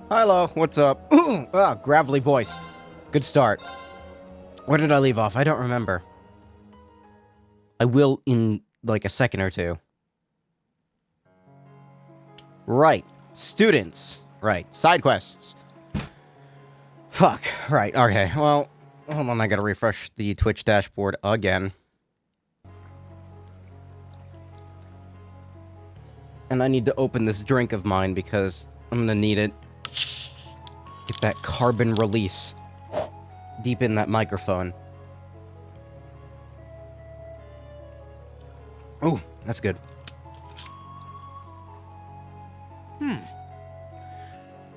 Hello, what's up? Gravelly voice. Good start. Where did I leave off? I don't remember. I will in, like, a second or two. Right. Students. Right. Side quests. Fuck. Right. Okay. Well, hold on. I gotta refresh the Twitch dashboard again. And I need to open this drink of mine because I'm gonna need it. Get that carbon release deep in that microphone. Oh, that's good.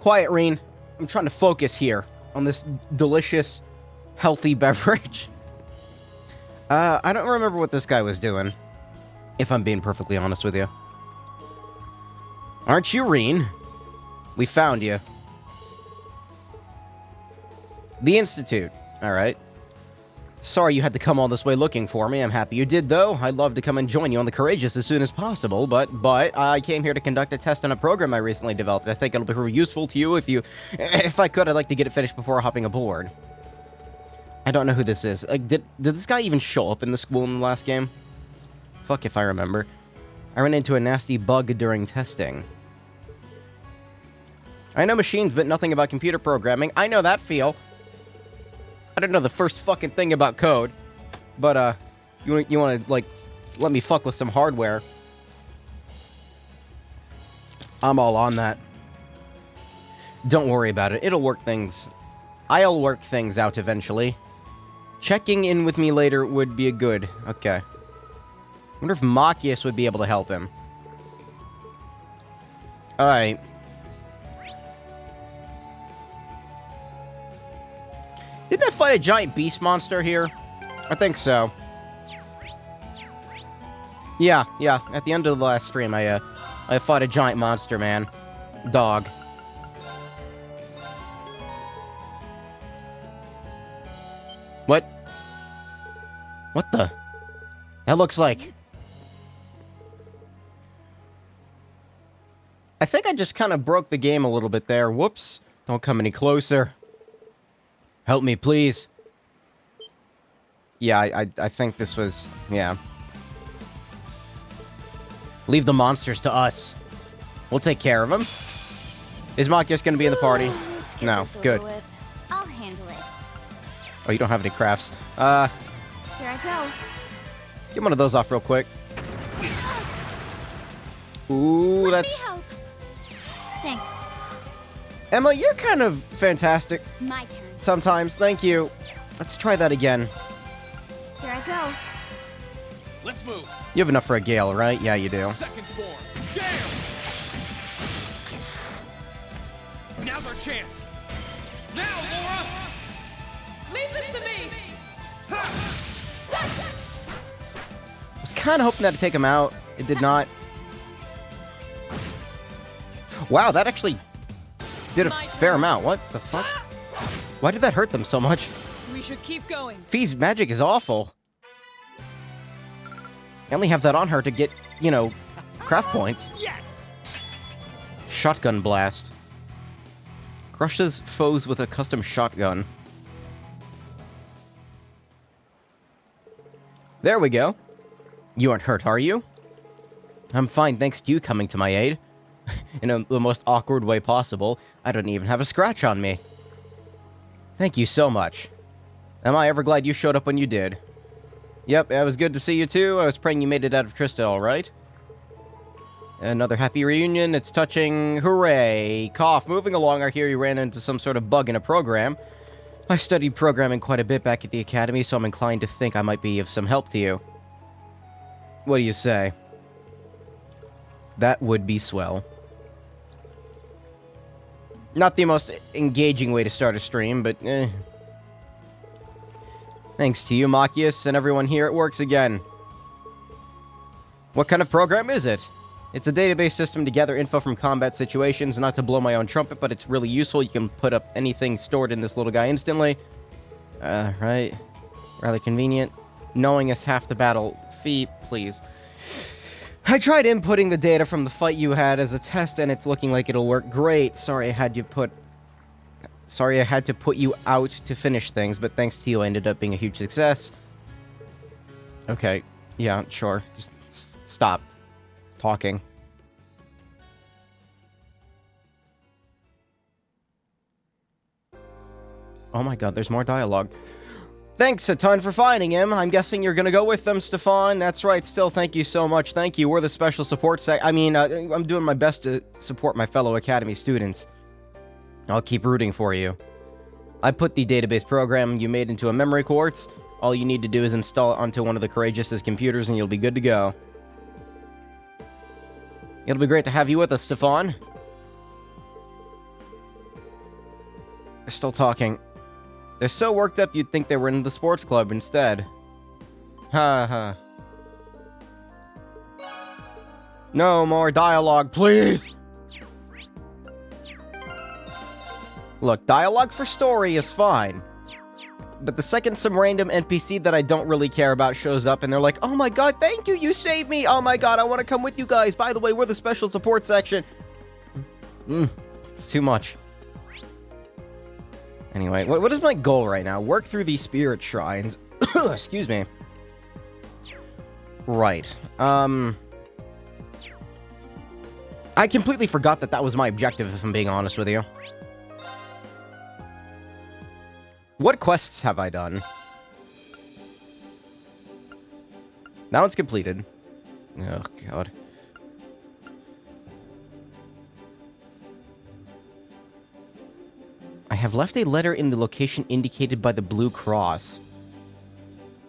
Quiet, Reen. I'm trying to focus here on this delicious, healthy beverage. I don't remember what this guy was doing, if I'm being perfectly honest with you. Aren't you, Reen? We found you. The Institute. Alright. Sorry you had to come all this way looking for me. I'm happy you did, though. I'd love to come and join you on the Courageous as soon as possible, but I came here to conduct a test on a program I recently developed. I think it'll be really useful to you if I could. I'd like to get it finished before hopping aboard. I don't know who this is. Did this guy even show up in the school in the last game? Fuck if I remember. I ran into a nasty bug during testing. I know machines, but nothing about computer programming. I know that feel. I don't know the first fucking thing about code, but, you want to, like, let me fuck with some hardware. I'm all on that. Don't worry about it. I'll work things out eventually. Checking in with me later would be a good. Okay. Wonder if Machias would be able to help him. Alright. Didn't I fight a giant beast monster here? I think so. Yeah. At the end of the last stream, I fought a giant monster, man. Dog. What? What the? That looks like... I think I just kind of broke the game a little bit there. Whoops. Don't come any closer. Help me, please. Yeah, I think this was... Yeah. Leave the monsters to us. We'll take care of them. Is Machias going to be in the party? No, good. I'll handle it. Oh, you don't have any crafts. Here I go. Get one of those off real quick. Ooh, Let that's... me help. Thanks. Emma, you're kind of fantastic. My turn. Sometimes, thank you. Let's try that again. Here I go. Let's move. You have enough for a Gale, right? Yeah, you do. Second form. Gale! Now's our chance. Now, Laura! Leave this to me! I was kind of hoping that'd take him out. It did not. Wow, that actually did a fair amount. What the fuck? Why did that hurt them so much? We should keep going. Fee's magic is awful. I only have that on her to get, you know, craft points. Yes! Shotgun blast. Crushes foes with a custom shotgun. There we go. You aren't hurt, are you? I'm fine, thanks to you coming to my aid. In the most awkward way possible. I don't even have a scratch on me. Thank you so much. Am I ever glad you showed up when you did? Yep, it was good to see you too. I was praying you made it out of Trista all right. Another happy reunion. It's touching. Hooray. Cough. Moving along, I hear you ran into some sort of bug in a program. I studied programming quite a bit back at the academy, so I'm inclined to think I might be of some help to you. What do you say? That would be swell. Not the most engaging way to start a stream, but eh. Thanks to you, Machias, and everyone here, it works again. What kind of program is it? It's a database system to gather info from combat situations, not to blow my own trumpet, but it's really useful. You can put up anything stored in this little guy instantly. Right. Rather convenient. Knowing is half the battle. Fee, please. I tried inputting the data from the fight you had as a test, and it's looking like it'll work great. Sorry I had to put you out to finish things, but thanks to you, I ended up being a huge success. Okay, yeah, sure. Just stop talking. Oh my god, there's more dialogue. Thanks a ton for finding him. I'm guessing you're gonna go with them, Stefan. That's right, still, thank you so much. Thank you. We're the special support I'm doing my best to support my fellow Academy students. I'll keep rooting for you. I put the database program you made into a memory quartz. All you need to do is install it onto one of the Courageous' computers and you'll be good to go. It'll be great to have you with us, Stefan. They're still talking. They're so worked up you'd think they were in the sports club instead. Ha ha. No more dialogue, please! Look, dialogue for story is fine. But the second some random NPC that I don't really care about shows up and they're like, oh my god, thank you, you saved me! Oh my god, I want to come with you guys! By the way, we're the special support section! It's too much. Anyway, what is my goal right now? Work through these spirit shrines. Excuse me. Right. I completely forgot that was my objective, if I'm being honest with you. What quests have I done? Now it's completed. Oh, God. I have left a letter in the location indicated by the blue cross.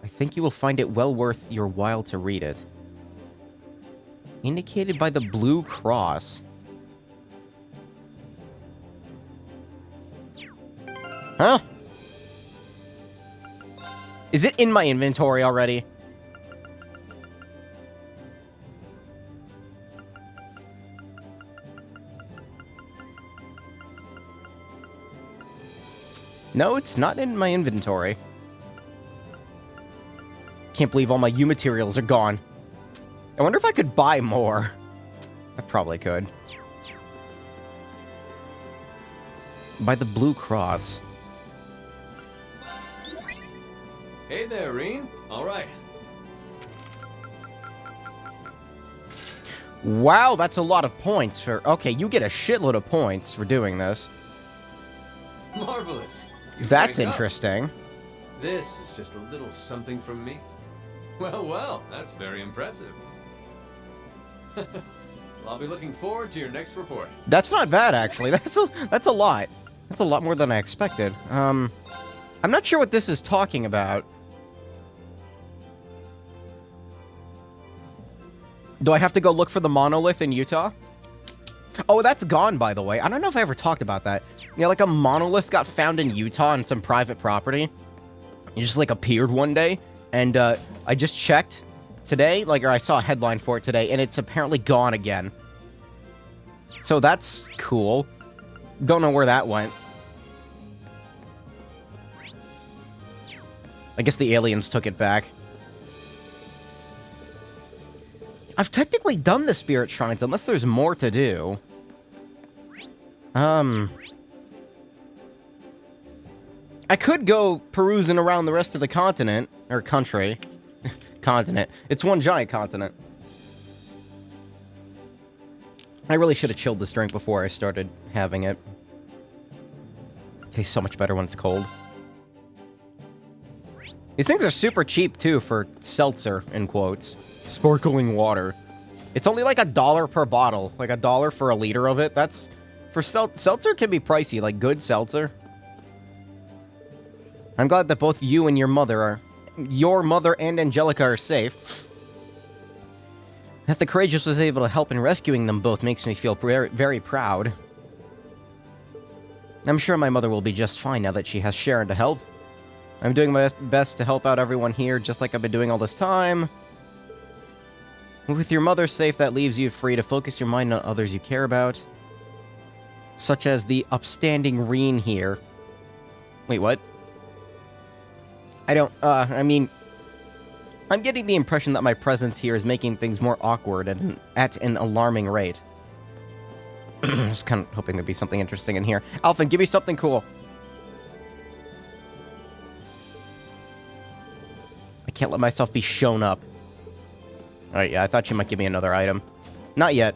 I think you will find it well worth your while to read it. Indicated by the blue cross. Huh? Is it in my inventory already? No, it's not in my inventory. Can't believe all my U materials are gone. I wonder if I could buy more. I probably could. By the blue cross. Hey there, Reen. All right. Wow, that's a lot of points for... Okay, you get a shitload of points for doing this. Marvelous. You That's crank up. interesting. This is just a little something from me. Well, that's very impressive. Well, I'll be looking forward to your next report. That's not bad, actually. That's a lot. That's a lot more than I expected. I'm not sure what this is talking about. Do I have to go look for the monolith in Utah? Oh, that's gone, by the way. I don't know if I ever talked about that. Yeah, like a monolith got found in Utah on some private property. It just, like, appeared one day. And, I just checked today, or I saw a headline for it today, and it's apparently gone again. So that's cool. Don't know where that went. I guess the aliens took it back. I've technically done the spirit shrines, unless there's more to do. I could go perusing around the rest of the continent, or country. Continent. It's one giant continent. I really should have chilled this drink before I started having it. It tastes so much better when it's cold. These things are super cheap, too, for seltzer, in quotes. Sparkling water. It's only like $1 per bottle. Like $1 for a liter of it. That's... For seltzer can be pricey, like good seltzer. I'm glad that both you and your mother and Angelica are safe. That the Courageous was able to help in rescuing them both makes me feel very, very proud. I'm sure my mother will be just fine now that she has Sharon to help. I'm doing my best to help out everyone here, just like I've been doing all this time. With your mother safe, that leaves you free to focus your mind on others you care about. Such as the upstanding Reen here. Wait, what? I I'm getting the impression that my presence here is making things more awkward at an alarming rate. Just kind of hoping there'd be something interesting in here. Alphen, give me something cool. I can't let myself be shown up. Alright, yeah, I thought you might give me another item. Not yet.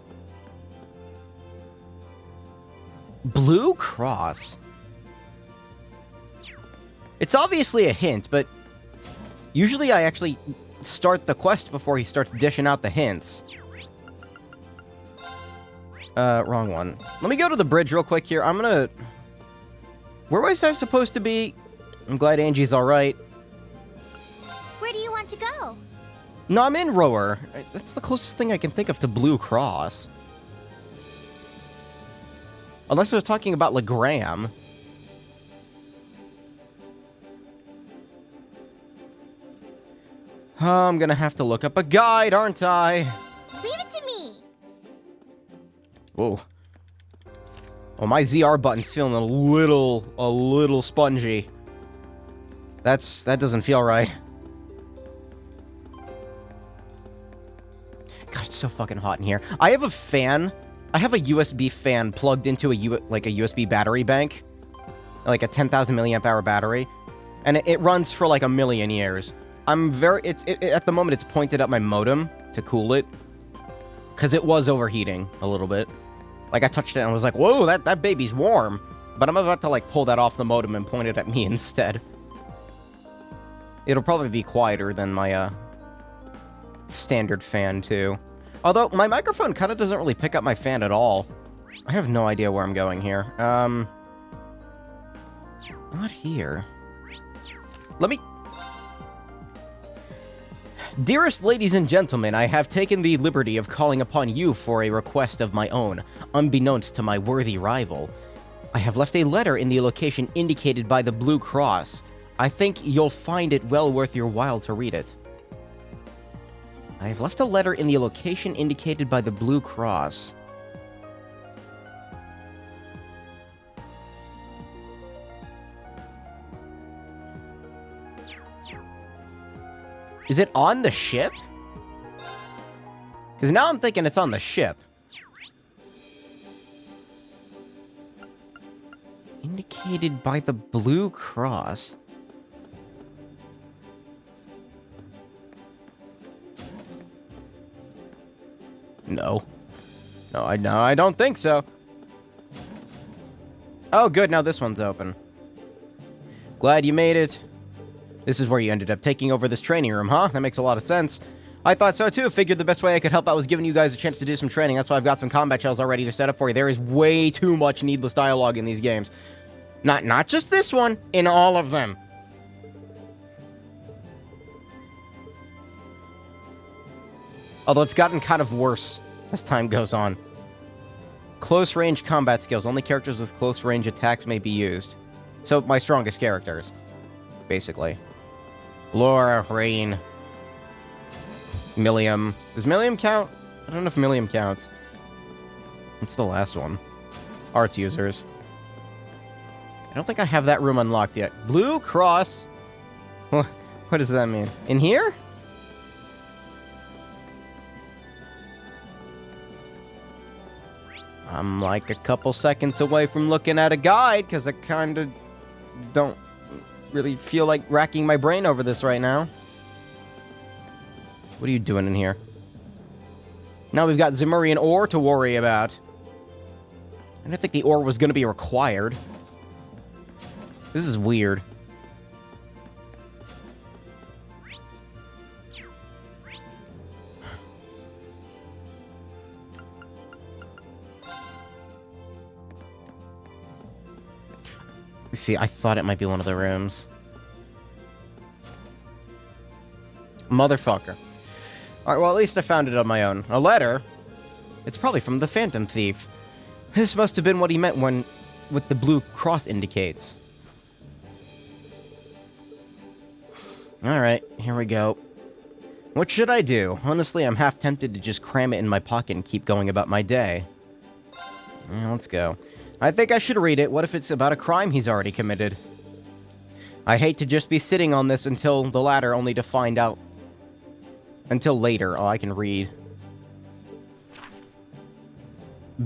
Blue Cross. It's obviously a hint, but usually I actually start the quest before he starts dishing out the hints. Wrong one. Let me go to the bridge real quick here. I'm gonna... Where was I supposed to be? I'm glad Angie's alright. Where do you want to go? No, I'm in Rower. That's the closest thing I can think of to Blue Cross. Unless I was talking about Legram. I'm gonna have to look up a guide, aren't I? Leave it to me. Whoa. Oh, my ZR button's feeling a little spongy. That doesn't feel right. God, it's so fucking hot in here. I have a fan. I have a USB fan plugged into a USB battery bank. Like a 10,000 milliamp hour battery. And it runs for like a million years. At the moment it's pointed at my modem to cool it. Because it was overheating a little bit. Like, I touched it and I was like, whoa, that baby's warm. But I'm about to, like, pull that off the modem and point it at me instead. It'll probably be quieter than my, standard fan, too. Although, my microphone kind of doesn't really pick up my fan at all. I have no idea where I'm going here. Not here. Let me... Dearest ladies and gentlemen, I have taken the liberty of calling upon you for a request of my own, unbeknownst to my worthy rival. I have left a letter in the location indicated by the Blue Cross. I think you'll find it well worth your while to read it. I have left a letter in the location indicated by the Blue Cross. Is it on the ship? Because now I'm thinking it's on the ship. Indicated by the Blue Cross. No. No, I don't think so. Oh, good, now this one's open. Glad you made it. This is where you ended up taking over this training room, huh? That makes a lot of sense. I thought so too. Figured the best way I could help out was giving you guys a chance to do some training. That's why I've got some combat shells already to set up for you. There is way too much needless dialogue in these games. Not just this one, in all of them. Although it's gotten kind of worse as time goes on. Close range combat skills. Only characters with close range attacks may be used. So, my strongest characters, basically. Laura, Rain, Millium. Does Millium count? I don't know if Millium counts. What's the last one? Arts users. I don't think I have that room unlocked yet. Blue Cross? What does that mean? In here? I'm like a couple seconds away from looking at a guide, because I kind of don't really feel like racking my brain over this right now. What are you doing in here? Now we've got Zemurian ore to worry about. I didn't think the ore was going to be required. This is weird. See, I thought it might be one of the rooms. Motherfucker. Alright, well, at least I found it on my own. A letter? It's probably from the Phantom Thief. This must have been what he meant when... what the blue cross indicates. Alright, here we go. What should I do? Honestly, I'm half tempted to just cram it in my pocket and keep going about my day. Yeah, let's go. I think I should read it. What if it's about a crime he's already committed? I'd hate to just be sitting on this until the latter, only to find out Until later. Oh, I can read.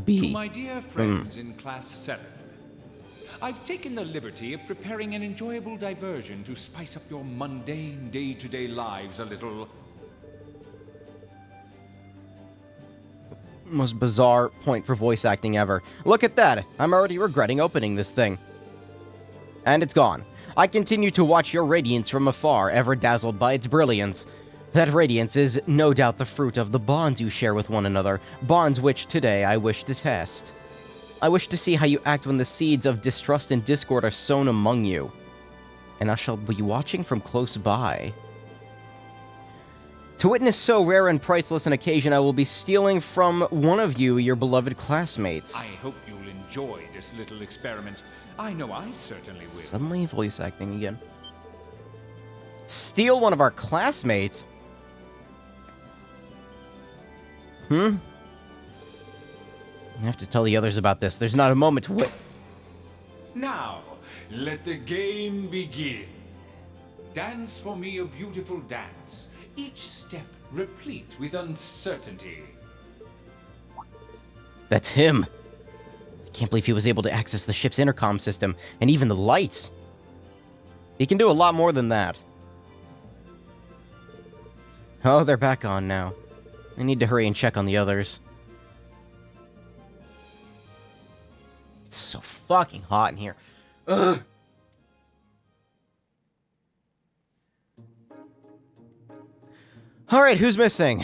B. To my dear friends in Class 7, I've taken the liberty of preparing an enjoyable diversion to spice up your mundane day-to-day lives a little. Most bizarre point for voice acting ever. Look at that! I'm already regretting opening this thing. And it's gone. I continue to watch your radiance from afar, ever dazzled by its brilliance. That radiance is no doubt the fruit of the bonds you share with one another, bonds which today I wish to test. I wish to see how you act when the seeds of distrust and discord are sown among you. And I shall be watching from close by. To witness so rare and priceless an occasion, I will be stealing from one of you, your beloved classmates. I hope you'll enjoy this little experiment. I know I certainly will. Suddenly voice acting again. Steal one of our classmates? I have to tell the others about this. There's not a moment to wait. Now, let the game begin. Dance for me a beautiful dance, each step replete with uncertainty. That's him. I can't believe he was able to access the ship's intercom system, and even the lights. He can do a lot more than that. Oh, they're back on now. I need to hurry and check on the others. It's so fucking hot in here. Ugh. Alright, who's missing?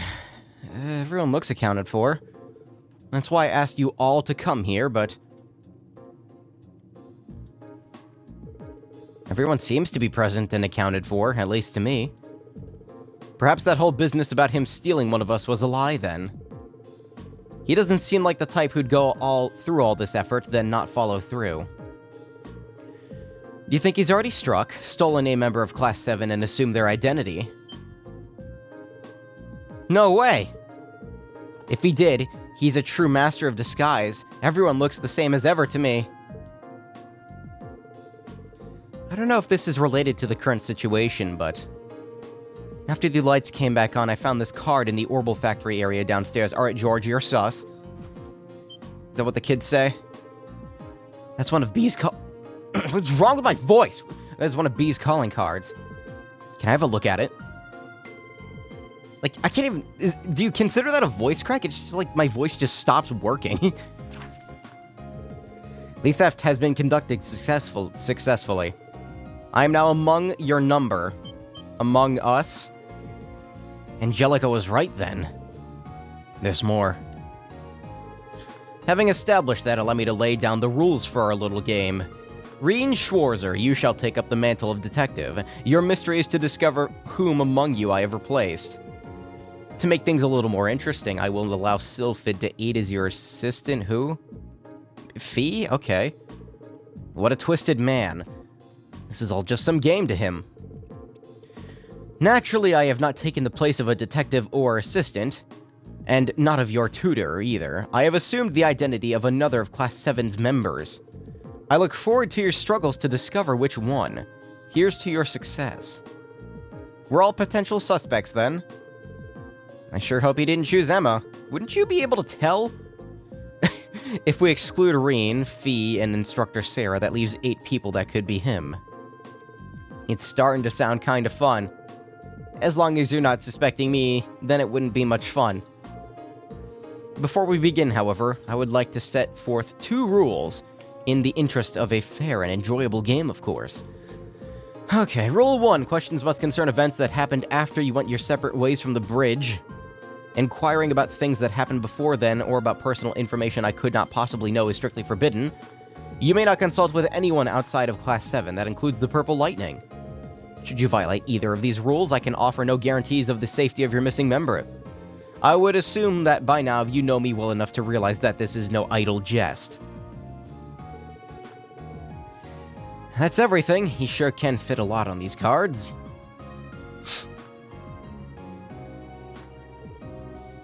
Everyone looks accounted for. That's why I asked you all to come here, but... everyone seems to be present and accounted for, at least to me. Perhaps that whole business about him stealing one of us was a lie, then. He doesn't seem like the type who'd go through all this effort, then not follow through. Do you think he's already struck, stolen a member of Class 7, and assumed their identity? No way! If he did, he's a true master of disguise. Everyone looks the same as ever to me. I don't know if this is related to the current situation, but... after the lights came back on, I found this card in the Orbital Factory area downstairs. Alright, George, you're sus. Is that what the kids say? That's one of B's What's wrong with my voice? That's one of B's calling cards. Can I have a look at it? Like, I can't even... do you consider that a voice crack? It's just like my voice just stops working. The theft has been conducted successfully. I am now among your number. Among us. Angelica was right then. There's more. Having established that, allow me to lay down the rules for our little game. Reen Schwarzer, you shall take up the mantle of detective. Your mystery is to discover whom among you I have replaced. To make things a little more interesting, I will allow Sylphid to aid as your assistant. Who? Fee? Okay. What a twisted man. This is all just some game to him. Naturally, I have not taken the place of a detective or assistant, and not of your tutor either. I have assumed the identity of another of Class 7's members. I look forward to your struggles to discover which one. Here's to your success. We're all potential suspects, then. I sure hope he didn't choose Emma. Wouldn't you be able to tell? If we exclude Reen, Fee, and Instructor Sarah, that leaves 8 people that could be him. It's starting to sound kinda fun. As long as you're not suspecting me, then it wouldn't be much fun. Before we begin, however, I would like to set forth 2 rules, in the interest of a fair and enjoyable game, of course. Okay, rule 1. Questions must concern events that happened after you went your separate ways from the bridge. Inquiring about things that happened before then, or about personal information I could not possibly know is strictly forbidden. You may not consult with anyone outside of Class 7, that includes the Purple Lightning. Should you violate either of these rules, I can offer no guarantees of the safety of your missing member. I would assume that by now you know me well enough to realize that this is no idle jest. That's everything. He sure can fit a lot on these cards.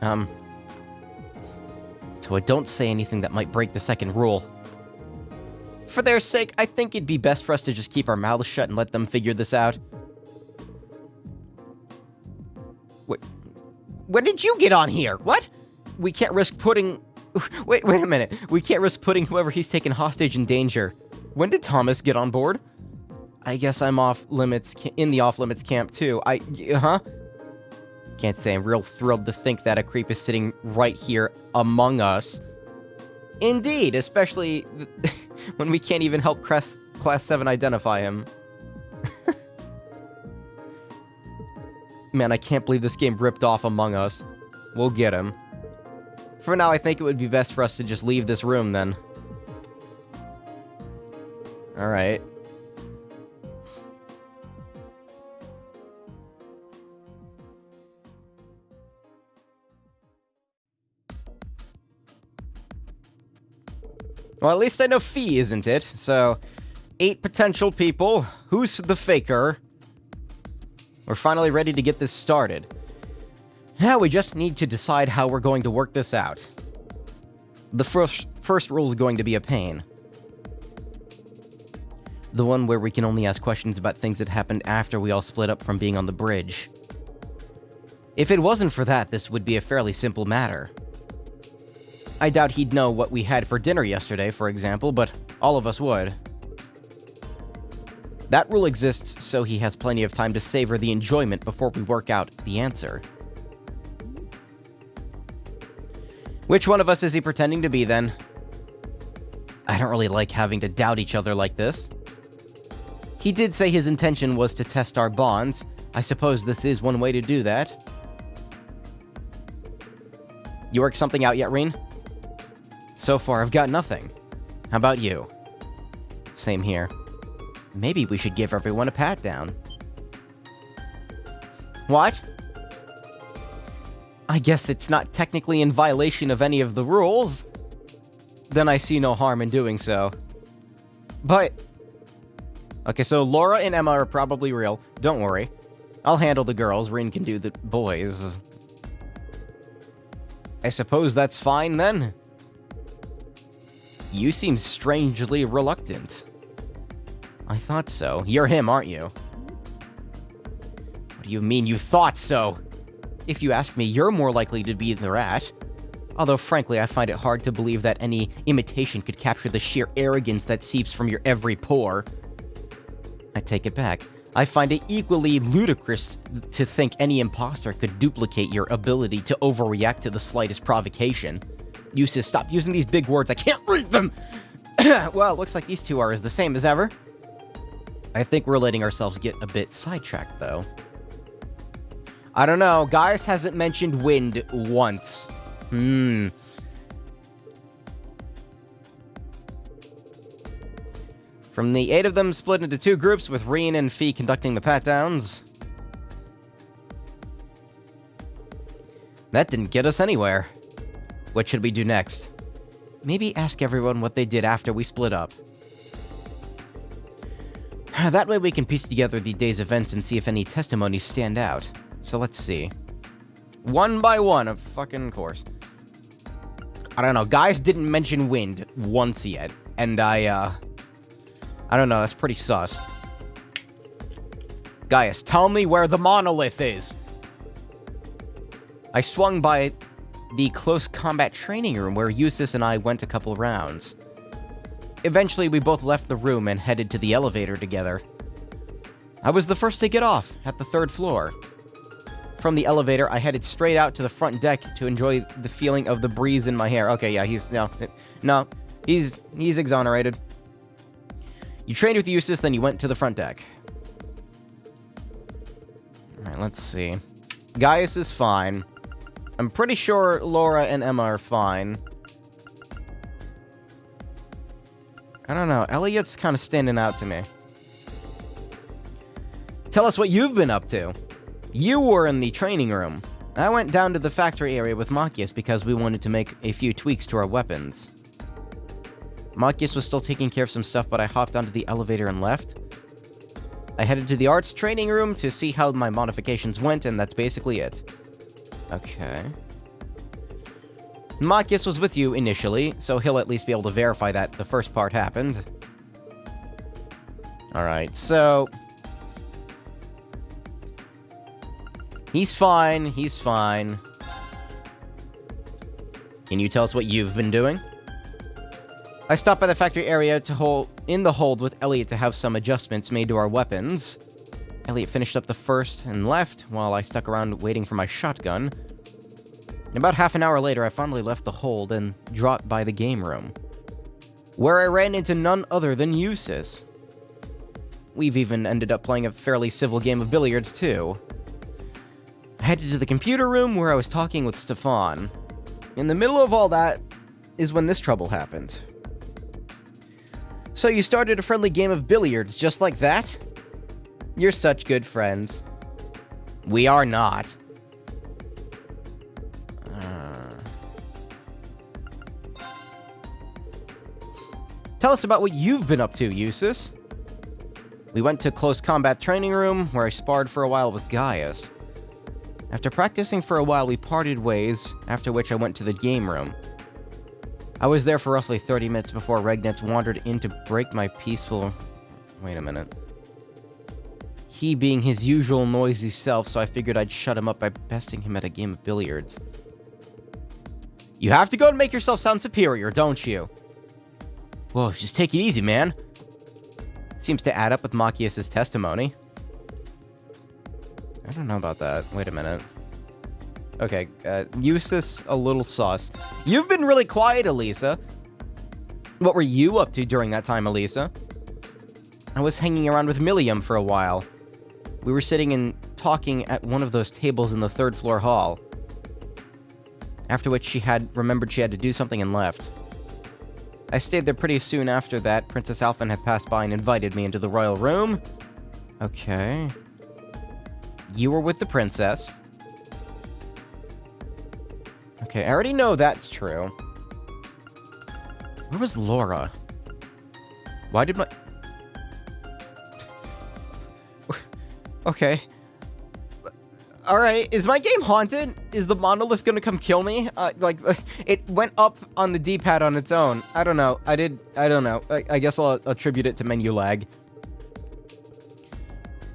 So don't say anything that might break the second rule. For their sake, I think it'd be best for us to just keep our mouths shut and let them figure this out. Wait, When did you get on here? What? We can't risk putting... Wait a minute. We can't risk putting whoever he's taken hostage in danger. When did Thomas get on board? I guess I'm in the off-limits camp, too. Can't say I'm real thrilled to think that a creep is sitting right here among us. Indeed, especially when we can't even help Class 7 identify him. Man, I can't believe this game ripped off Among Us. We'll get him. For now, I think it would be best for us to just leave this room, then. Alright. Well, at least I know Fee, isn't it? So, 8 potential people. Who's the faker? We're finally ready to get this started. Now we just need to decide how we're going to work this out. The first rule is going to be a pain. The one where we can only ask questions about things that happened after we all split up from being on the bridge. If it wasn't for that, this would be a fairly simple matter. I doubt he'd know what we had for dinner yesterday, for example, but all of us would. That rule exists so he has plenty of time to savor the enjoyment before we work out the answer. Which one of us is he pretending to be, then? I don't really like having to doubt each other like this. He did say his intention was to test our bonds. I suppose this is one way to do that. You worked something out yet, Reen? So far, I've got nothing. How about you? Same here. Maybe we should give everyone a pat down. What? I guess it's not technically in violation of any of the rules. Then I see no harm in doing so. But... okay, so Laura and Emma are probably real. Don't worry. I'll handle the girls. Reen can do the boys. I suppose that's fine, then? You seem strangely reluctant. I thought so. You're him, aren't you? What do you mean, you thought so? If you ask me, you're more likely to be the rat. Although, frankly, I find it hard to believe that any imitation could capture the sheer arrogance that seeps from your every pore. I take it back. I find it equally ludicrous to think any imposter could duplicate your ability to overreact to the slightest provocation. Eustace, stop using these big words. I can't read them! Well, it looks like these two are as the same as ever. I think we're letting ourselves get a bit sidetracked, though. I don't know. Gaius hasn't mentioned wind once. From the 8 of them split into 2 groups, with Reen and Fee conducting the pat-downs. That didn't get us anywhere. What should we do next? Maybe ask everyone what they did after we split up. That way we can piece together the day's events and see if any testimonies stand out. So let's see. One by one, of fucking course. I don't know, Gaius didn't mention wind once yet, and I don't know, that's pretty sus. Gaius, tell me where the monolith is! I swung by the close combat training room where Eustace and I went a couple rounds. Eventually, we both left the room and headed to the elevator together. I was the first to get off, at the 3rd floor. From the elevator, I headed straight out to the front deck to enjoy the feeling of the breeze in my hair. Okay, yeah, he's exonerated. You trained with Eustace, then you went to the front deck. Alright, let's see. Gaius is fine. I'm pretty sure Laura and Emma are fine. I don't know, Elliot's kind of standing out to me. Tell us what you've been up to. You were in the training room. I went down to the factory area with Machias because we wanted to make a few tweaks to our weapons. Machias was still taking care of some stuff, but I hopped onto the elevator and left. I headed to the arts training room to see how my modifications went, and that's basically it. Okay. Machias was with you initially, so he'll at least be able to verify that the first part happened. Alright, so... he's fine, he's fine. Can you tell us what you've been doing? I stopped by the factory area in the hold with Elliot to have some adjustments made to our weapons. Elliot finished up the first and left, while I stuck around waiting for my shotgun. About half an hour later, I finally left the hold and dropped by the game room, where I ran into none other than Eustace. We've even ended up playing a fairly civil game of billiards, too. I headed to the computer room where I was talking with Stefan. In the middle of all that is when this trouble happened. So you started a friendly game of billiards just like that? You're such good friends. We are not. Tell us about what you've been up to, Eustace. We went to close combat training room, where I sparred for a while with Gaius. After practicing for a while, we parted ways, after which I went to the game room. I was there for roughly 30 minutes before Regnitz wandered in to break my peaceful... Wait a minute. He being his usual noisy self, so I figured I'd shut him up by besting him at a game of billiards. You have to go and make yourself sound superior, don't you? Whoa, just take it easy, man. Seems to add up with Machias' testimony. I don't know about that. Wait a minute. Okay, Eustace, a little sus. You've been really quiet, Elisa. What were you up to during that time, Elisa? I was hanging around with Milliam for a while. We were sitting and talking at one of those tables in the third floor hall. After which she had remembered she had to do something and left. I stayed there pretty soon after that. Princess Alphen had passed by and invited me into the royal room. Okay. You were with the princess. Okay, I already know that's true. Where was Laura? Why did my... Okay. Alright, is my game haunted? Is the monolith gonna come kill me? It went up on the D-pad on its own. I don't know. I don't know. I guess I'll attribute it to menu lag.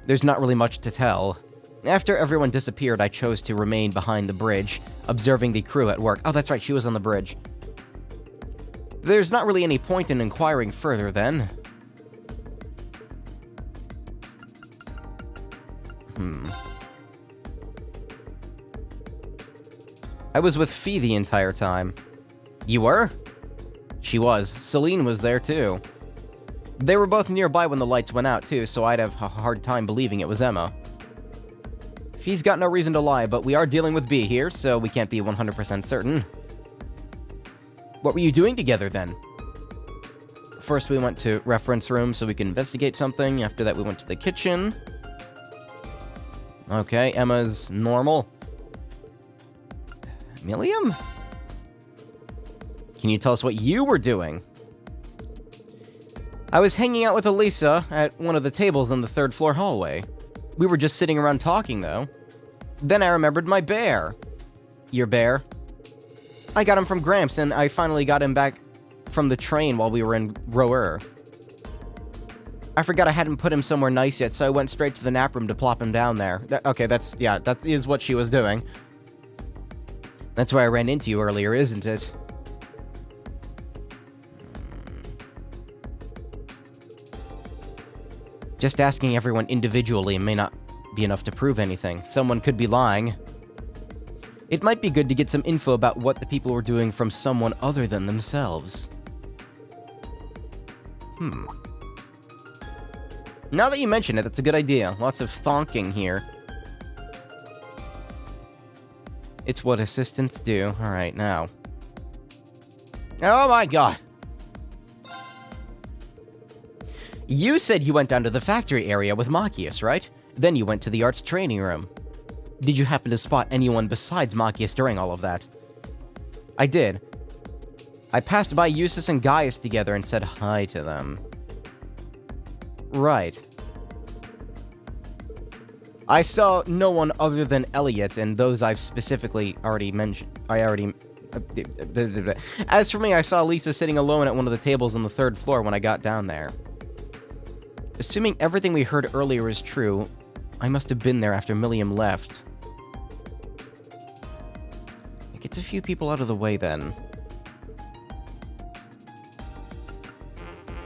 There's not really much to tell. After everyone disappeared, I chose to remain behind the bridge, observing the crew at work. Oh, that's right, she was on the bridge. There's not really any point in inquiring further, then. I was with Fee the entire time. You were? She was. Celine was there, too. They were both nearby when the lights went out, too, so I'd have a hard time believing it was Emma. Fee's got no reason to lie, but we are dealing with B here, so we can't be 100% certain. What were you doing together, then? First, we went to reference room so we could investigate something. After that, we went to the kitchen. Okay, Emma's normal. Milliam? Can you tell us what you were doing? I was hanging out with Elisa at one of the tables in the third floor hallway. We were just sitting around talking, though. Then I remembered my bear. Your bear? I got him from Gramps, and I finally got him back from the train while we were in Roer. I forgot I hadn't put him somewhere nice yet, so I went straight to the nap room to plop him down there. That is what she was doing. That's why I ran into you earlier, isn't it? Just asking everyone individually may not be enough to prove anything. Someone could be lying. It might be good to get some info about what the people were doing from someone other than themselves. Now that you mention it, that's a good idea. Lots of thonking here. It's what assistants do. Alright, now. Oh my god! You said you went down to the factory area with Machias, right? Then you went to the arts training room. Did you happen to spot anyone besides Machias during all of that? I did. I passed by Eustace and Gaius together and said hi to them. Right. I saw no one other than Elliot and those I've specifically already mentioned. As for me, I saw Lisa sitting alone at one of the tables on the third floor when I got down there. Assuming everything we heard earlier is true, I must have been there after Milliam left. It gets a few people out of the way then.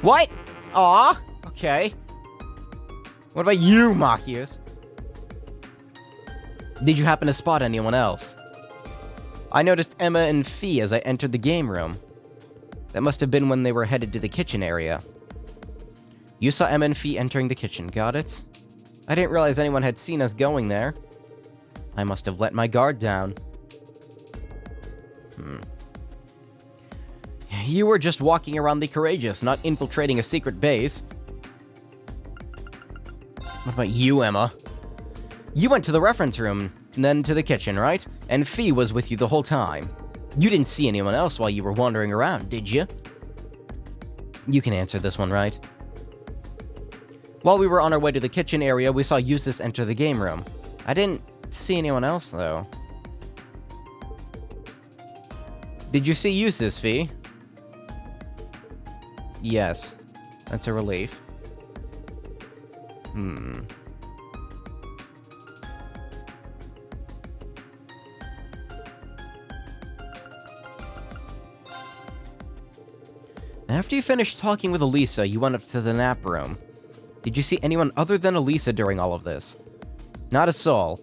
What? Aw, okay. What about you, Machias? Did you happen to spot anyone else? I noticed Emma and Fee as I entered the game room. That must have been when they were headed to the kitchen area. You saw Emma and Fee entering the kitchen, got it? I didn't realize anyone had seen us going there. I must have let my guard down. You were just walking around the Courageous, not infiltrating a secret base. What about you, Emma? You went to the reference room, and then to the kitchen, right? And Fee was with you the whole time. You didn't see anyone else while you were wandering around, did you? You can answer this one, right? While we were on our way to the kitchen area, we saw Eustace enter the game room. I didn't see anyone else, though. Did you see Eustace, Fee? Yes. That's a relief. After you finished talking with Elisa, you went up to the nap room. Did you see anyone other than Elisa during all of this? Not a soul.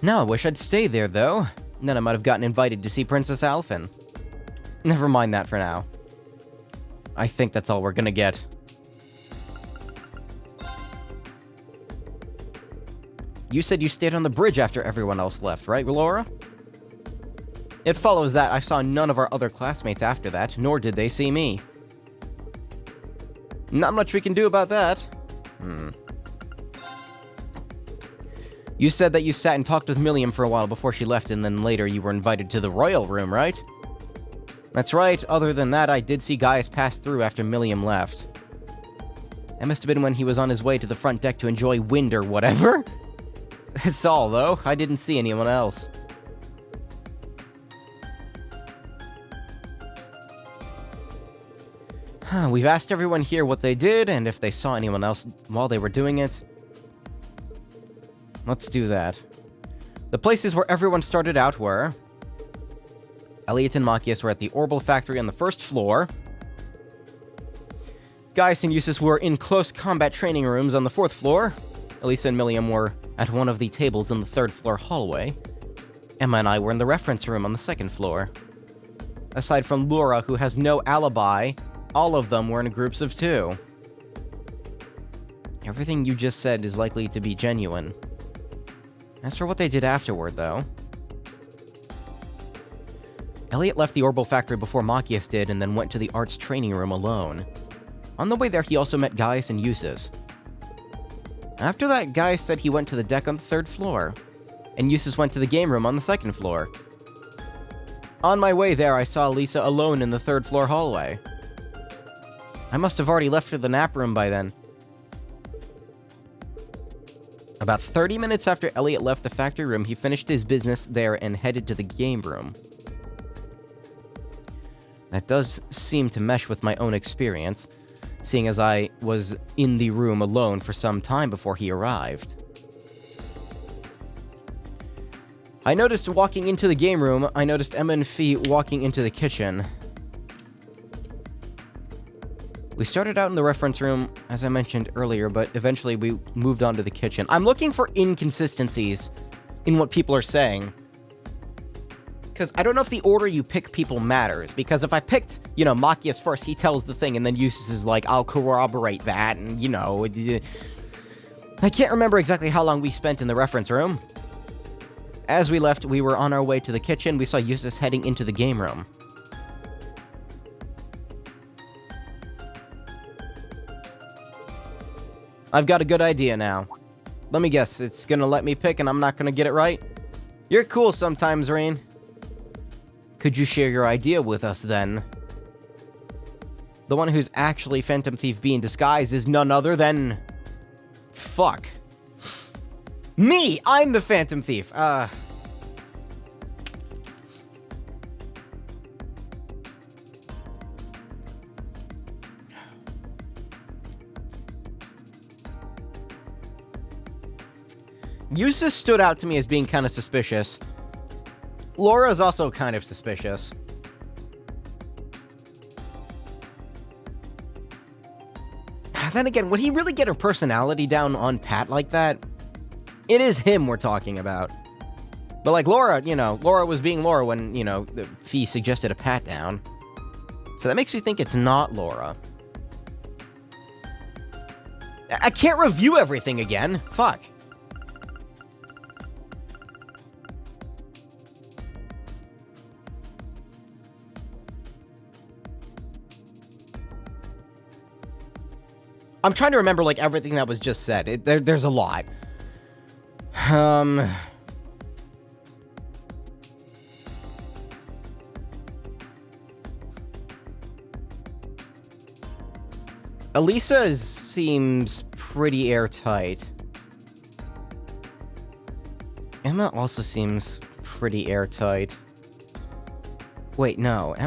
Now I wish I'd stay there, though. Then I might have gotten invited to see Princess Alphen. Never mind that for now. I think that's all we're gonna get. You said you stayed on the bridge after everyone else left, right, Laura? It follows that I saw none of our other classmates after that, nor did they see me. Not much we can do about that. You said that you sat and talked with Milliam for a while before she left, and then later you were invited to the royal room, right? That's right. Other than that, I did see Gaius pass through after Milliam left. That must have been when he was on his way to the front deck to enjoy wind or whatever. That's all, though. I didn't see anyone else. We've asked everyone here what they did, and if they saw anyone else while they were doing it. Let's do that. The places where everyone started out were... Elliot and Machias were at the Orbital Factory on the first floor. Gaius and Eustace were in close combat training rooms on the 4th floor. Elisa and Milliam were at one of the tables in the 3rd floor hallway. Emma and I were in the reference room on the 2nd floor. Aside from Laura, who has no alibi, all of them were in groups of 2. Everything you just said is likely to be genuine. As for what they did afterward, though... Elliot left the Orbital Factory before Machias did, and then went to the arts training room alone. On the way there, he also met Gaius and Eustace. After that, Gaius said he went to the deck on the 3rd floor, and Eustace went to the game room on the 2nd floor. On my way there, I saw Elisa alone in the 3rd floor hallway. I must have already left for the nap room by then. About 30 minutes after Elliot left the factory room, he finished his business there and headed to the game room. That does seem to mesh with my own experience, seeing as I was in the room alone for some time before he arrived. I noticed walking into the game room, I noticed Emma and Fee walking into the kitchen. We started out in the reference room, as I mentioned earlier, but eventually we moved on to the kitchen. I'm looking for inconsistencies in what people are saying. Because I don't know if the order you pick people matters. Because if I picked, Machias first, he tells the thing, and then Eustace is like, I'll corroborate that, and, I can't remember exactly how long we spent in the reference room. As we left, we were on our way to the kitchen. We saw Eustace heading into the game room. I've got a good idea now. Let me guess, it's gonna let me pick and I'm not gonna get it right? You're cool sometimes, Rain. Could you share your idea with us, then? The one who's actually Phantom Thief B in disguise is none other than... Fuck. Me! I'm the Phantom Thief! Eustace stood out to me as being kind of suspicious. Laura is also kind of suspicious. then again, would he really get her personality down on Pat like that? It is him we're talking about. But like Laura, you know, Laura was being Laura when, you know, the Fee suggested a pat down. So that makes me think it's not Laura. I can't review everything again. Fuck. I'm trying to remember, like, everything that was just said. There's a lot. Elisa seems pretty airtight. Emma also seems pretty airtight. Wait, no. I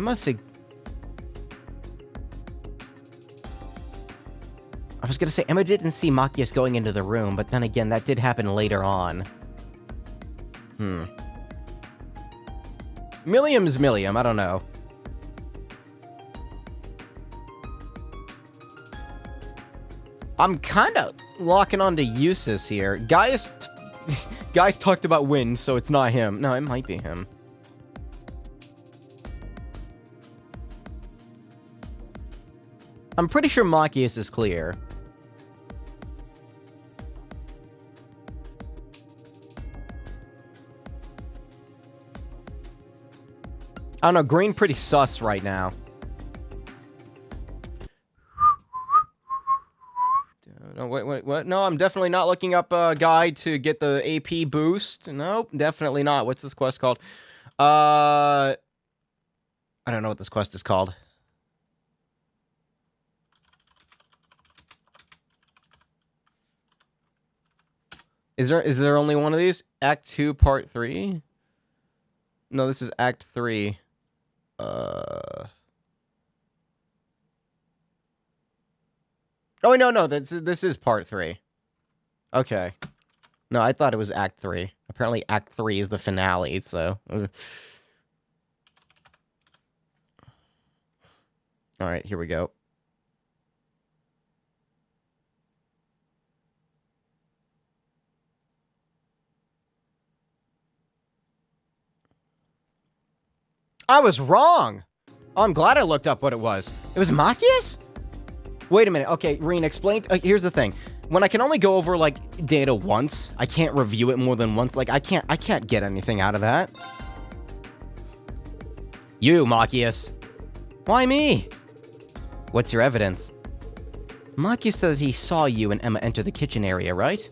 was gonna say, Emma didn't see Machias going into the room, but then again, that did happen later on. Milliam's Milliam, I don't know. I'm kind of locking onto Eustace here. Gaius talked about wind, so it's not him. No, it might be him. I'm pretty sure Machias is clear. I don't know, green pretty sus right now. No, wait, what? No, I'm definitely not looking up a guide to get the AP boost. Nope, definitely not. What's this quest called? I don't know what this quest is called. Is there only one of these? Act 2, Part 3? No, this is Act 3. Oh, no, this is Part 3. Okay. No, I thought it was Act 3. Apparently Act 3 is the finale, so... Alright, here we go. I was wrong! Oh, I'm glad I looked up what it was. It was Machias? Wait a minute. Okay, Reen, explain. Here's the thing. When I can only go over, like, data once, I can't review it more than once. Like, I can't get anything out of that. You, Machias. Why me? What's your evidence? Machias said that he saw you and Emma enter the kitchen area, right?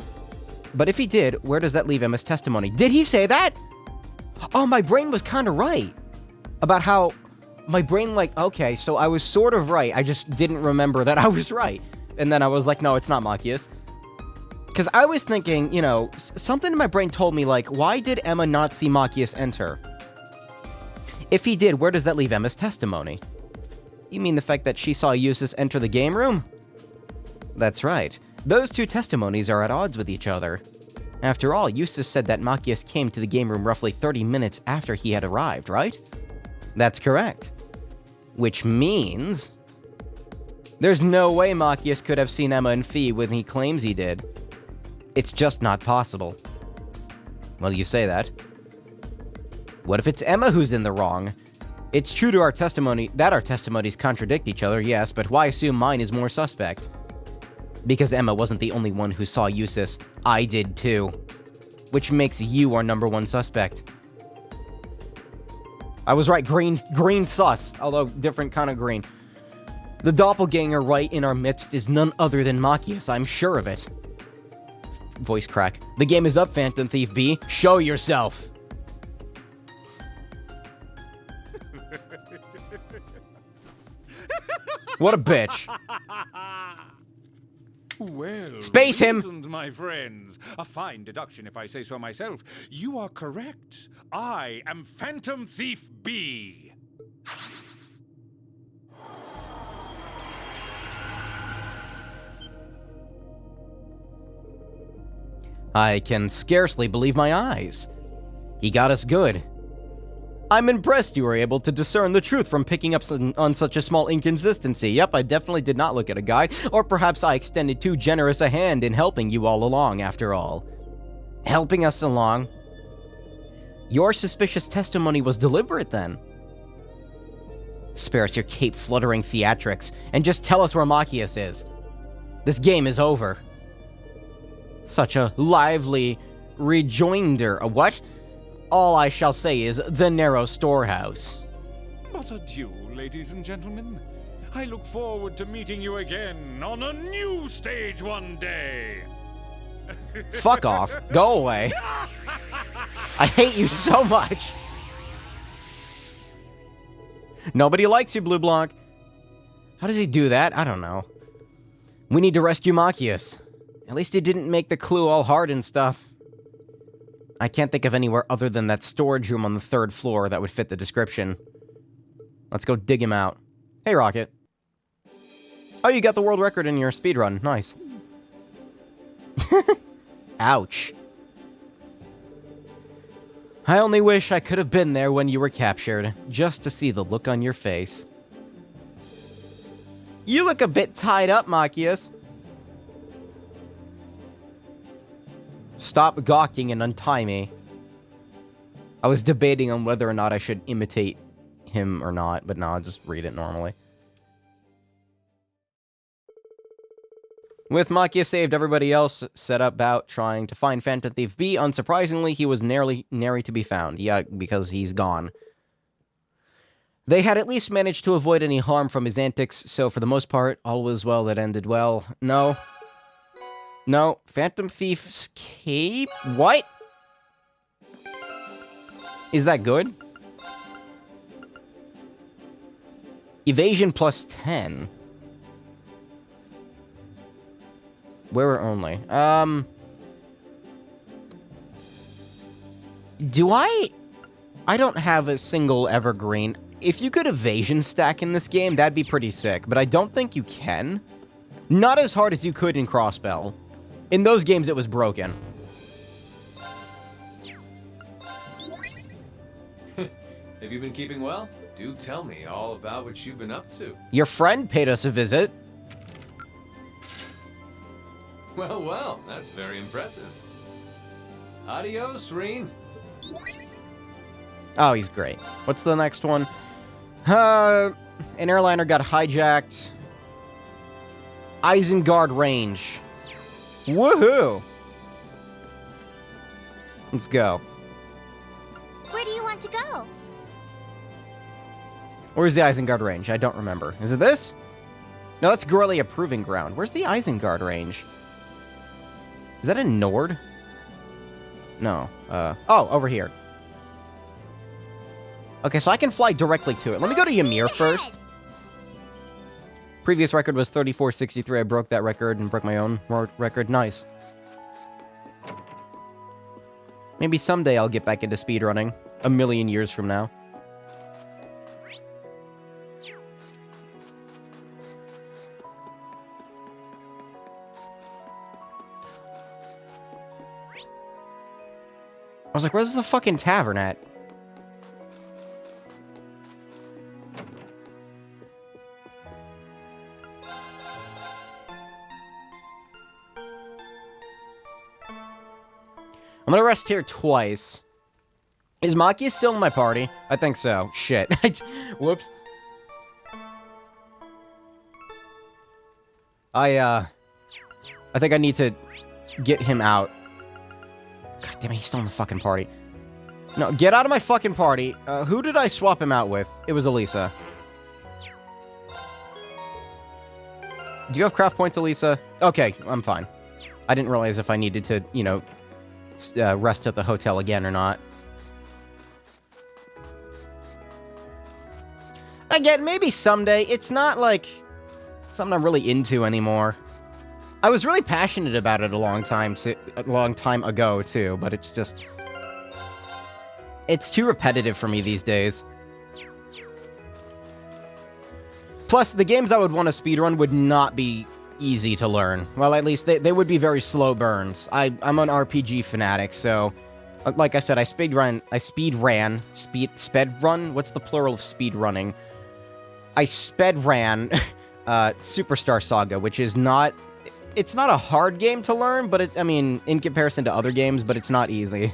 But if he did, where does that leave Emma's testimony? Did he say that? Oh, my brain was kind of right. About how... My brain, like, okay, so I was sort of right. I just didn't remember that I was right. And then I was like, no, it's not Machias. Because I was thinking, you know, something in my brain told me, like, why did Emma not see Machias enter? If he did, where does that leave Emma's testimony? You mean the fact that she saw Eustace enter the game room? That's right. Those two testimonies are at odds with each other. After all, Eustace said that Machias came to the game room roughly 30 minutes after he had arrived, right? That's correct. Which means... There's no way Machias could have seen Emma and Fee when he claims he did. It's just not possible. Well, you say that. What if it's Emma who's in the wrong? It's true to our testimony that our testimonies contradict each other, yes, but why assume mine is more suspect? Because Emma wasn't the only one who saw Eustace. I did too. Which makes you our #1 suspect. I was right, green sus, although different kind of green. The doppelganger right in our midst is none other than Machias, I'm sure of it. Voice crack. The game is up, Phantom Thief B. Show yourself! What a bitch. Well, Space him! reasoned, my friends. A fine deduction, if I say so myself. You are correct. I am Phantom Thief B. I can scarcely believe my eyes. He got us good. I'm impressed you were able to discern the truth from picking up on such a small inconsistency. Yep, I definitely did not look at a guide, or perhaps I extended too generous a hand in helping you all along, after all. Helping us along? Your suspicious testimony was deliberate, then. Spare us your cape-fluttering theatrics, and just tell us where Machias is. This game is over. Such a lively rejoinder. A what? All I shall say is the narrow storehouse. But adieu, ladies and gentlemen. I look forward to meeting you again on a new stage one day. Fuck off. Go away. I hate you so much. Nobody likes you, Blue Blanc. How does he do that? I don't know. We need to rescue Machias. At least he didn't make the clue all hard and stuff. I can't think of anywhere other than that storage room on the 3rd floor that would fit the description. Let's go dig him out. Hey, Rocket. Oh, you got the world record in your speedrun. Nice. Ouch. I only wish I could have been there when you were captured, just to see the look on your face. You look a bit tied up, Machias. Stop gawking and untie me. I was debating on whether or not I should imitate him or not, but no, I'll just read it normally. With Machias saved, everybody else set about trying to find Phantom Thief B. Unsurprisingly, he was nary to be found. Yeah, because he's gone. They had at least managed to avoid any harm from his antics, so for the most part, all was well that ended well. No. No. Phantom Thief's cape? What? Is that good? Evasion plus 10. Wearer only. Do I don't have a single evergreen. If you could evasion stack in this game, that'd be pretty sick, but I don't think you can. Not as hard as you could in Crossbell. In those games, it was broken. Have you been keeping well? Do tell me all about what you've been up to. Your friend paid us a visit. Well, well, that's very impressive. Adios, Reen. Oh, he's great. What's the next one? An airliner got hijacked. Isengard Range. Woohoo! Let's go. Where do you want to go? Where's the Isengard Range? I don't remember. Is it this? No, that's Gorilla Proving Ground. Where's the Isengard Range? Is that in Nord? No. Oh, over here. Okay, so I can fly directly to it. Let me go to Ymir first. Previous record was 3463. I broke that record and broke my own record. Nice. Maybe someday I'll get back into speedrunning. A million years from now. I was like, where's the fucking tavern at? I'm gonna rest here twice. Is Maki still in my party? I think so. Shit. Whoops. I think I need to get him out. God damn it, he's still in the fucking party. No, get out of my fucking party. Who did I swap him out with? It was Elisa. Do you have craft points, Elisa? Okay, I'm fine. I didn't realize if I needed to, you know, rest at the hotel again or not. Again, maybe someday. It's not, like, something I'm really into anymore. I was really passionate about it a long time ago, too, but it's just... It's too repetitive for me these days. Plus, the games I would want to speedrun would not be easy to learn. Well, at least they would be very slow burns. I'm an RPG fanatic, so Like I said, sped run. What's the plural of speed running? I sped ran Superstar Saga, which is not... It's not a hard game to learn, but I mean, in comparison to other games, but it's not easy.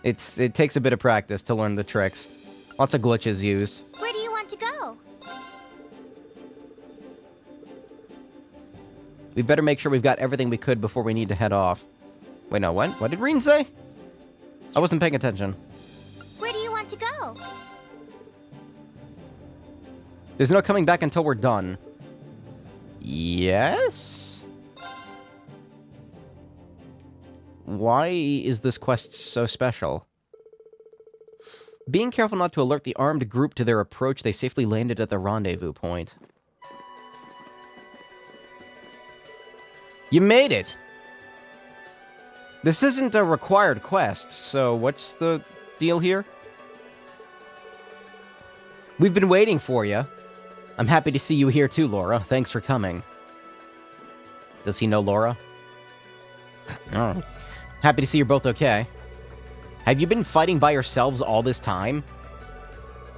It takes a bit of practice to learn the tricks. Lots of glitches used. Where do you want to go? We better make sure we've got everything we could before we need to head off. Wait, no, what? What did Reen say? I wasn't paying attention. Where do you want to go? There's no coming back until we're done. Yes? Why is this quest so special? Being careful not to alert the armed group to their approach, they safely landed at the rendezvous point. You made it! This isn't a required quest, so what's the deal here? We've been waiting for you. I'm happy to see you here too, Laura. Thanks for coming. Does he know Laura? Oh. Happy to see you're both okay. Have you been fighting by yourselves all this time?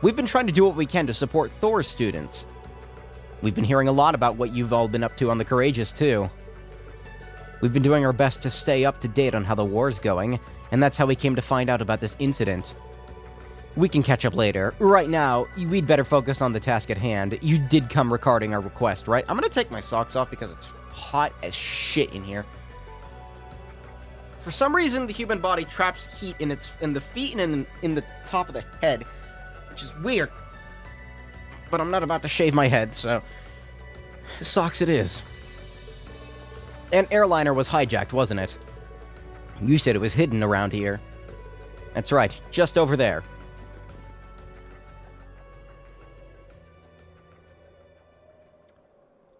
We've been trying to do what we can to support Thor's students. We've been hearing a lot about what you've all been up to on the Courageous, too. We've been doing our best to stay up to date on how the war's going, and that's how we came to find out about this incident. We can catch up later. Right now, we'd better focus on the task at hand. You did come regarding our request, right? I'm gonna take my socks off because it's hot as shit in here. For some reason, the human body traps heat in the feet and in the top of the head, which is weird. But I'm not about to shave my head, so socks it is. An airliner was hijacked, wasn't it? You said it was hidden around here. That's right, just over there.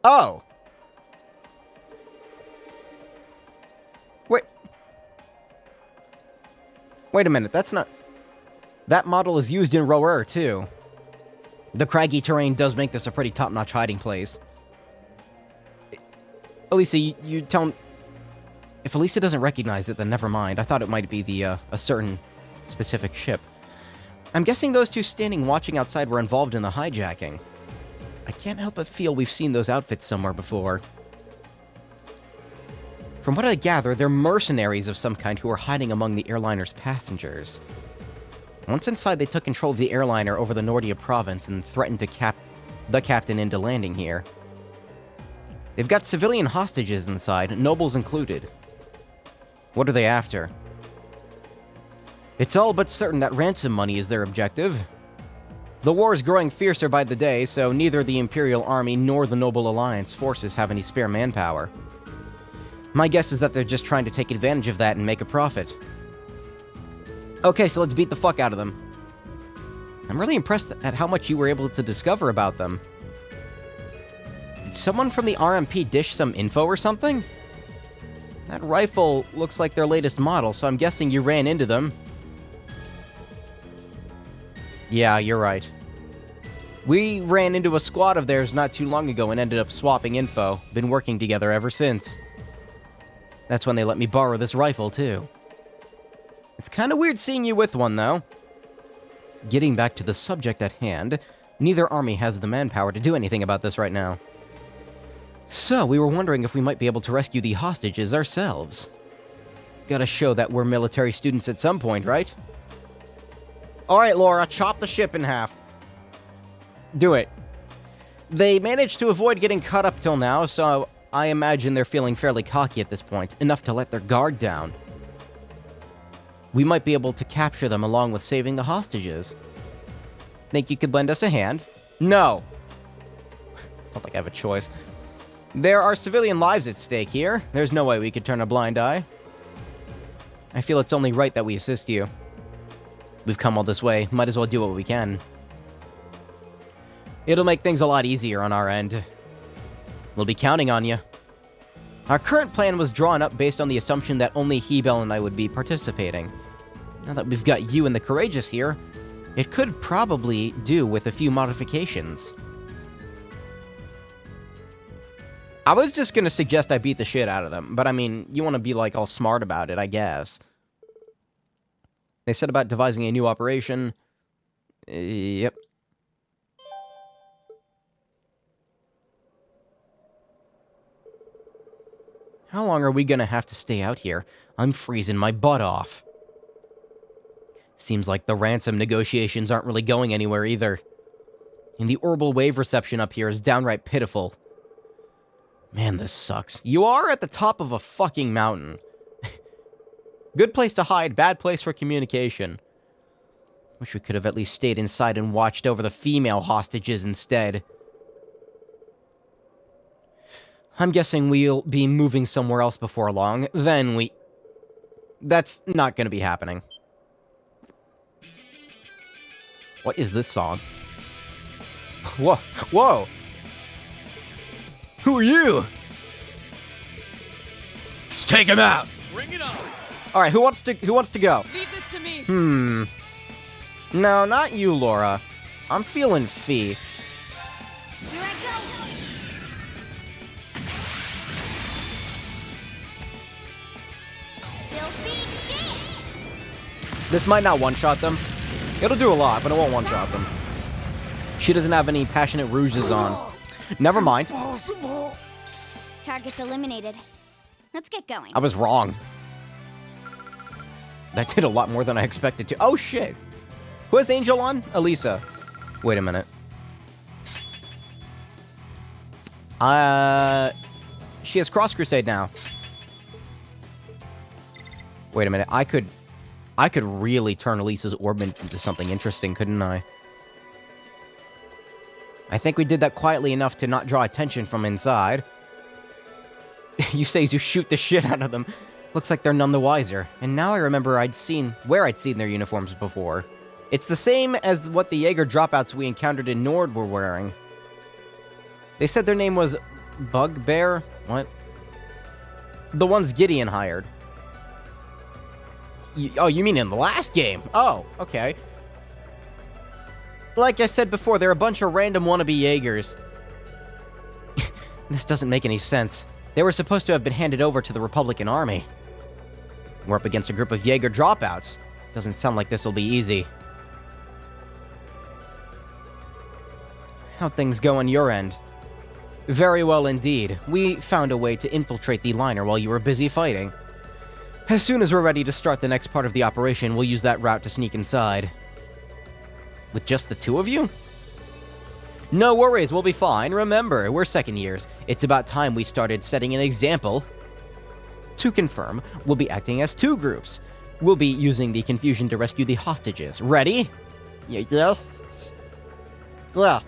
Oh! Wait a minute, that's not... That model is used in Roer, too. The craggy terrain does make this a pretty top-notch hiding place. Elisa, you tell me... If Elisa doesn't recognize it, then never mind. I thought it might be a certain specific ship. I'm guessing those two standing watching outside were involved in the hijacking. I can't help but feel we've seen those outfits somewhere before. From what I gather, they're mercenaries of some kind who are hiding among the airliner's passengers. Once inside, they took control of the airliner over the Nordia province and threatened to cap the captain into landing here. They've got civilian hostages inside, nobles included. What are they after? It's all but certain that ransom money is their objective. The war is growing fiercer by the day, so neither the Imperial Army nor the Noble Alliance forces have any spare manpower. My guess is that they're just trying to take advantage of that and make a profit. Okay, so let's beat the fuck out of them. I'm really impressed at how much you were able to discover about them. Did someone from the RMP dish some info or something? That rifle looks like their latest model, so I'm guessing you ran into them. Yeah, you're right. We ran into a squad of theirs not too long ago and ended up swapping info. Been working together ever since. That's when they let me borrow this rifle, too. It's kind of weird seeing you with one, though. Getting back to the subject at hand, neither army has the manpower to do anything about this right now. So, we were wondering if we might be able to rescue the hostages ourselves. Gotta show that we're military students at some point, right? Alright, Laura, chop the ship in half. Do it. They managed to avoid getting cut up till now, so I imagine they're feeling fairly cocky at this point, enough to let their guard down. We might be able to capture them along with saving the hostages. Think you could lend us a hand? No! Don't think I have a choice. There are civilian lives at stake here. There's no way we could turn a blind eye. I feel it's only right that we assist you. We've come all this way, might as well do what we can. It'll make things a lot easier on our end. We'll be counting on you. Our current plan was drawn up based on the assumption that only Hebel and I would be participating. Now that we've got you and the Courageous here, it could probably do with a few modifications. I was just gonna suggest I beat the shit out of them, but I mean, you want to be like all smart about it, I guess. They said about devising a new operation. Yep. How long are we gonna have to stay out here? I'm freezing my butt off. Seems like the ransom negotiations aren't really going anywhere either. And the orbital wave reception up here is downright pitiful. Man, this sucks. You are at the top of a fucking mountain. Good place to hide, bad place for communication. Wish we could have at least stayed inside and watched over the female hostages instead. I'm guessing we'll be moving somewhere else before long. Then That's not gonna be happening. What is this song? Whoa! Whoa! Who are you? Let's take him out! Bring it on! Alright, who wants to go? Leave this to me. No, not you, Laura. I'm feeling Fee. Here I go. Filthy dance. This might not one-shot them. It'll do a lot, but it won't one-shot them. She doesn't have any passionate rouges on. Never mind. Target's eliminated. Let's get going. I was wrong. That did a lot more than I expected to. Oh, shit. Who has Angel on? Elisa. Wait a minute. She has Cross Crusade now. Wait a minute. I could really turn Elisa's orbment into something interesting, couldn't I? I think we did that quietly enough to not draw attention from inside. You say as you shoot the shit out of them. Looks like they're none the wiser. And now I remember where I'd seen their uniforms before. It's the same as what the Jaeger dropouts we encountered in Nord were wearing. They said their name was Bugbear? What? The ones Gideon hired. Oh, you mean in the last game? Oh, okay. Like I said before, they're a bunch of random wannabe Jaegers. This doesn't make any sense. They were supposed to have been handed over to the Republican Army. We're up against a group of Jaeger dropouts. Doesn't sound like this'll be easy. How'd things go on your end? Very well indeed. We found a way to infiltrate the liner while you were busy fighting. As soon as we're ready to start the next part of the operation, we'll use that route to sneak inside. With just the two of you? No worries, we'll be fine. Remember, we're second years. It's about time we started setting an example. To confirm, we'll be acting as two groups. We'll be using the confusion to rescue the hostages. Ready? Yes. Yeah.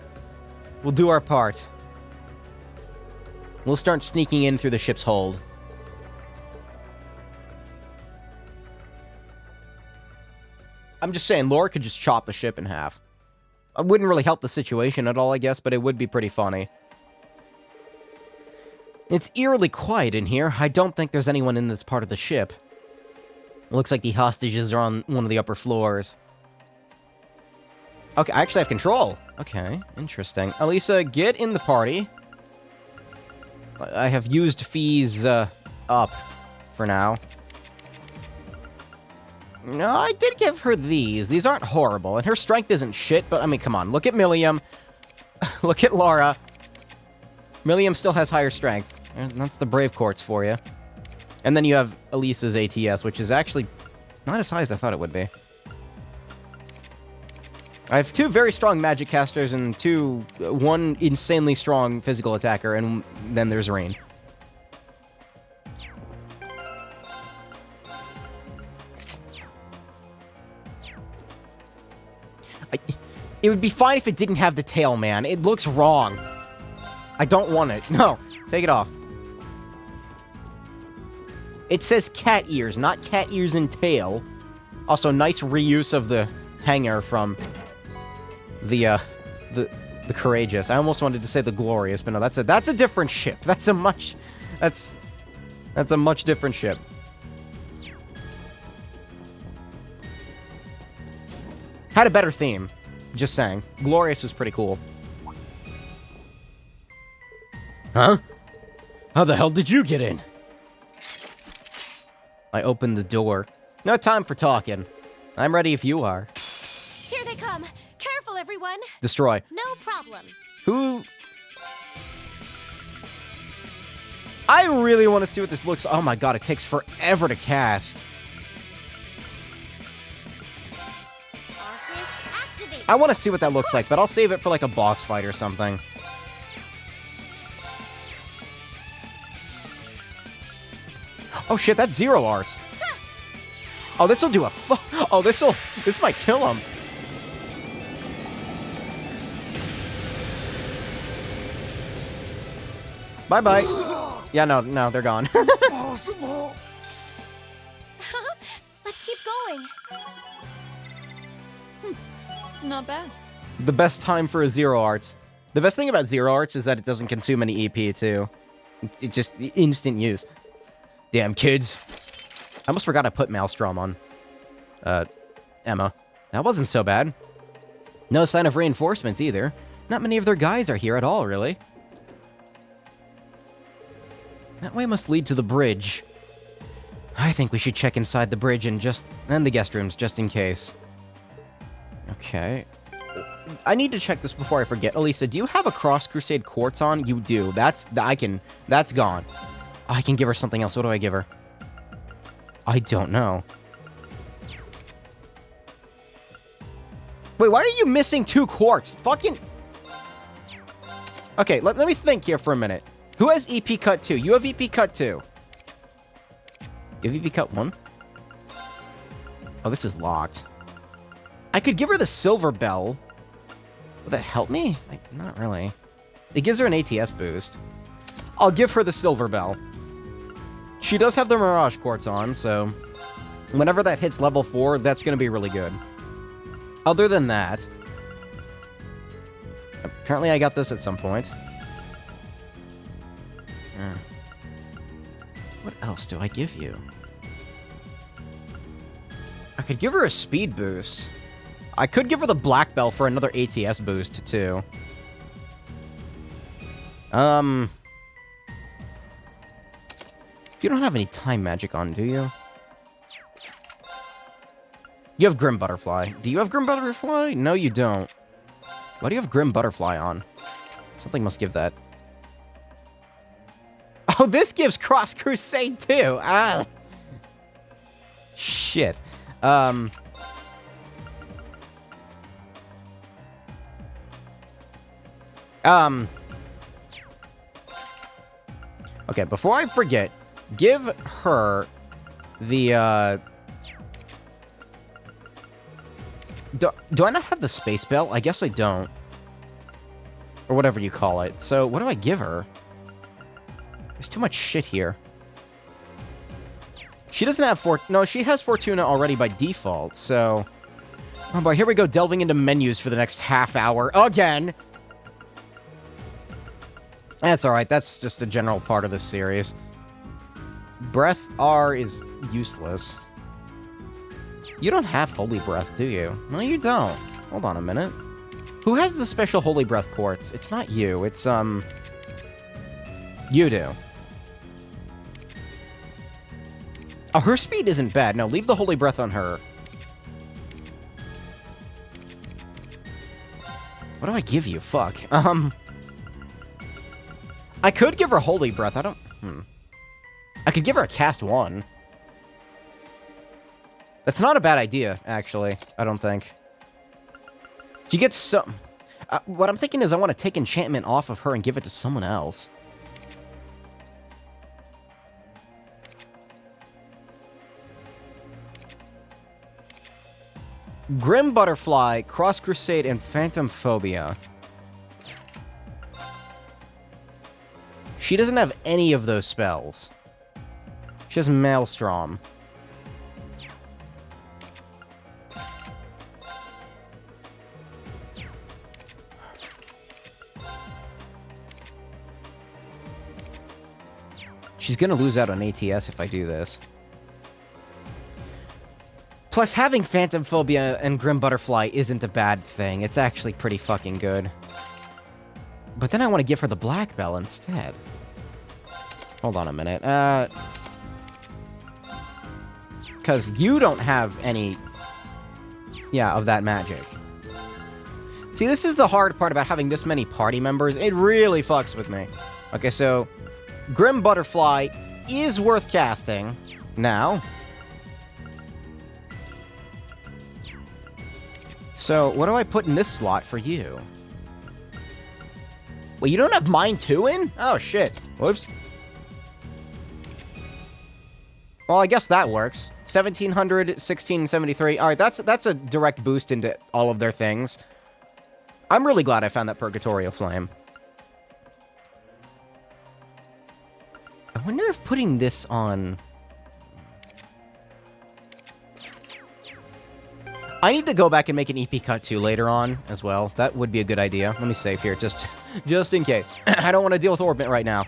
We'll do our part. We'll start sneaking in through the ship's hold. I'm just saying, Laura could just chop the ship in half. It wouldn't really help the situation at all, I guess, but it would be pretty funny. It's eerily quiet in here. I don't think there's anyone in this part of the ship. It looks like the hostages are on one of the upper floors. Okay, I actually have control. Okay, interesting. Elisa, get in the party. I have used Fee's, up for now. No, I did give her these. These aren't horrible, and her strength isn't shit, but I mean, come on. Look at Milliam. Look at Laura. Milliam still has higher strength. And that's the Brave Quartz for you. And then you have Elisa's ATS, which is actually not as high as I thought it would be. I have two very strong magic casters and one insanely strong physical attacker, and then there's Rain. It would be fine if it didn't have the tail, man. It looks wrong. I don't want it. No, take it off. It says cat ears, not cat ears and tail. Also, nice reuse of the hanger from the Courageous. I almost wanted to say the Glorious, but no, that's a different ship. That's a much different ship. Had a better theme. Just saying. Glorious is pretty cool. Huh? How the hell did you get in? I opened the door. No time for talking. I'm ready if you are. Here they come. Careful, everyone. Destroy. No problem. Who? I really want to see what this looks. Oh my god, it takes forever to cast. Arcus, activate. I want to see what that looks like, but I'll save it for like a boss fight or something. Oh shit, that's Zero Arts. Oh, this'll do a oh, this might kill him. Bye-bye. Yeah, no, they're gone. Impossible. Let's keep going. Not bad. The best time for a Zero Arts. The best thing about Zero Arts is that it doesn't consume any EP, too. It just instant use. Damn, kids. I almost forgot I put Maelstrom on. Emma. That wasn't so bad. No sign of reinforcements, either. Not many of their guys are here at all, really. That way must lead to the bridge. I think we should check inside the bridge and the guest rooms, just in case. Okay. I need to check this before I forget. Elisa, do you have a Cross Crusade Quartz on? You do. That's gone. I can give her something else. What do I give her? I don't know. Wait, why are you missing 2 quartz? Fucking... Okay, let me think here for a minute. Who has EP Cut 2? You have EP Cut 2. You have EP Cut 1? Oh, this is locked. I could give her the Silver Bell. Will that help me? Not really. It gives her an ATS boost. I'll give her the Silver Bell. She does have the Mirage Quartz on, so... whenever that hits level 4, that's going to be really good. Other than that... apparently I got this at some point. What else do I give you? I could give her a speed boost. I could give her the Black Bell for another ATS boost, too. You don't have any time magic on, do you? You have Grim Butterfly. Do you have Grim Butterfly? No, you don't. Why do you have Grim Butterfly on? Something must give that. Oh, this gives Cross Crusade too. Ah. Shit. Okay, before I forget, give her the, Do I not have the Space Bell? I guess I don't. Or whatever you call it. So, what do I give her? There's too much shit here. She doesn't have no, she has Fortuna already by default, so... Oh boy, here we go, delving into menus for the next half hour. Again! That's alright, that's just a general part of this series. Breath R is useless. You don't have Holy Breath, do you? No, you don't. Hold on a minute. Who has the special Holy Breath Quartz? It's not you, it's, you do. Oh, her speed isn't bad. No, leave the Holy Breath on her. What do I give you? Fuck. I could give her Holy Breath. I don't... I could give her a Cast 1. That's not a bad idea, actually. I don't think. She gets some... what I'm thinking is I want to take enchantment off of her and give it to someone else. Grim Butterfly, Cross Crusade, and Phantom Phobia. She doesn't have any of those spells. She has Maelstrom. She's gonna lose out on ATS if I do this. Plus, having Phantom Phobia and Grim Butterfly isn't a bad thing. It's actually pretty fucking good. But then I want to give her the Black Bell instead. Hold on a minute. Because you don't have any Yeah, of that magic. See, this is the hard part about having this many party members. It really fucks with me. Okay, so Grim Butterfly is worth casting now. So, what do I put in this slot for you? Wait, you don't have mine too in? Oh, shit. Whoops. Well, I guess that works. 1700, 1673. All right, that's a direct boost into all of their things. I'm really glad I found that Purgatorial Flame. I wonder if putting this on... I need to go back and make an EP cut too later on as well. That would be a good idea. Let me save here, just in case. I don't want to deal with Orbit right now.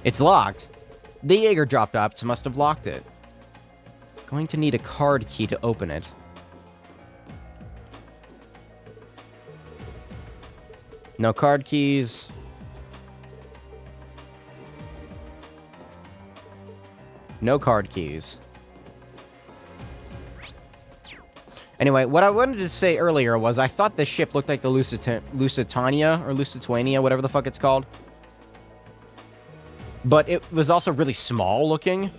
It's locked. The Jaeger dropped up, so must have locked it. Going to need a card key to open it. No card keys. No card keys. Anyway, what I wanted to say earlier was I thought this ship looked like the Lusitania, or Lusitania, whatever the fuck it's called. But it was also really small looking.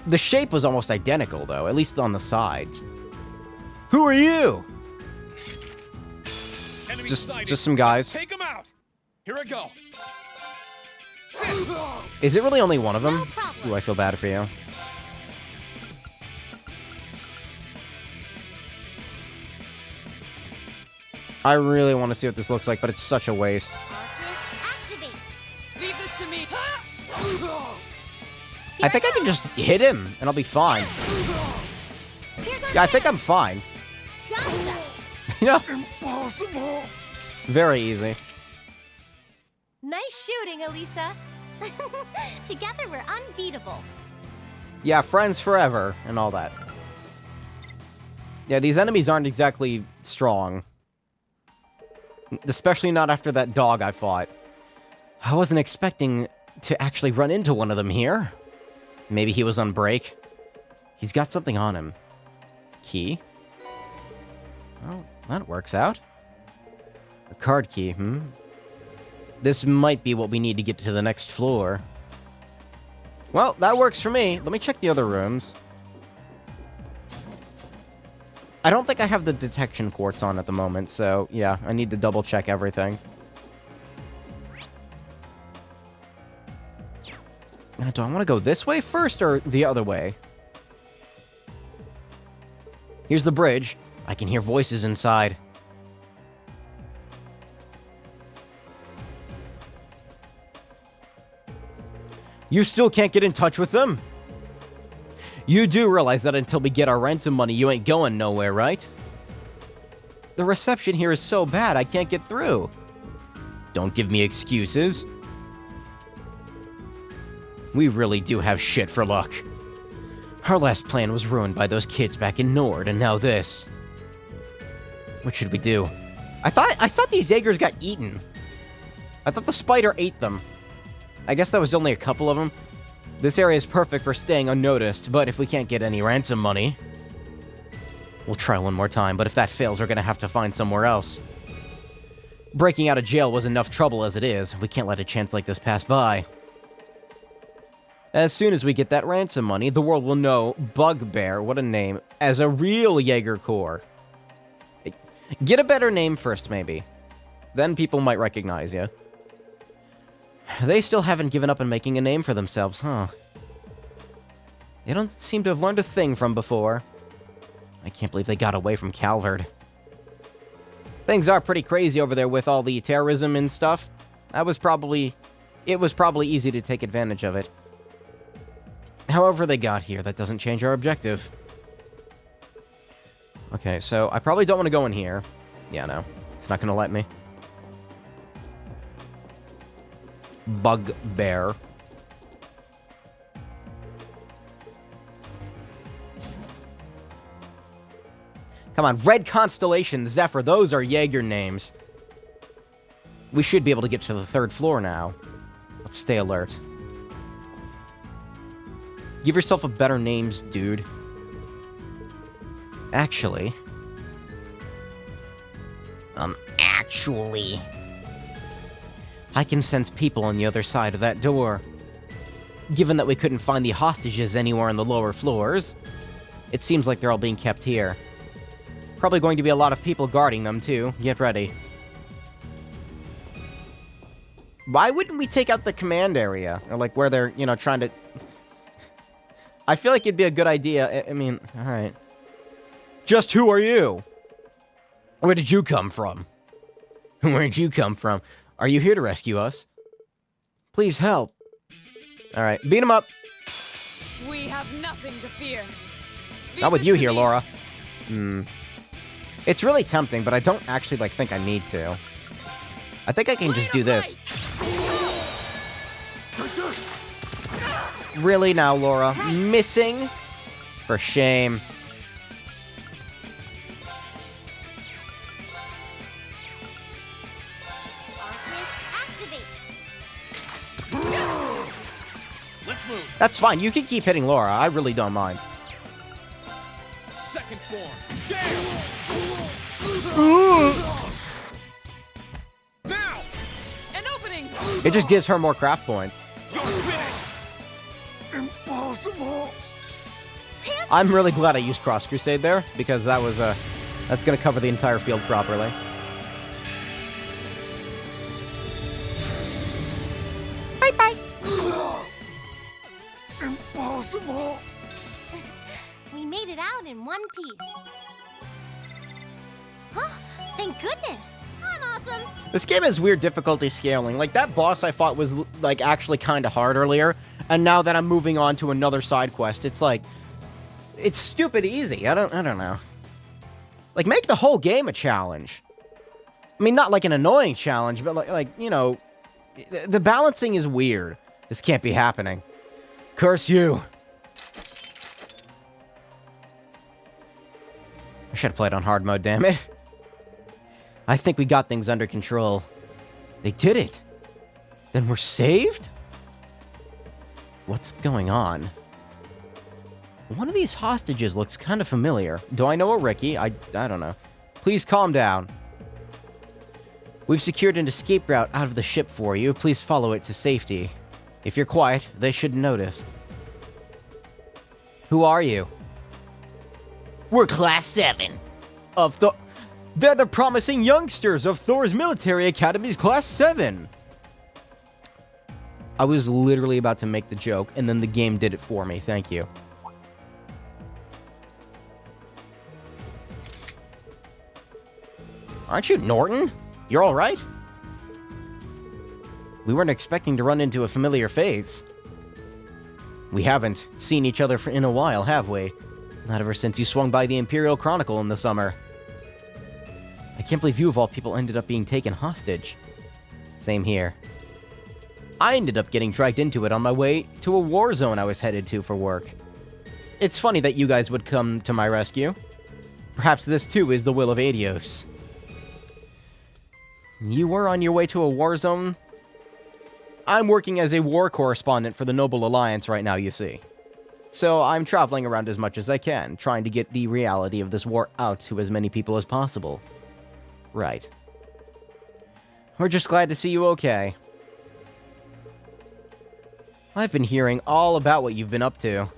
The shape was almost identical, though, at least on the sides. Who are you? Enemy Just sighted. some guys. Let's take them out. Here I go. Is it really only one of them? No problem. Ooh, I feel bad for you. I really want to see what this looks like, but it's such a waste. Arcus, activate. Leave this to me. I think I can just hit him, and I'll be fine. Here's our Yeah, I think I'm chance. fine. Gotcha. Yeah, Impossible. very easy. Nice shooting, Elisa. Together we're unbeatable. Yeah, friends forever, and all that. Yeah, these enemies aren't exactly strong. Especially not after that dog I fought. I wasn't expecting to actually run into one of them here. Maybe he was on break. He's got something on him. Key? Oh, that works out. A card key, This might be what we need to get to the next floor. Well, that works for me. Let me check the other rooms. I don't think I have the detection quartz on at the moment, so yeah, I need to double check everything. Now, do I want to go this way first or the other way? Here's the bridge. I can hear voices inside. You still can't get in touch with them? You do realize that until we get our ransom money, you ain't going nowhere, right? The reception here is so bad, I can't get through. Don't give me excuses. We really do have shit for luck. Our last plan was ruined by those kids back in Nord, and now this. What should we do? I thought these Jaegers got eaten. I thought the spider ate them. I guess that was only a couple of them. This area is perfect for staying unnoticed, but if we can't get any ransom money... We'll try one more time, but if that fails, we're gonna have to find somewhere else. Breaking out of jail was enough trouble as it is. We can't let a chance like this pass by. As soon as we get that ransom money, the world will know Bugbear, what a name, as a real Jaeger Corps. Get a better name first, maybe. Then people might recognize you. They still haven't given up on making a name for themselves, huh? They don't seem to have learned a thing from before. I can't believe they got away from Calvard. Things are pretty crazy over there with all the terrorism and stuff. It was probably easy to take advantage of it. However they got here, that doesn't change our objective. Okay, so I probably don't want to go in here. Yeah, no. It's not going to let me. Bugbear. Come on, Red Constellation, Zephyr, those are Jaeger names. We should be able to get to the third floor now. Let's stay alert. Give yourself a better names, dude. Actually... actually... I can sense people on the other side of that door. Given that we couldn't find the hostages anywhere on the lower floors, it seems like they're all being kept here. Probably going to be a lot of people guarding them, too. Get ready. Why wouldn't we take out the command area? Or, like, where they're, you know, trying to... I feel like it'd be a good idea. I mean, alright. Just who are you? Where did you come from? Where did you come from? Are you here to rescue us? Please help. Alright, beat him up. We have nothing to fear. Not with you here, Laura. It's really tempting, but I don't actually, like, think I need to. I think I can just do this. Really now, Laura? Missing? For shame. Arcus, activate. Let's move. That's fine. You can keep hitting Laura. I really don't mind. Second form. Damn! Now! An opening! It just gives her more craft points. You're finished! Impossible! I'm really glad I used Cross Crusade there, because that was that's gonna cover the entire field properly. Bye-bye. Impossible! We made it out in one piece. Huh? Thank goodness. I'm awesome. This game has weird difficulty scaling. Like, that boss I fought was, like, actually kind of hard earlier, and now that I'm moving on to another side quest, it's like... It's stupid easy. I don't know. Like, make the whole game a challenge. I mean, not like an annoying challenge, but like you know... The balancing is weird. This can't be happening. Curse you. I should have played on hard mode, damn it. I think we got things under control. They did it. Then we're saved? What's going on? One of these hostages looks kind of familiar. Do I know a Ricky? I don't know. Please calm down. We've secured an escape route out of the ship for you. Please follow it to safety. If you're quiet, they shouldn't notice. Who are you? We're Class 7 of the... They're the promising youngsters of Thor's Military Academy's Class 7. I was literally about to make the joke, and then the game did it for me. Thank you. Aren't you Norton? You're all right? We weren't expecting to run into a familiar face. We haven't seen each other in a while, have we? Not ever since you swung by the Imperial Chronicle in the summer. I can't believe you of all people ended up being taken hostage. Same here. I ended up getting dragged into it on my way to a war zone I was headed to for work. It's funny that you guys would come to my rescue. Perhaps this too is the will of Adios. You were on your way to a war zone? I'm working as a war correspondent for the Noble Alliance right now, you see. So I'm traveling around as much as I can, trying to get the reality of this war out to as many people as possible. Right. We're just glad to see you okay. I've been hearing all about what you've been up to.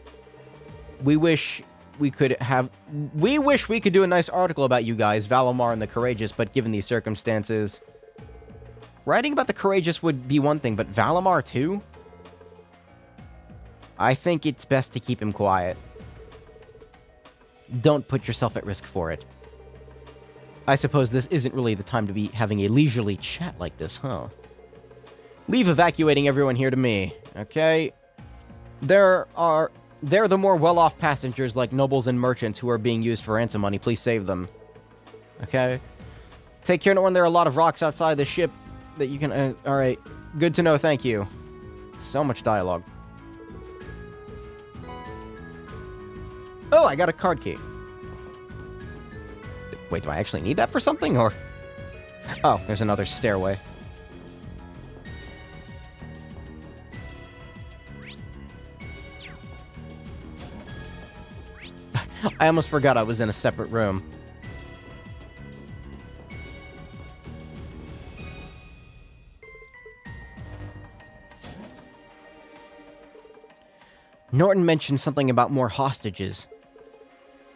We wish we could do a nice article about you guys, Valimar and the Courageous, but given these circumstances... Writing about the Courageous would be one thing, but Valimar too? I think it's best to keep him quiet. Don't put yourself at risk for it. I suppose this isn't really the time to be having a leisurely chat like this, huh? Leave evacuating everyone here to me, okay? They're the more well-off passengers like nobles and merchants who are being used for ransom money. Please save them. Okay? Take care when there are a lot of rocks outside the ship that you can... Alright. Good to know, thank you. So much dialogue. Oh, I got a card key. Wait, do I actually need that for something, or... Oh, there's another stairway. I almost forgot I was in a separate room. Norton mentioned something about more hostages.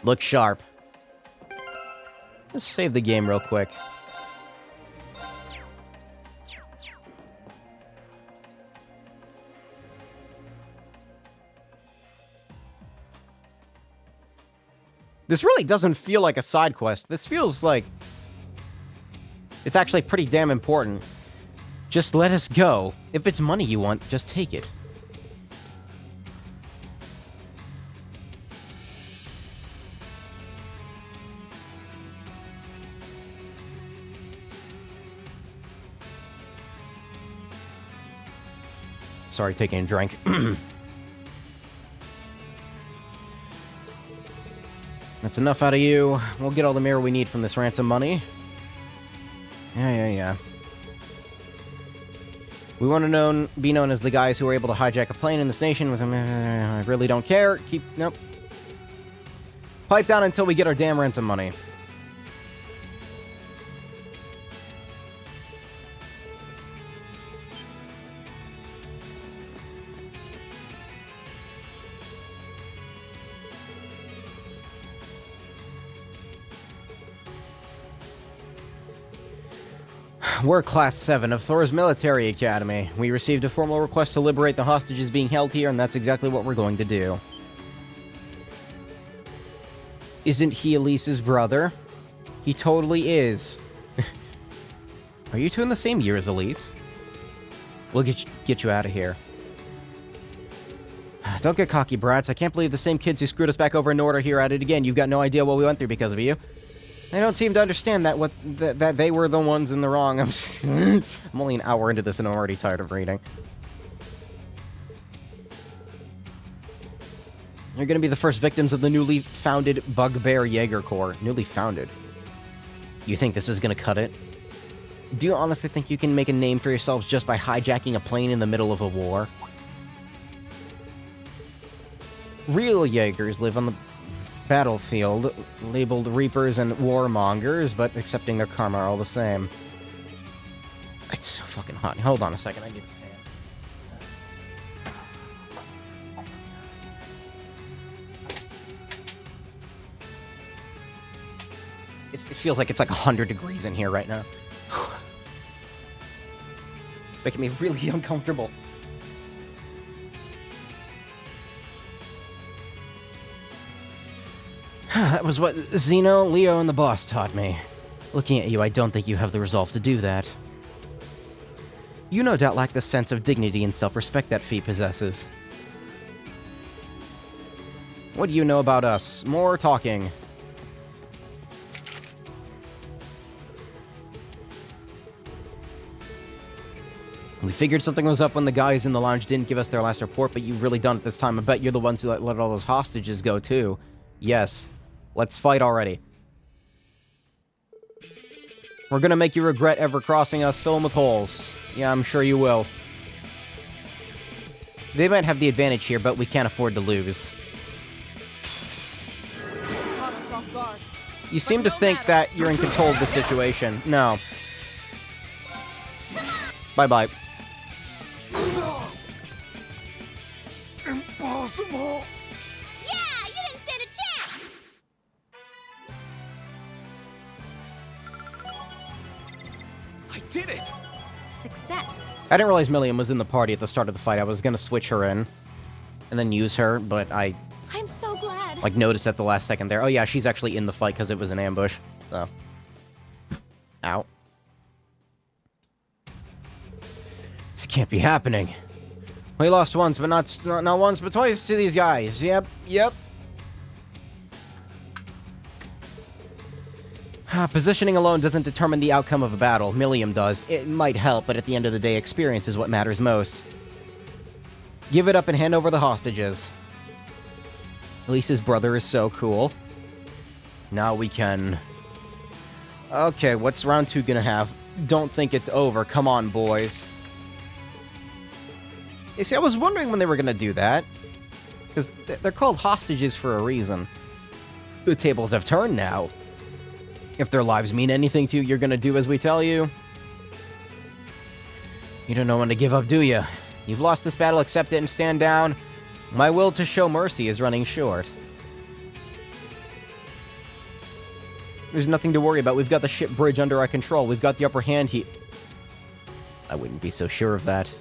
Look sharp. Let's save the game real quick. This really doesn't feel like a side quest. This feels like it's actually pretty damn important. Just let us go. If it's money you want, just take it. Sorry, taking a drink. That's enough out of you. We'll get all the mirror we need from this ransom money. Yeah. We want to be known as the guys who were able to hijack a plane in this nation with I really don't care. Nope. Pipe down until we get our damn ransom money. We're Class 7 of Thor's Military Academy. We received a formal request to liberate the hostages being held here, and that's exactly what we're going to do. Isn't he Elise's brother? He totally is. Are you two in the same year as Elise? We'll get you out of here. Don't get cocky, brats. I can't believe the same kids who screwed us back over in order here at it again. You've got no idea what we went through because of you. They don't seem to understand that they were the ones in the wrong. I'm only an hour into this and I'm already tired of reading. You're gonna be the first victims of the newly founded Bugbear Jaeger Corps. Newly founded. You think this is gonna cut it? Do you honestly think you can make a name for yourselves just by hijacking a plane in the middle of a war? Real Jaegers live on the battlefield, labeled Reapers and Warmongers, but accepting their karma all the same. It's so fucking hot. Hold on a second, I need a fan. It feels like it's like 100 degrees in here right now. It's making me really uncomfortable. That was what Zeno, Leo, and the boss taught me. Looking at you, I don't think you have the resolve to do that. You no doubt lack the sense of dignity and self-respect that Fee possesses. What do you know about us? More talking. We figured something was up when the guys in the lounge didn't give us their last report, but you've really done it this time. I bet you're the ones who let all those hostages go, too. Yes. Let's fight already. We're gonna make you regret ever crossing us, fill them with holes. Yeah, I'm sure you will. They might have the advantage here, but we can't afford to lose. Caught us off guard. You seem to think that you're in control of the situation. No. Bye-bye. Impossible! Yeah, you didn't stand a chance! I did it! Success. I didn't realize Milliam was in the party at the start of the fight. I was gonna switch her in and then use her, but I I'm so glad. noticed at the last second there. Oh yeah, she's actually in the fight because it was an ambush. So, ow. This can't be happening. We lost once, but not once, but twice to these guys. Yep. Positioning alone doesn't determine the outcome of a battle. Milliam does. It might help, but at the end of the day, experience is what matters most. Give it up and hand over the hostages. Elise's brother is so cool. Now we can... Okay, what's round 2 gonna have? Don't think it's over. Come on, boys. You see, I was wondering when they were gonna do that. Because they're called hostages for a reason. The tables have turned now. If their lives mean anything to you, you're gonna do as we tell you. You don't know when to give up, do you? You've lost this battle, accept it and stand down. My will to show mercy is running short. There's nothing to worry about. We've got the ship bridge under our control. We've got the upper hand here. I wouldn't be so sure of that.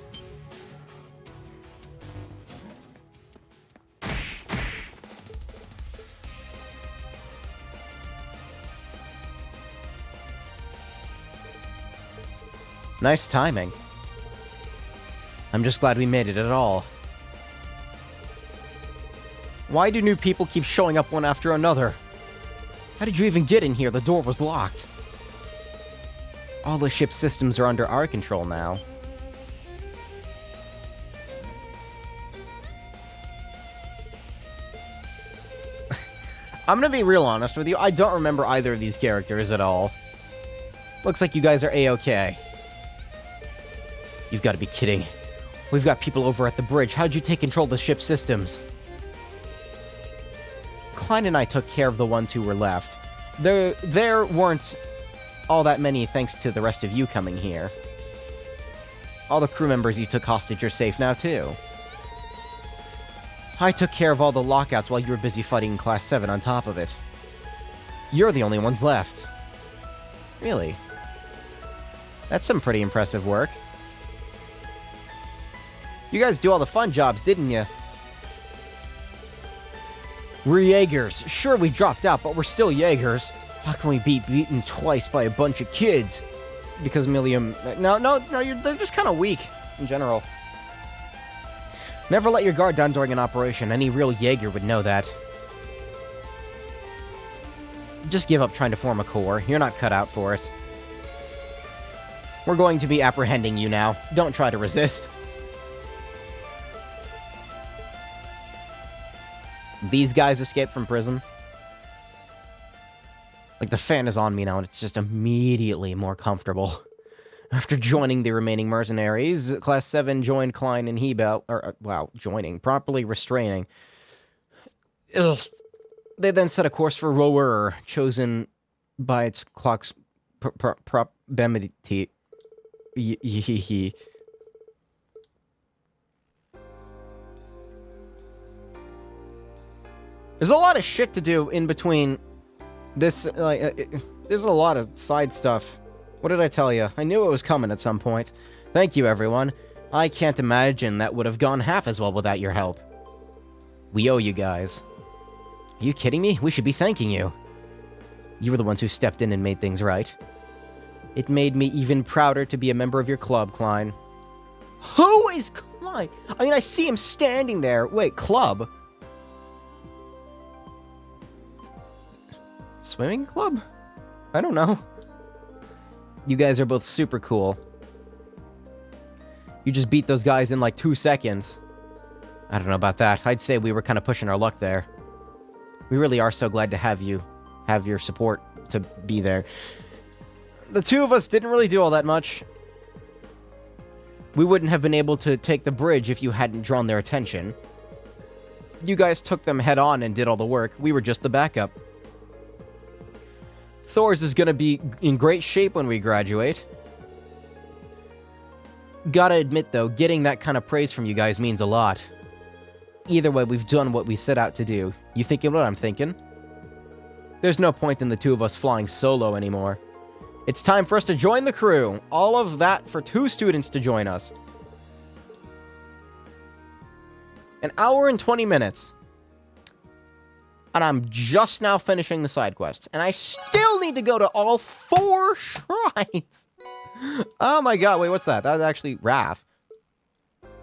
Nice timing. I'm just glad we made it at all. Why do new people keep showing up one after another? How did you even get in here? The door was locked. All the ship's systems are under our control now. I'm gonna be real honest with you. I don't remember either of these characters at all. Looks like you guys are A-okay. You've got to be kidding. We've got people over at the bridge. How'd you take control of the ship's systems? Klein and I took care of the ones who were left. There weren't all that many thanks to the rest of you coming here. All the crew members you took hostage are safe now, too. I took care of all the lockouts while you were busy fighting Class 7 on top of it. You're the only ones left. Really? That's some pretty impressive work. You guys do all the fun jobs, didn't you? We're Jaegers. Sure, we dropped out, but we're still Jaegers. How can we be beaten twice by a bunch of kids? Because Millium... No, they're just kind of weak, in general. Never let your guard down during an operation. Any real Jaeger would know that. Just give up trying to form a corps. You're not cut out for it. We're going to be apprehending you now. Don't try to resist. These guys escaped from prison. Like, the fan is on me now, and it's just immediately more comfortable. After joining the remaining mercenaries, Class 7 joined Klein and Hebel, joining, properly restraining. Ugh. They then set a course for Rower, chosen by its clock's probability. There's a lot of shit to do in between this, there's a lot of side stuff. What did I tell you? I knew it was coming at some point. Thank you, everyone. I can't imagine that would have gone half as well without your help. We owe you guys. Are you kidding me? We should be thanking you. You were the ones who stepped in and made things right. It made me even prouder to be a member of your club, Klein. Who is Klein? I mean, I see him standing there. Wait, club? Swimming club? I don't know. You guys are both super cool. You just beat those guys in like 2 seconds. I don't know about that. I'd say we were kind of pushing our luck there. We really are so glad to have you, have your support to be there. The two of us didn't really do all that much. We wouldn't have been able to take the bridge if you hadn't drawn their attention. You guys took them head on and did all the work. We were just the backup. Thor's is gonna be in great shape when we graduate. Gotta admit, though, getting that kind of praise from you guys means a lot. Either way, we've done what we set out to do. You thinking what I'm thinking? There's no point in the two of us flying solo anymore. It's time for us to join the crew. All of that for 2 students to join us. An hour and 20 minutes. And I'm just now finishing the side quests. And I still need to go to all 4 shrines. Oh my god, wait, what's that? That was actually Raph.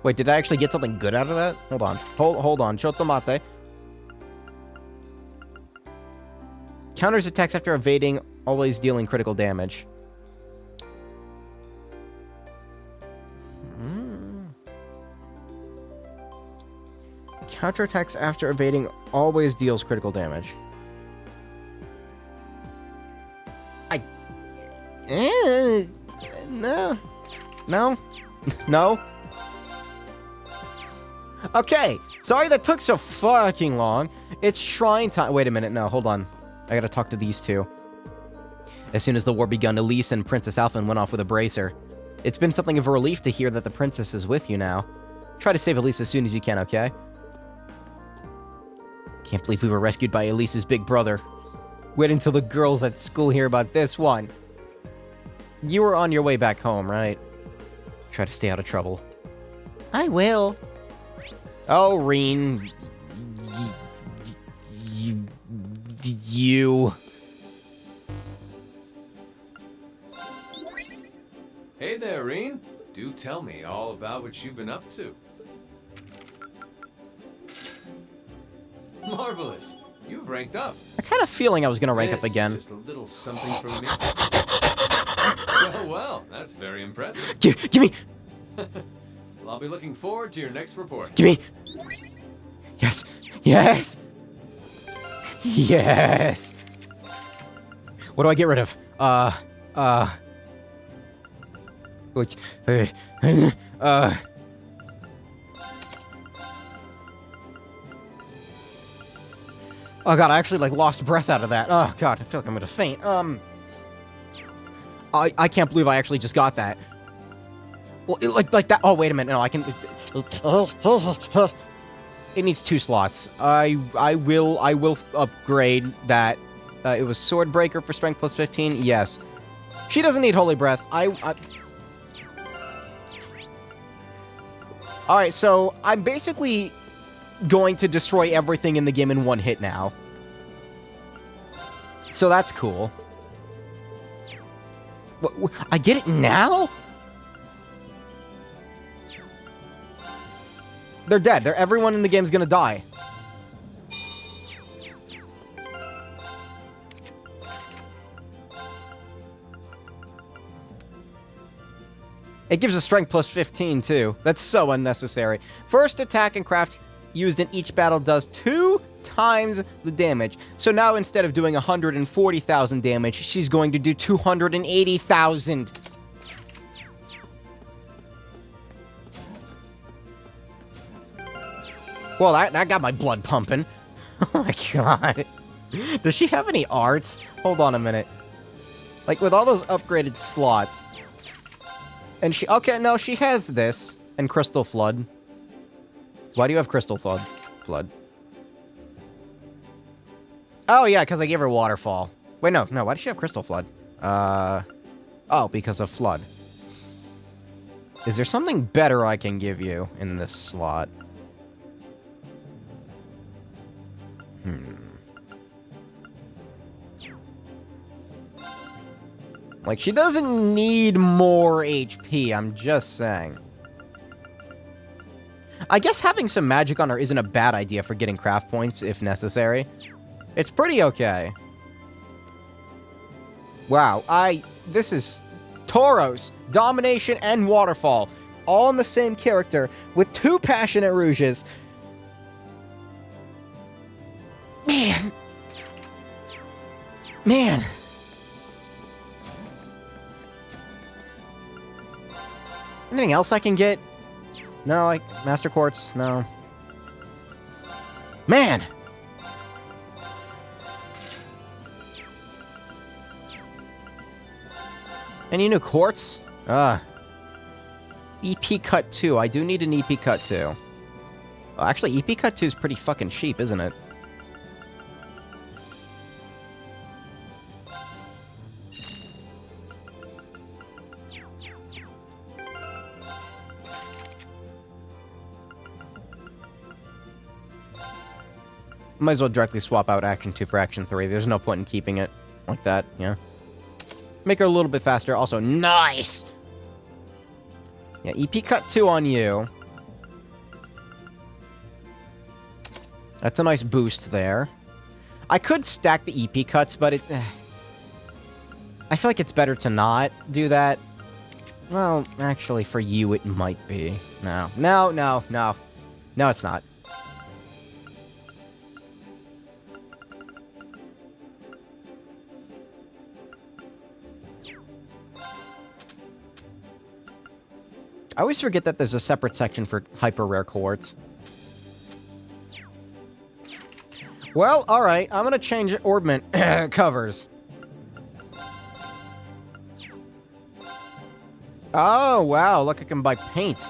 Wait, did I actually get something good out of that? Hold on. Hold on. Chotomate. Counters attacks after evading, always dealing critical damage. Counterattacks after evading always deals critical damage. No. No. No. Okay, sorry that took so fucking long. It's shrine time. Wait a minute, no, hold on. I gotta talk to these two. As soon as the war begun, Elise and Princess Alphen went off with a bracer. It's been something of a relief to hear that the princess is with you now. Try to save Elise as soon as you can, okay? Can't believe we were rescued by Elise's big brother. Wait until the girls at school hear about this one. You were on your way back home, right? Try to stay out of trouble. I will. Oh, Reen. You. Hey there, Reen. Do tell me all about what you've been up to. Marvelous. You've ranked up. I had a feeling I was gonna rank This up is again. just a little something from me. Well, that's very impressive. Give me. Well, I'll be looking forward to your next report. Give me. Yes. Yes. Yes. What do I get rid of? Which, Oh god, I actually, like, lost breath out of that. Oh god, I feel like I'm gonna faint. I can't believe I actually just got that. Well, like that. Oh, wait a minute. No, I can... It needs 2 slots. I will upgrade that. It was Swordbreaker for strength plus 15. Yes. She doesn't need Holy Breath. Alright, so I'm basically going to destroy everything in the game in one hit now. So that's cool. I get it now? They're dead. Everyone in the game's gonna die. It gives a strength plus 15, too. That's so unnecessary. First attack and craft used in each battle does 2 times the damage. So now instead of doing 140,000 damage, she's going to do 280,000. Well, that got my blood pumping. Oh my god. Does she have any arts? Hold on a minute. Like, with all those upgraded slots... And she... Okay, no, she has this. And Crystal Flood. Why do you have Crystal Flood? Oh, yeah, because I gave her Waterfall. Wait, no. Why does she have Crystal Flood? Oh, because of Flood. Is there something better I can give you in this slot? Like, she doesn't need more HP, I'm just saying. I guess having some magic on her isn't a bad idea for getting craft points, if necessary. It's pretty okay. Wow, this is Tauros, Domination, and Waterfall. All in the same character, with 2 Passionate Rouges. Man. Anything else I can get? No, like Master Quartz? No. Man! Any new quartz? EP Cut 2. I do need an EP Cut 2. Oh, actually, EP Cut 2 is pretty fucking cheap, isn't it? Might as well directly swap out Action 2 for Action 3. There's no point in keeping it like that, yeah. Make her a little bit faster. Also, nice! Yeah, EP Cut 2 on you. That's a nice boost there. I could stack the EP Cuts, but it... I feel like it's better to not do that. Well, actually, for you, it might be. No, it's not. I always forget that there's a separate section for hyper rare quartz. Well, alright. I'm gonna change orbment covers. Oh, wow. Look, I can buy paint.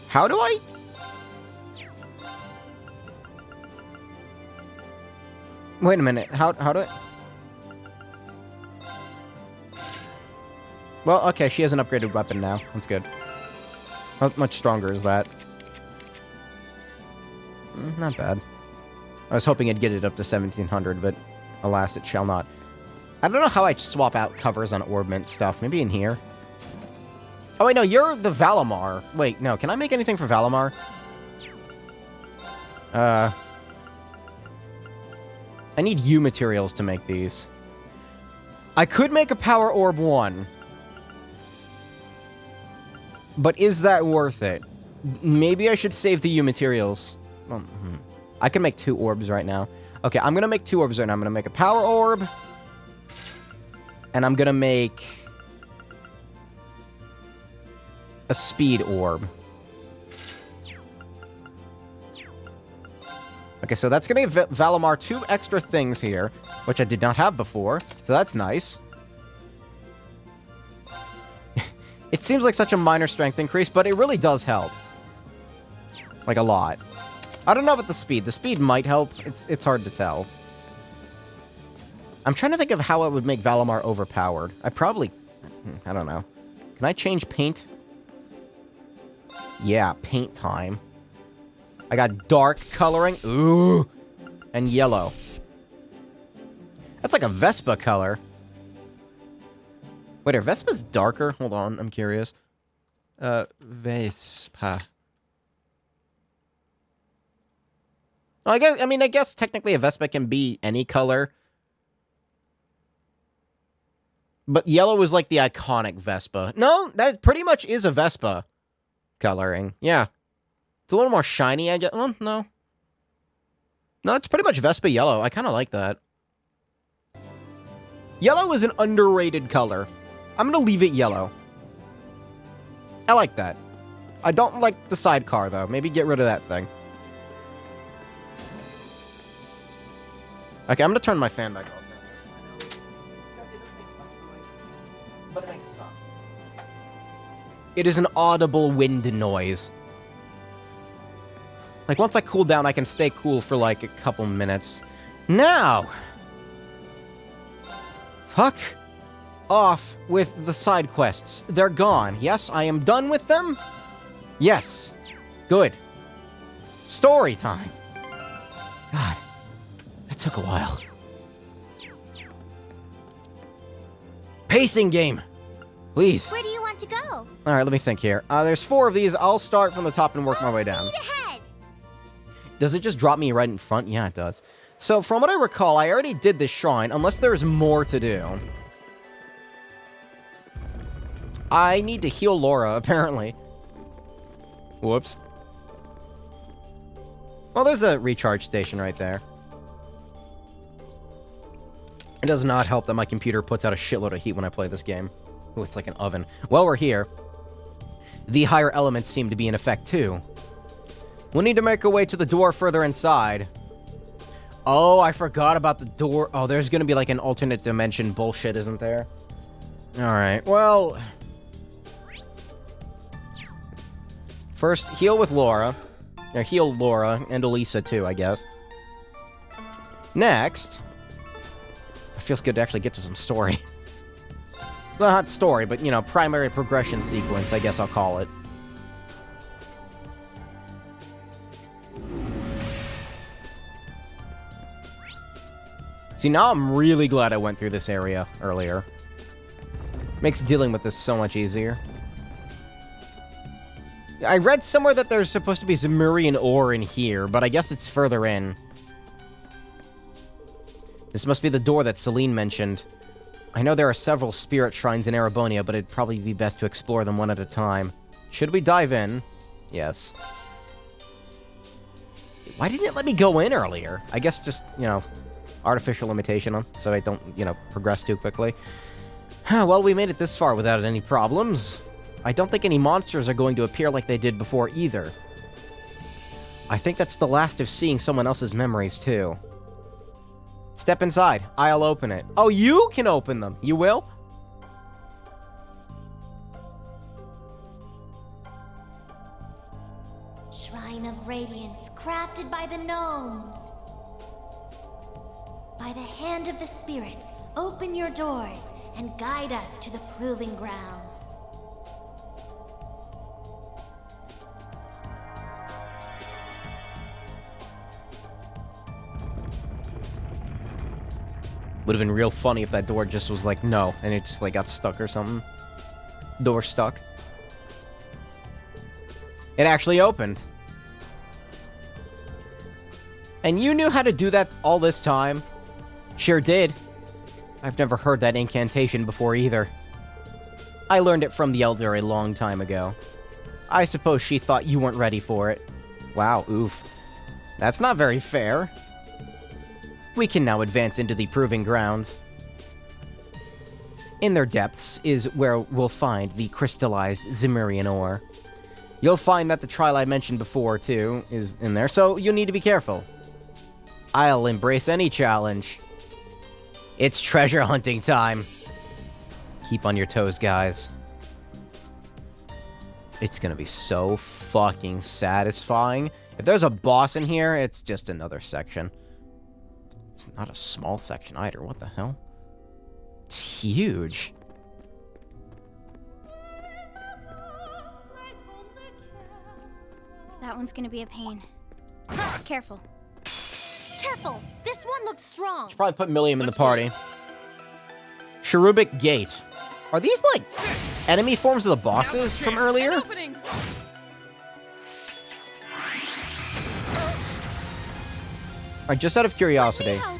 How do I... Wait a minute. How do I... Well, okay, she has an upgraded weapon now. That's good. How much stronger is that? Not bad. I was hoping it'd get it up to 1700, but alas, it shall not. I don't know how I swap out covers on orbment stuff. Maybe in here? Oh, wait, no, you're the Valimar. Wait, no, can I make anything for Valimar? I need U materials to make these. I could make a Power Orb 1. But is that worth it? Maybe I should save the U materials. Well, I can make 2 orbs right now. Okay, I'm gonna make 2 orbs right now. I'm gonna make a Power Orb. And I'm gonna make... a Speed Orb. Okay, so that's gonna give Valimar 2 extra things here, which I did not have before, so that's nice. It seems like such a minor strength increase, but it really does help. Like, a lot. I don't know about the speed. The speed might help. It's hard to tell. I'm trying to think of how it would make Valimar overpowered. I don't know. Can I change paint? Yeah, paint time. I got dark coloring. Ooh. And yellow. That's like a Vespa color. Wait, are Vespas darker? Hold on, I'm curious. Vespa. Well, I guess technically a Vespa can be any color. But yellow is like the iconic Vespa. No, that pretty much is a Vespa coloring. Yeah. It's a little more shiny, I guess. Oh, no. No, it's pretty much Vespa yellow. I kind of like that. Yellow is an underrated color. I'm going to leave it yellow. I like that. I don't like the sidecar, though. Maybe get rid of that thing. Okay, I'm going to turn my fan back off. But it makes sense. It is an audible wind noise. Like, once I cool down, I can stay cool for, like, a couple minutes. Now! Fuck off with the side quests. They're gone. Yes, I am done with them. Yes. Good. Story time. God. That took a while. Pacing game. Please. Where do you want to go? Alright, let me think here. There's 4 of these. I'll start from the top and work my way down. Speed ahead. Does it just drop me right in front? Yeah, it does. So, from what I recall, I already did this shrine, unless there's more to do. I need to heal Laura, apparently. Whoops. Well, there's a recharge station right there. It does not help that my computer puts out a shitload of heat when I play this game. Ooh, it's like an oven. Well, we're here. The higher elements seem to be in effect, too. We'll need to make our way to the door further inside. Oh, I forgot about the door. Oh, there's gonna be like an alternate dimension bullshit, isn't there? Alright, well... First, heal with Laura. Or heal Laura, and Elisa too, I guess. Next... It feels good to actually get to some story. Well, not story, but, you know, primary progression sequence, I guess I'll call it. See, now I'm really glad I went through this area earlier. Makes dealing with this so much easier. I read somewhere that there's supposed to be Zemurian ore in here, but I guess it's further in. This must be the door that Celine mentioned. I know there are several spirit shrines in Erebonia, but it'd probably be best to explore them one at a time. Should we dive in? Yes. Why didn't it let me go in earlier? I guess just, you know, artificial limitation on, so I don't, you know, progress too quickly. Well, we made it this far without any problems. I don't think any monsters are going to appear like they did before either. I think that's the last of seeing someone else's memories, too. Step inside. I'll open it. Oh, you can open them. You will? Shrine of Radiance, crafted by the gnomes. By the hand of the spirits, open your doors and guide us to the proving grounds. Would have been real funny if that door just was like, no, and it just like got stuck or something. Door stuck. It actually opened. And you knew how to do that all this time? Sure did. I've never heard that incantation before either. I learned it from the Elder a long time ago. I suppose she thought you weren't ready for it. Wow, oof. That's not very fair. We can now advance into the proving grounds. In their depths is where we'll find the crystallized Zemurian ore. You'll find that the trial I mentioned before, too, is in there, so you'll need to be careful. I'll embrace any challenge. It's treasure hunting time. Keep on your toes, guys. It's gonna be so fucking satisfying. If there's a boss in here, it's just another section. It's not a small section either. What the hell? It's huge. That one's gonna be a pain. Careful. Careful! This one looks strong. Should probably put Millium in the party. Cherubic Gate. Are these, like, enemy forms of the bosses from earlier? An opening. Alright, just out of curiosity. Help.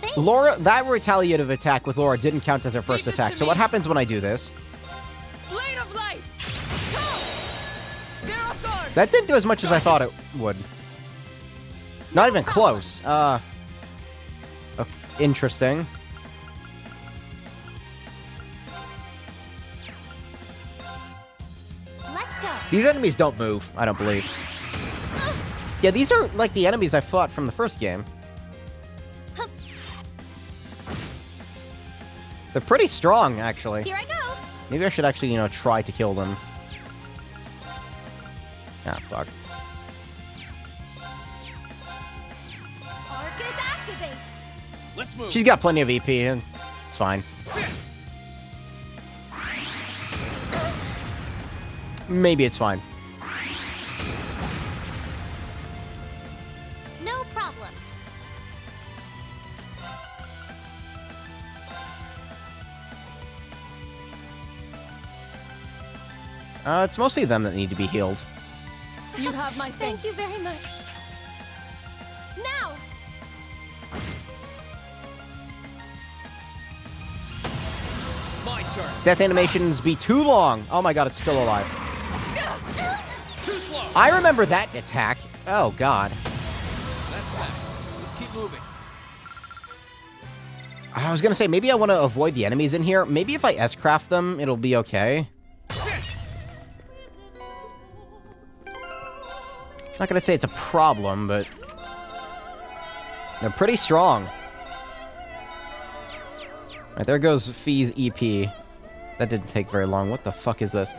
Thanks. Laura, that retaliative attack with Laura didn't count as her first Leave this attack, to so me. what happens when I do this? Blade of light. Go. They're off guard. That didn't do as much as I thought it would. Not even close. Interesting. Let's go. These enemies don't move, I don't believe. Yeah, these are like the enemies I fought from the first game. They're pretty strong, actually. Here I go. Maybe I should actually, you know, try to kill them. Ah, fuck. Arcus activate. Let's move. She's got plenty of EP, and it's fine. Maybe it's fine. No problem. It's mostly them that need to be healed. You have my Thank thanks. you very much. Now. My turn. Death animations be too long. Oh my god, it's still alive. Too slow. I remember that attack. Oh god. That's that. Let's keep moving. I was gonna say, maybe I want to avoid the enemies in here. Maybe if I S-craft them, it'll be okay. Not gonna say it's a problem, but they're pretty strong. Alright, there goes Fee's EP. That didn't take very long. What the fuck is this?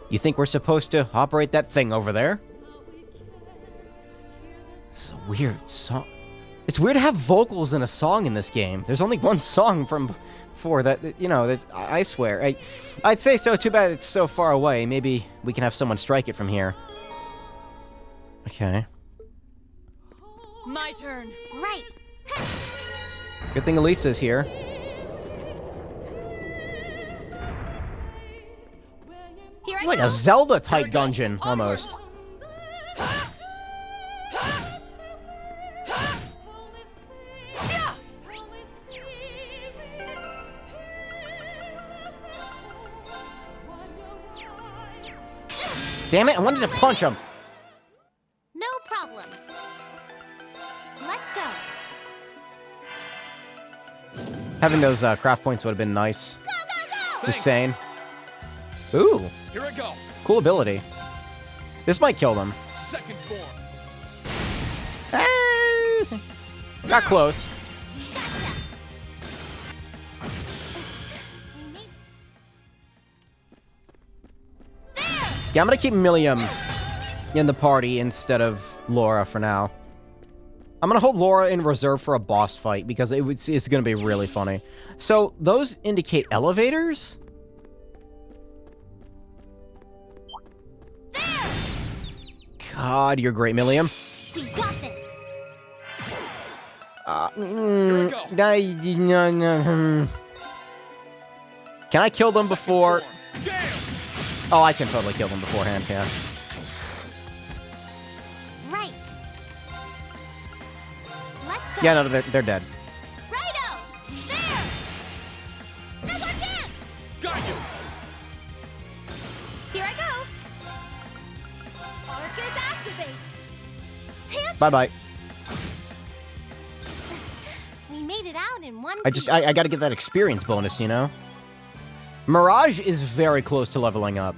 You think we're supposed to operate that thing over there? It's a weird song. It's weird to have vocals in a song in this game. There's only one song from before that, you know, that's, I swear. I'd say so, too bad it's so far away. Maybe we can have someone strike it from here. Okay. My turn. Right. Good thing Elisa's here. Here It's I like go. a Zelda-type dungeon, almost. Damn it, I wanted to punch him. Having those craft points would have been nice. Just saying. Ooh, Here I go. cool ability. This might kill them. Second form. Got close. Yeah, I'm gonna keep Millium in the party instead of Laura for now. I'm gonna hold Laura in reserve for a boss fight because it's gonna be really funny. So those indicate elevators? God, you're great, Millium. We got this. Here I go. Can I kill them before? Form. Gale. Oh, I can totally kill them beforehand, yeah. Right. Let's go. Yeah, no, they're dead. Righto. There. Now's our chance. Got you. Here I go. Arcus activate. Hands. Bye-bye. We made it out in one. I gotta get that experience bonus, you know? Mirage is very close to leveling up.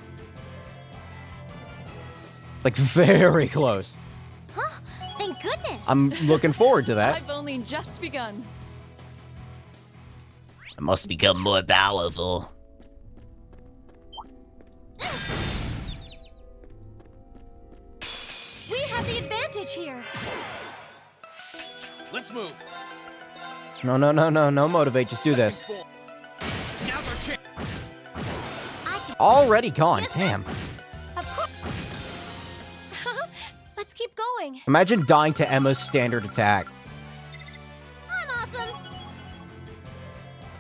Like, very close. Huh? Thank goodness. I'm looking forward to that. I've only just begun. I must become more powerful. We have the advantage here. Let's move. No, motivate, just do this. Second form. Now's our chance. I can. Already gone, Yes, damn. Of course. Let's keep going. Imagine dying to Emma's standard attack. I'm awesome.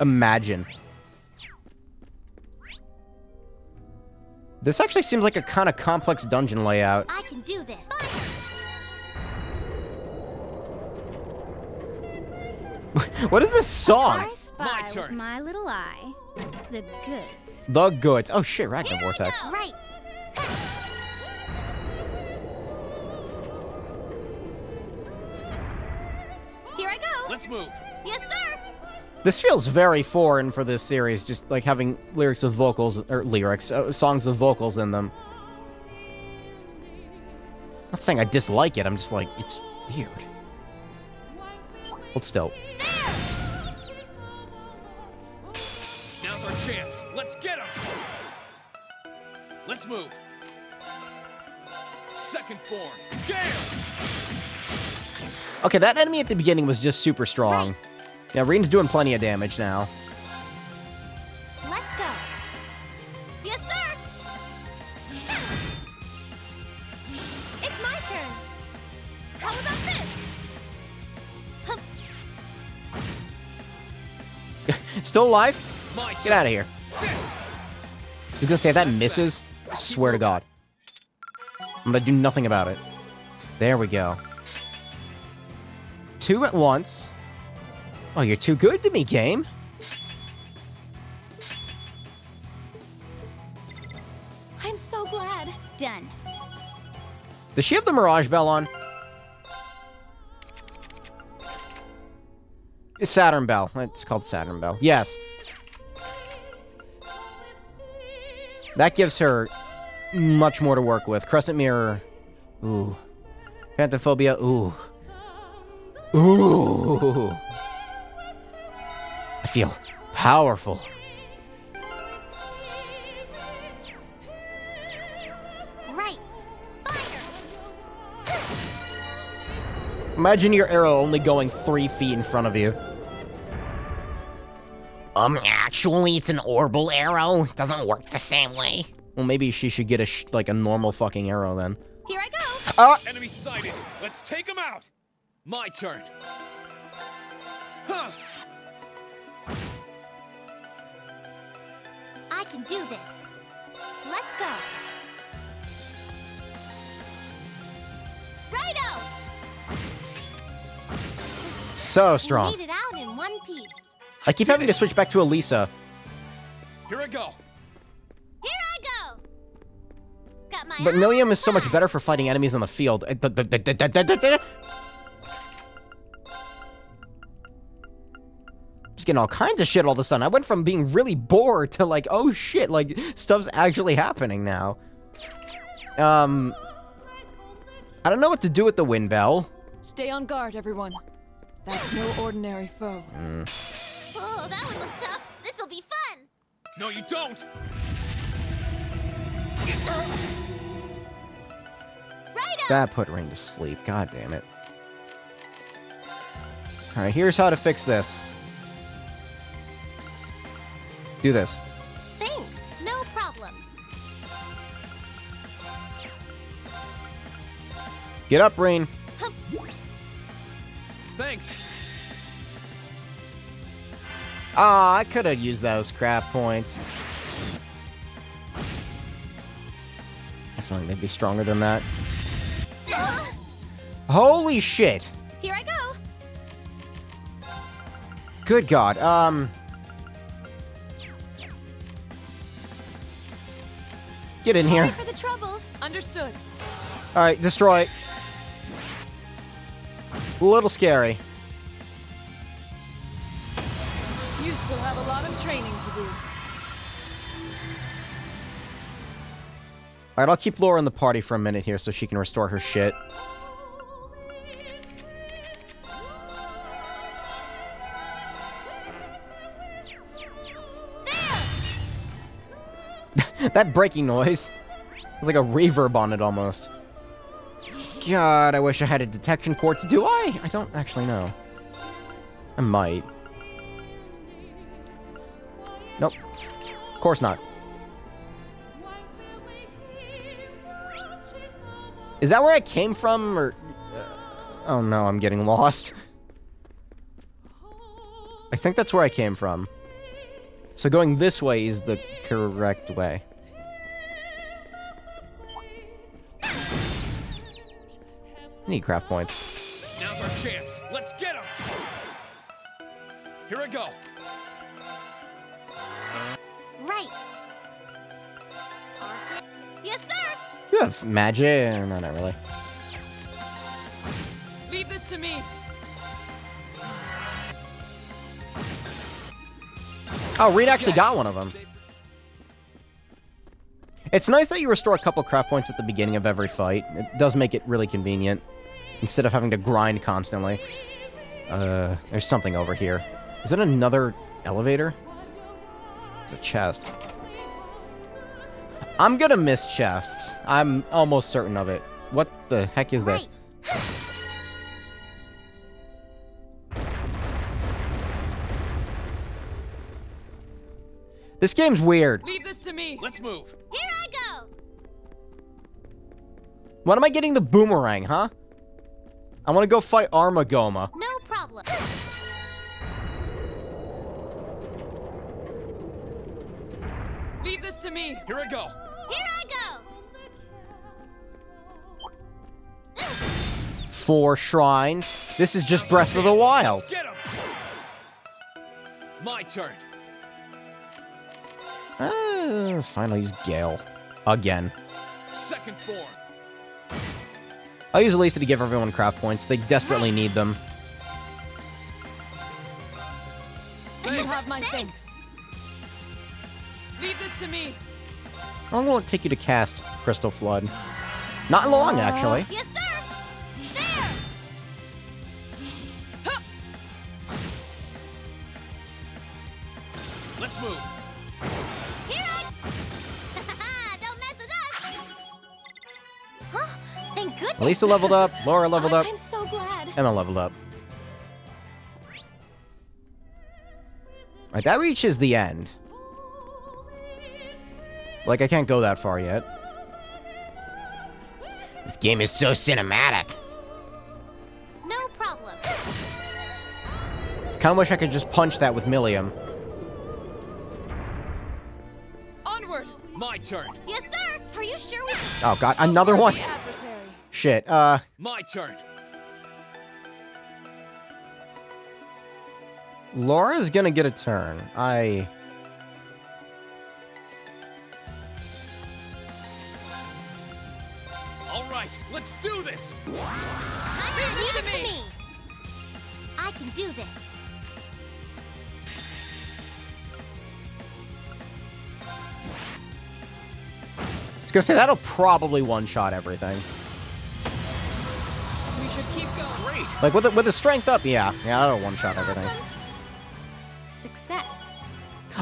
Imagine. This actually seems like a kind of complex dungeon layout. I can do this. What is this song? I spy My with turn. my little eye. The goods. The goods. Oh shit, Ragnar Vortex. Right. Here I go. Let's move. Yes, sir. This feels very foreign for this series, just like having lyrics with vocals, or songs with vocals in them. Not saying I dislike it, I'm just like, it's weird. Hold still. Now's our chance. Let's get him. Let's move. Second form. Gale. Okay, that enemy at the beginning was just super strong. Yeah, Reen's doing plenty of damage now. Let's go. Yes, sir. It's my turn. How about this? Huh. Still alive? My turn. Get out of here. Sit. He's gonna say if that misses. Swear to God. I'm gonna do nothing about it. There we go. 2 at once. Oh, you're too good to me, game. I'm so glad. Done. Does she have the Mirage Bell on? It's Saturn Bell. It's called Saturn Bell. Yes. That gives her much more to work with. Crescent Mirror. Ooh. Phantophobia. Ooh. Ooh. I feel powerful. Right. Fire. Imagine your arrow only going 3 feet in front of you. Actually, it's an orbital arrow. It doesn't work the same way. Well, maybe she should get a normal fucking arrow then. Here I go. Enemy sighted. Let's take him out. My turn. Huh. I can do this. Let's go. Righto. So strong. Made it out in one piece. I keep having to switch back to Elisa. Here I go. Here I go. Got my But eye Millium on is so much the better for fighting enemies on the field. Just just getting all kinds of shit all of a sudden. I went from being really bored to like, oh shit, like, stuff's actually happening now. I don't know what to do with the wind bell. Stay on guard, everyone. That's no ordinary foe. Oh, that one looks tough. This'll be fun. No, you don't! Right up. That put Rain to sleep. God damn it. Alright, here's how to fix this. Do this. Thanks. No problem. Get up, Rain. Thanks! Ah, I could have used those craft points. I feel like they'd be stronger than that. Holy shit! Here I go. Good God, Get in here. Sorry for the trouble. Understood. Alright, destroy. A little scary. You still have a lot of training to do. Alright, I'll keep Laura in the party for a minute here so she can restore her shit. That breaking noise was like a reverb on it almost. God, I wish I had a detection quartz. Do I? I don't actually know. I might. Nope. Of course not. Is that where I came from, or... oh no, I'm getting lost. I think that's where I came from. So going this way is the correct way. I need craft points. Now's our chance. Let's get him! Here I go. Right. Yes, sir. You have magic? No, not really. Leave this to me. Oh, Reed actually got one of them. It's nice that you restore a couple craft points at the beginning of every fight. It does make it really convenient, instead of having to grind constantly. There's something over here. Is it another elevator? It's a chest. I'm gonna miss chests. I'm almost certain of it. What the heck is this? This game's weird. Leave this to me. Let's move. Here I go. When am I getting the boomerang, huh? I want to go fight Armagoma. No problem. Leave this to me. Here I go. Here I go. 4 shrines. This is just Breath of the Wild. Let's get him! My turn. Fine, I'll use Gale. Again. Second form. I'll use Elisa to give everyone craft points. They desperately need them. You Thanks. have my thanks. Leave this to me. How long will it take you to cast Crystal Flood? Not long, actually. Yes, sir. There. Let's move. Here I. Don't mess with us. Huh? Thank goodness. Elisa leveled up. Laura leveled up. I'm so glad. Emma leveled up. Right, that reaches the end. Like, I can't go that far yet. This game is so cinematic. No problem. Kinda wish I could just punch that with Millium. Onward. My turn. Yes, sir. Are you sure we? Oh god, another Avoid one! the adversary. Shit, My turn. Laura's gonna get a turn. All right, let's do this. Leave it to me. I can do this. gonna say, that'll probably one-shot everything. We should keep going. Great. Like, with the strength up, yeah, that'll one-shot everything. Success.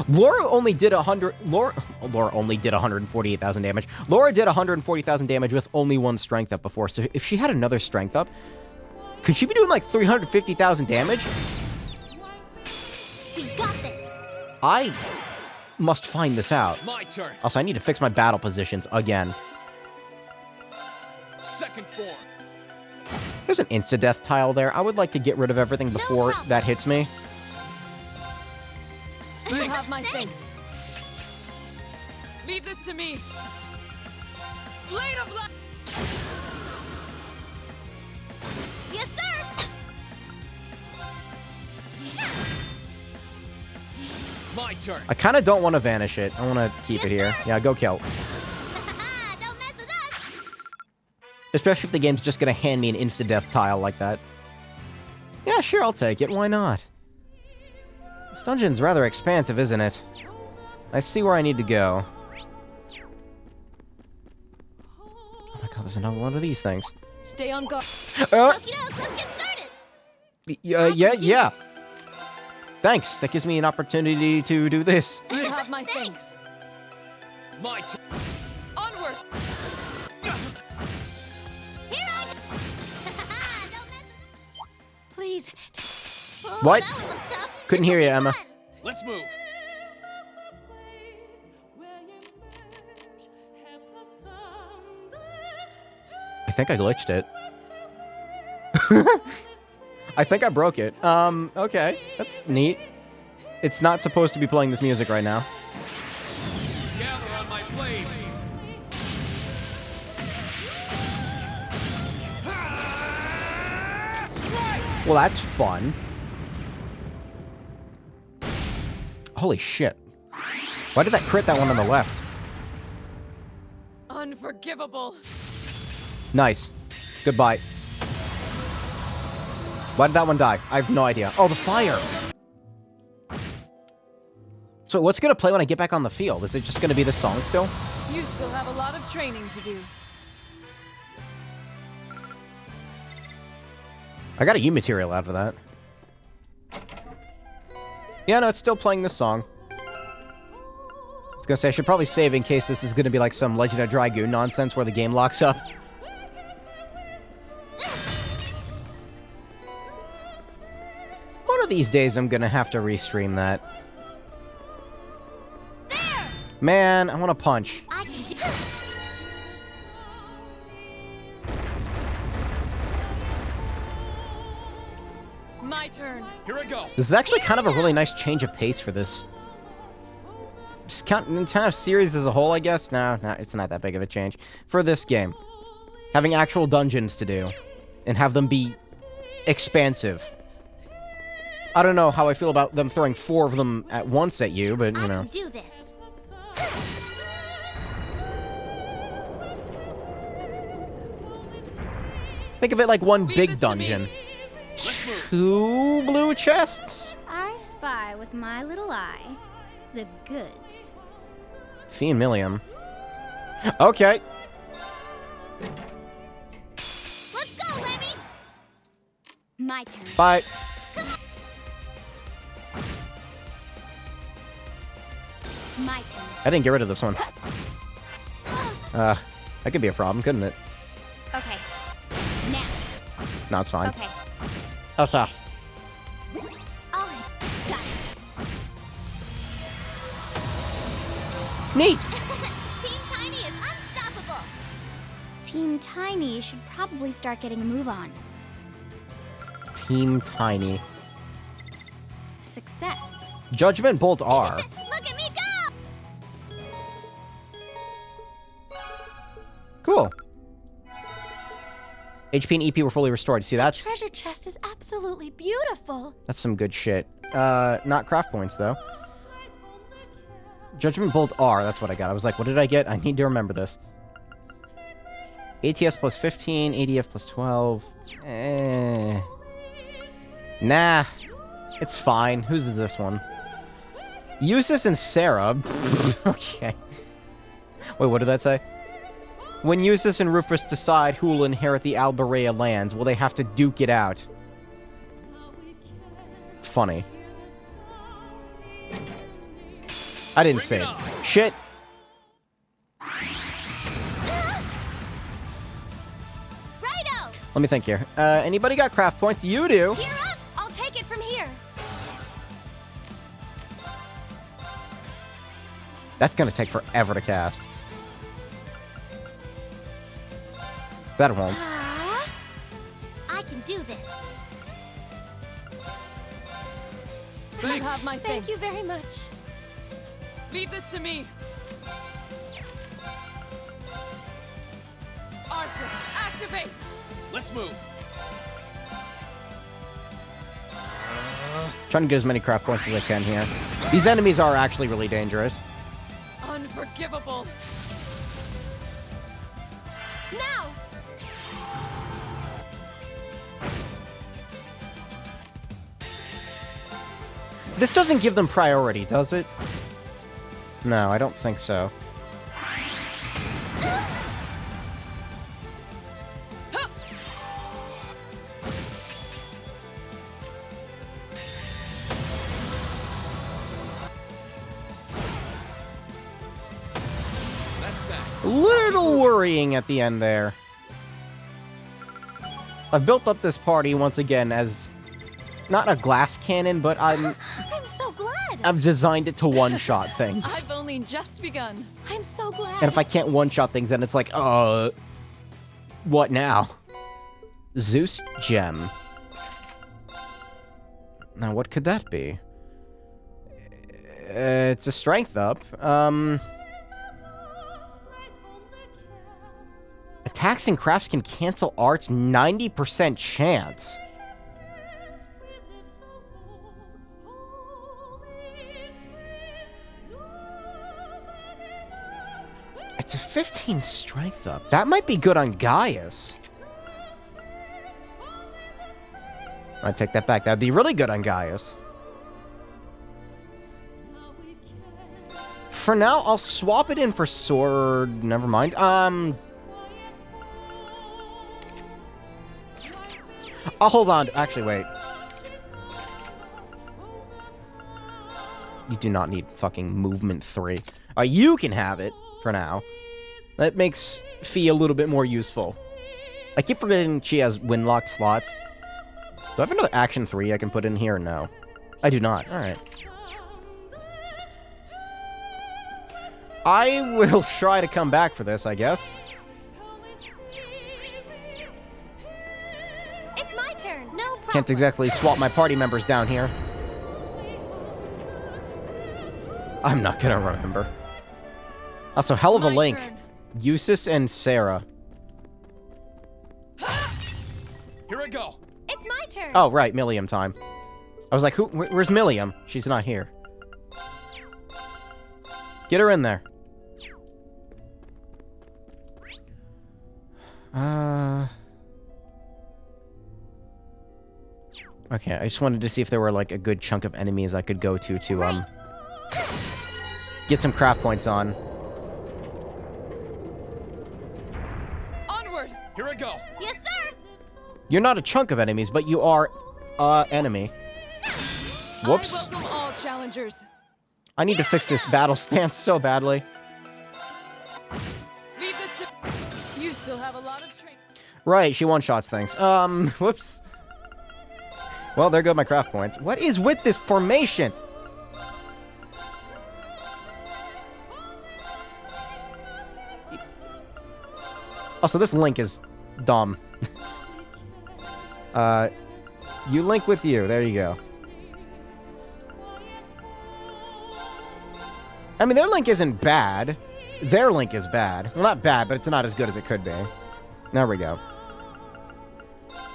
Laura only did 148,000 damage. Laura did 140,000 damage with only one strength up before, so if she had another strength up, could she be doing like 350,000 damage? We got this. I must find this out. My turn. Also, I need to fix my battle positions again. Second form. There's an insta-death tile there. I would like to get rid of everything before problem. that hits me. You have my thanks. Leave this to me. Blade of Light. Yes, sir. My turn. I kind of don't want to vanish it. I want to keep it here. Yeah, go kill. Don't mess with us. Especially if the game's just going to hand me an insta-death tile like that. Yeah, sure, I'll take it. Why not? This dungeon's rather expansive, isn't it? I see where I need to go. Oh my god, there's another one of these things. Stay on guard. Okie doke, let's get started. Yeah. Thanks. That gives me an opportunity to do this. You have my thanks. My turn. Onward. Here I go. Don't mess with Please. Oh, What? That one looks tough. Couldn't hear you, Emma. Fun. Let's move. I think I glitched it. I think I broke it. Okay. That's neat. It's not supposed to be playing this music right now. Gather on my blade. Well, that's fun. Holy shit. Why did that crit that one on the left? Unforgivable. Nice. Goodbye. Why did that one die? I have no idea. Oh, the fire! So what's gonna play when I get back on the field? Is it just gonna be this song still? You still have a lot of training to do. I got a U material out of that. Yeah, no, it's still playing this song. I was gonna say, I should probably save in case this is gonna be like some Legend of Dragoon nonsense where the game locks up. One of these days, I'm gonna have to restream that. There. Man, I want to punch. I can do. My turn. Here I go. This is actually kind of a really nice change of pace for this. Just kind of series as a whole, I guess. No, it's not that big of a change. For this game. Having actual dungeons to do. And have them be expansive. I don't know how I feel about them throwing 4 of them at once at you, but, you know. I can do this. Think of it like one Leave big this to me. dungeon. Let's move. 2 blue chests. I spy with my little eye the goods. Fiend Millium. Okay. Let's go, Lemmy. My turn. Bye. My turn. I didn't get rid of this one. That could be a problem, couldn't it? Okay. Now. No, it's fine. Okay. Okay. All right. Got it. Neat. Team Tiny is unstoppable. Team Tiny should probably start getting a move on. Team Tiny. Success. Judgment Bolt R. Look at me go! Cool. HP and EP were fully restored. See, that's Treasure chest is absolutely beautiful. some good shit. Not craft points, though. Judgment Bolt R, that's what I got. I was like, what did I get? I need to remember this. ATS plus 15, ADF plus 12. Nah. It's fine. Who's this one? Eustace and Sarah. Okay. Wait, what did that say? When Eustace and Rufus decide who will inherit the Albarea lands, will they have to duke it out? Funny. I didn't say it. Shit. Righto! Let me think here. Anybody got craft points? You do. Gear up! I'll take it from here. That's gonna take forever to cast. That won't. I can do this. You Thanks. have my Thank thanks. you very much. Leave this to me. Arthas, activate! Let's move. Trying to get as many craft points as I can here. These enemies are actually really dangerous. Unforgivable. Now! This doesn't give them priority, does it? No, I don't think so. That's that. Little worrying at the end there. I've built up this party once again as not a glass cannon, but I'm so glad. I've designed it to one-shot things. I've only just begun. I'm so glad. And if I can't one-shot things, then it's like, what now? Zeus gem. Now, what could that be? It's a strength up. Attacks and crafts can cancel arts 90% chance. It's a 15 strength up. That might be good on Gaius. I take that back. That'd be really good on Gaius. For now, I'll swap it in for sword. Never mind. I'll hold on. Actually, wait. You do not need fucking movement 3. You can have it for now. That makes Fee a little bit more useful. I keep forgetting she has win-locked slots. Do I have another action 3 I can put in here? No. I do not. Alright. I will try to come back for this, I guess. It's my turn. No problem. Can't exactly swap my party members down here. I'm not gonna remember. Also, hell of a My link. turn. Eustace and Sarah. Here I go. It's my turn. Oh, right, Millium time. I was like, where's Millium? She's not here. Get her in there. Okay, I just wanted to see if there were, like, a good chunk of enemies I could go to get some craft points on. Onward! Here I go. Yes, sir. You're not a chunk of enemies, but you are, enemy. Whoops. I welcome all challengers. I need to fix this battle stance so badly. Leave this to... You still have a lot of training. Right, she one-shots things. Whoops. Well, there go my craft points. What is with this formation? Also, this link is dumb. You link with you. There you go. I mean, their link isn't bad. Their link is bad. Well, not bad, but it's not as good as it could be. There we go.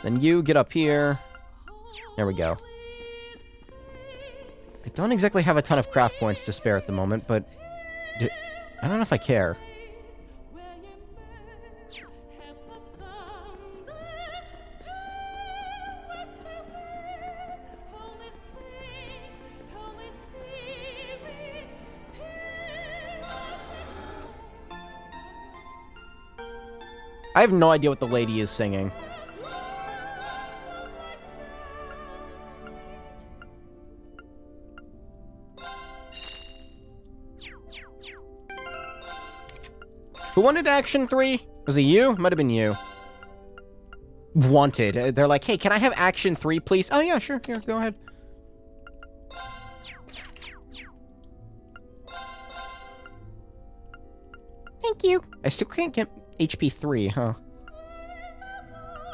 Then you get up here. There we go. I don't exactly have a ton of craft points to spare at the moment, but... I don't know if I care. I have no idea what the lady is singing. Who wanted Action 3? Was it you? Might have been you. Wanted. They're like, hey, can I have Action 3, please? Oh, yeah, sure. Here, go ahead. Thank you. I still can't get HP 3, huh?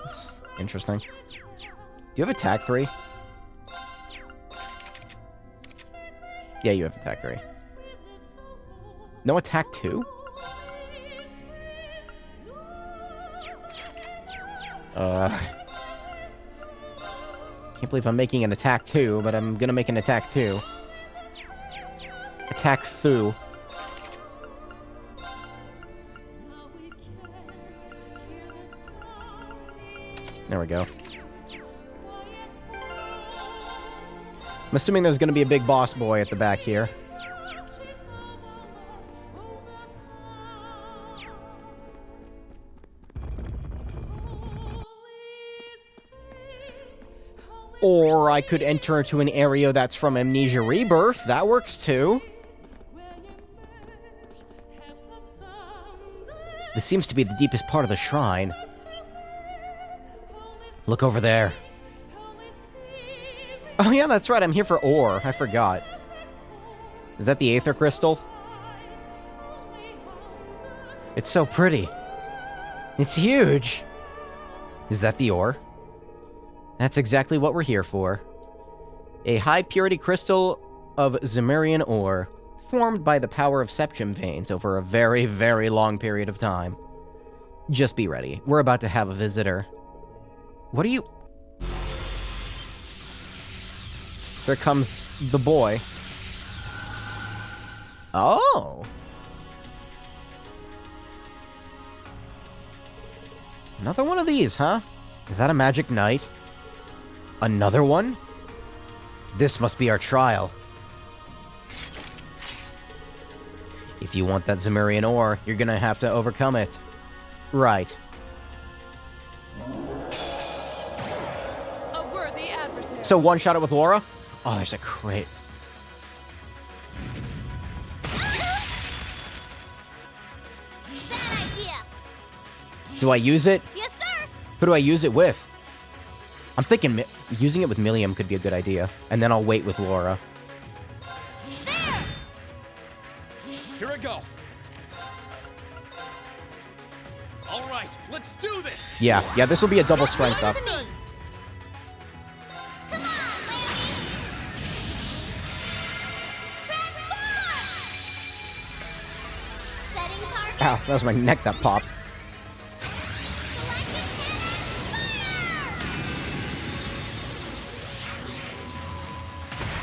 That's interesting. Do you have Attack 3? Yeah, you have Attack 3. No Attack 2? Can't believe I'm making an Attack 2, but I'm gonna make an Attack 2. Attack Foo. There we go. I'm assuming there's gonna be a big boss boy at the back here. Or I could enter into an area that's from Amnesia Rebirth. That works too. This seems to be the deepest part of the shrine. Look over there. Oh yeah, that's right. I'm here for ore. I forgot. Is that the Aether Crystal? It's so pretty. It's huge. Is that the ore? That's exactly what we're here for. A high-purity crystal of Zemurian ore, formed by the power of septum veins over a very, very long period of time. Just be ready. We're about to have a visitor. What are you... There comes the boy. Oh! Another one of these, huh? Is that a magic knight? Another one? This must be our trial. If you want that Zemurian ore, you're gonna have to overcome it. Right. A worthy adversary. So one shot it with Laura? Oh, there's a crate. Bad idea. Do I use it? Yes, sir. Who do I use it with? I'm thinking using it with Millium could be a good idea. And then I'll wait with Laura. There. Here I go. All right, let's do this. Yeah, this will be a double strength up. Come on, Lammy. Transform. Setting target. Ow, that was my neck that popped.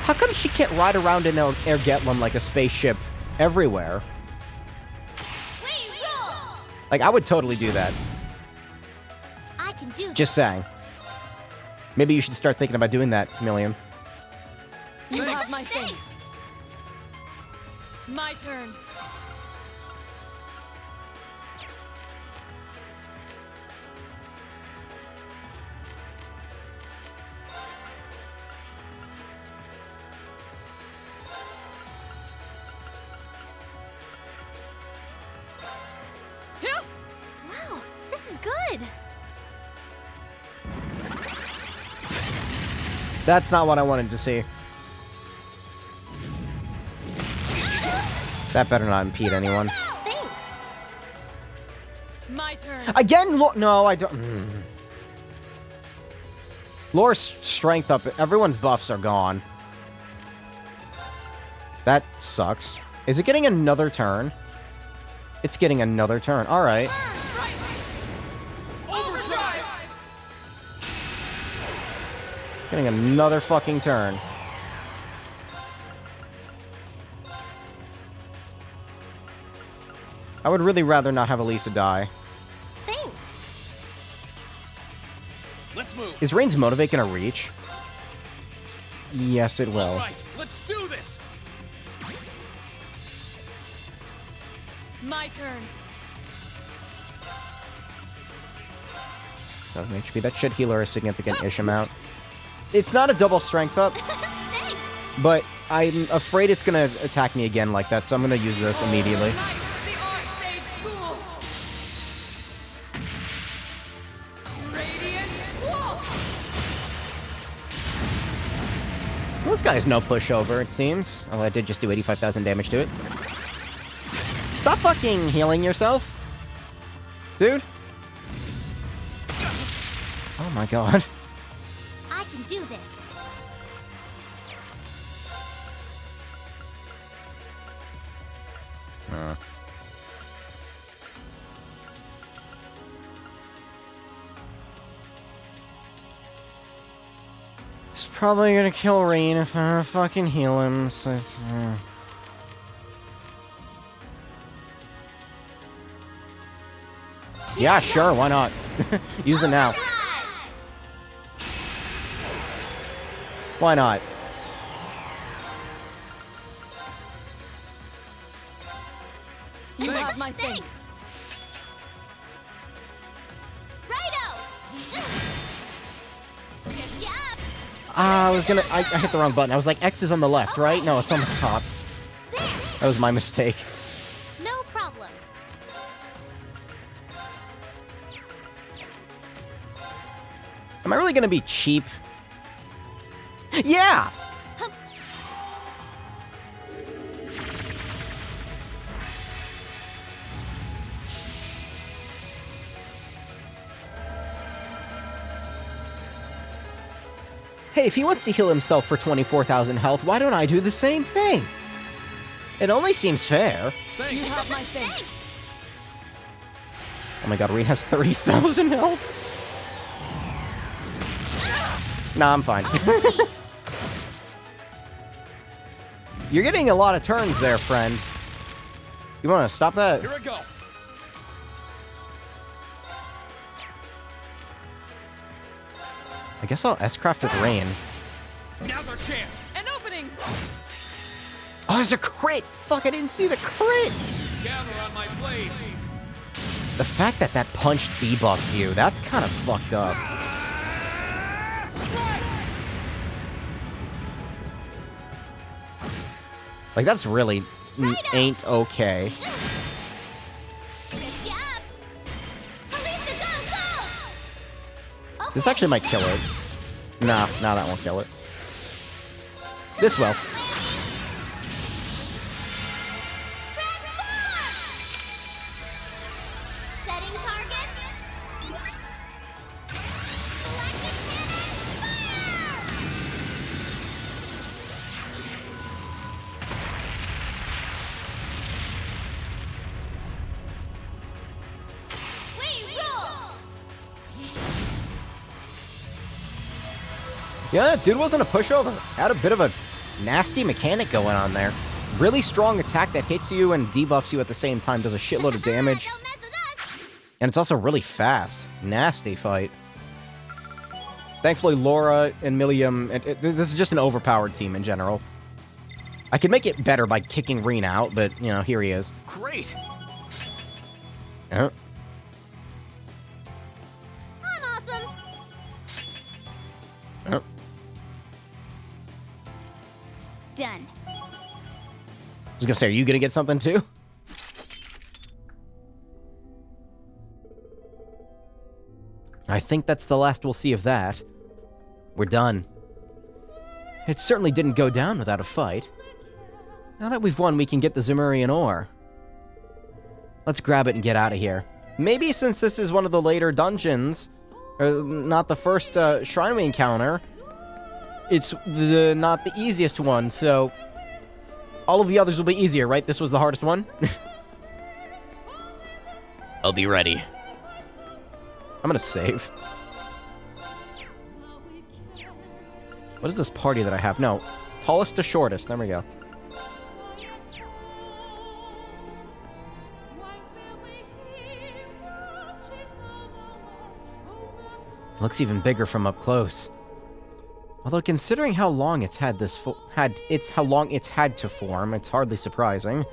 How come she can't ride around in Ergetlum like a spaceship everywhere? Wait, roll. Like, I would totally do that. I can do Just saying. Maybe you should start thinking about doing that, Millium. You Thanks. have my thanks. My turn. Wow, this is good. That's not what I wanted to see. That better not impede anyone. Thanks. My turn. Again, no, I don't. Lore's strength up. Everyone's buffs are gone. That sucks. Is it getting another turn? It's getting another turn. All right. Overdrive. It's getting another fucking turn. I would really rather not have Elisa die. Thanks. Let's move. Is Rain's Motivate gonna reach? Yes, it All will. right, let's do this. My turn. 6,000 HP. That should heal her a significant-ish amount. It's not a double strength up, Thanks! but I'm afraid it's gonna attack me again like that, so I'm gonna use this immediately. Knights of the Arcade School! Radiant Wolf! Well, this guy's no pushover, it seems. Oh, I did just do 85,000 damage to it. Stop fucking healing yourself, dude. Oh my god. I can do this. He's probably gonna kill Rain if I don't fucking heal him, so... Yeah, sure, why not? Use it now. Why not? You Thanks. have my thanks. Righto! Good job! I was gonna... I hit the wrong button. I was like, X is on the left, right? No, it's on the top. There! That was my mistake. No problem. Am I really gonna be cheap? Yeah! Hey, if he wants to heal himself for 24,000 health, why don't I do the same thing? It only seems fair. You Thanks. have my thanks. Oh my god, Reen has 30,000 health? Nah, I'm fine. You're getting a lot of turns there, friend. You wanna stop that? Here I go. I guess I'll S-craft with Rain. Now's our chance. An opening! Oh, there's a crit! Fuck, I didn't see the crit! Gather on my blade. The fact that that punch debuffs you, that's kind of fucked up. Like, that's really ain't okay. Good job! Kalista, go, go! This actually might kill it. Nah, that won't kill it. This will. Transform! Setting target. Electric cannon, fire! We rule! Yeah, dude wasn't a pushover. Had a bit of a nasty mechanic going on there. Really strong attack that hits you and debuffs you at the same time, does a shitload of damage. Don't mess with us! And it's also really fast. Nasty fight. Thankfully, Laura and Milliam... this is just an overpowered team in general. I could make it better by kicking Reen out, but, you know, here he is. Great. Uh, I'm awesome! uh. Done. I was gonna say, are you gonna get something too? I think that's the last we'll see of that. We're done. It certainly didn't go down without a fight. Now that we've won, we can get the Zemurian ore. Let's grab it and get out of here. Maybe since this is one of the later dungeons, or not the first shrine we encounter, it's not the easiest one, so all of the others will be easier, right? This was the hardest one? I'll be ready. I'm gonna save. What is this party that I have? No. Tallest to shortest. There we go. Looks even bigger from up close. Although considering how long it's had this how long it's had to form, it's hardly surprising.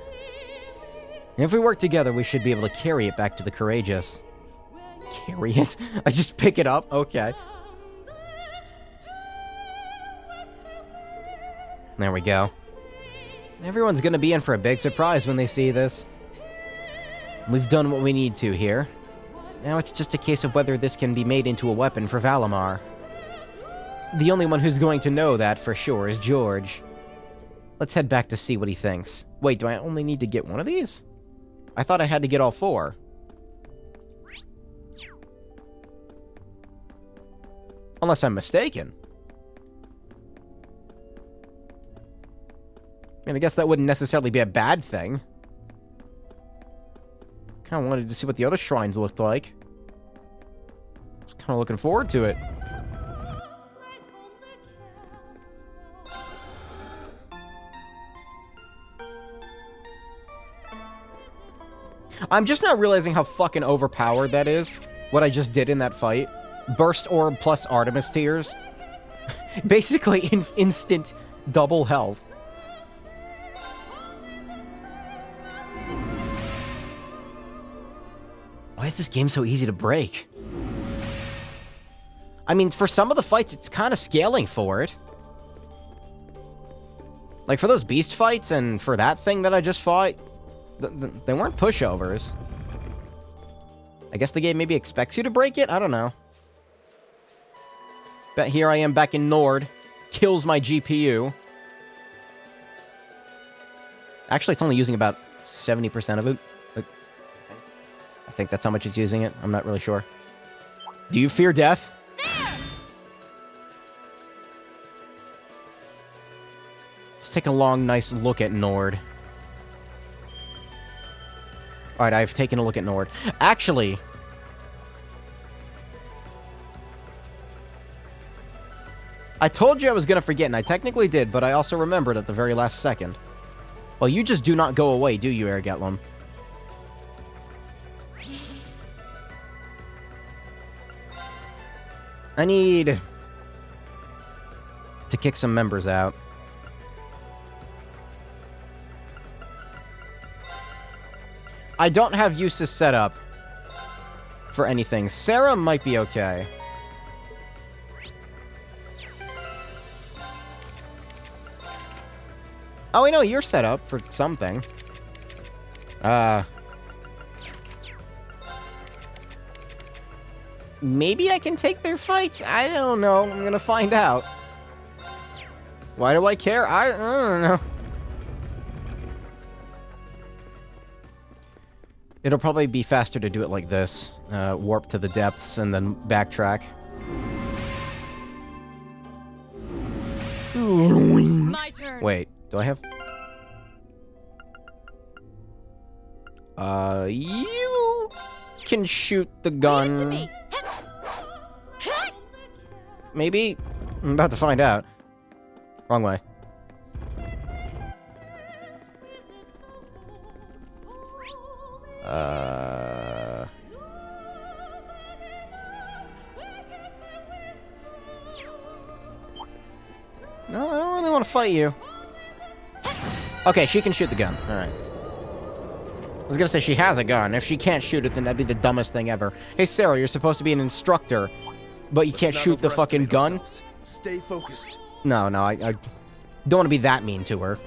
If we work together, we should be able to carry it back to the Courageous. Carry it? I just pick it up? Okay. There we go. Everyone's gonna be in for a big surprise when they see this. We've done what we need to here. Now it's just a case of whether this can be made into a weapon for Valimar. The only one who's going to know that for sure is George. Let's head back to see what he thinks. Wait, do I only need to get one of these? I thought I had to get all 4. Unless I'm mistaken. I mean, I guess that wouldn't necessarily be a bad thing. Kind of wanted to see what the other shrines looked like. I was kind of looking forward to it. I'm just not realizing how fucking overpowered that is. What I just did in that fight. Burst Orb plus Artemis Tears. Basically, instant double health. Why is this game so easy to break? I mean, for some of the fights, it's kind of scaling for it. Like, for those beast fights and for that thing that I just fought, they weren't pushovers. I guess the game maybe expects you to break it? I don't know. But here I am back in Nord. Kills my GPU. Actually, it's only using about 70% of it. I think that's how much it's using it. I'm not really sure. Do you fear death? Let's take a long, nice look at Nord. Alright, I've taken a look at Nord. Actually... I told you I was gonna forget, and I technically did, but I also remembered at the very last second. Well, you just do not go away, do you, Ergetlum? I need to kick some members out. I don't have Eustace set up for anything. Sarah might be okay. Oh, I know, you're set up for something. Maybe I can take their fights? I don't know. I'm gonna find out. Why do I care? I don't know. It'll probably be faster to do it like this. Warp to the depths and then backtrack. My turn. Wait, do I have... you can shoot the gun. To me. Maybe? I'm about to find out. Wrong way. No, I don't really want to fight you. Okay, she can shoot the gun. Alright. I was gonna say she has a gun. If she can't shoot it, then that'd be the dumbest thing ever. Hey, Sarah, you're supposed to be an instructor, but you can't shoot the fucking gun? Stay focused. No, I don't want to be that mean to her.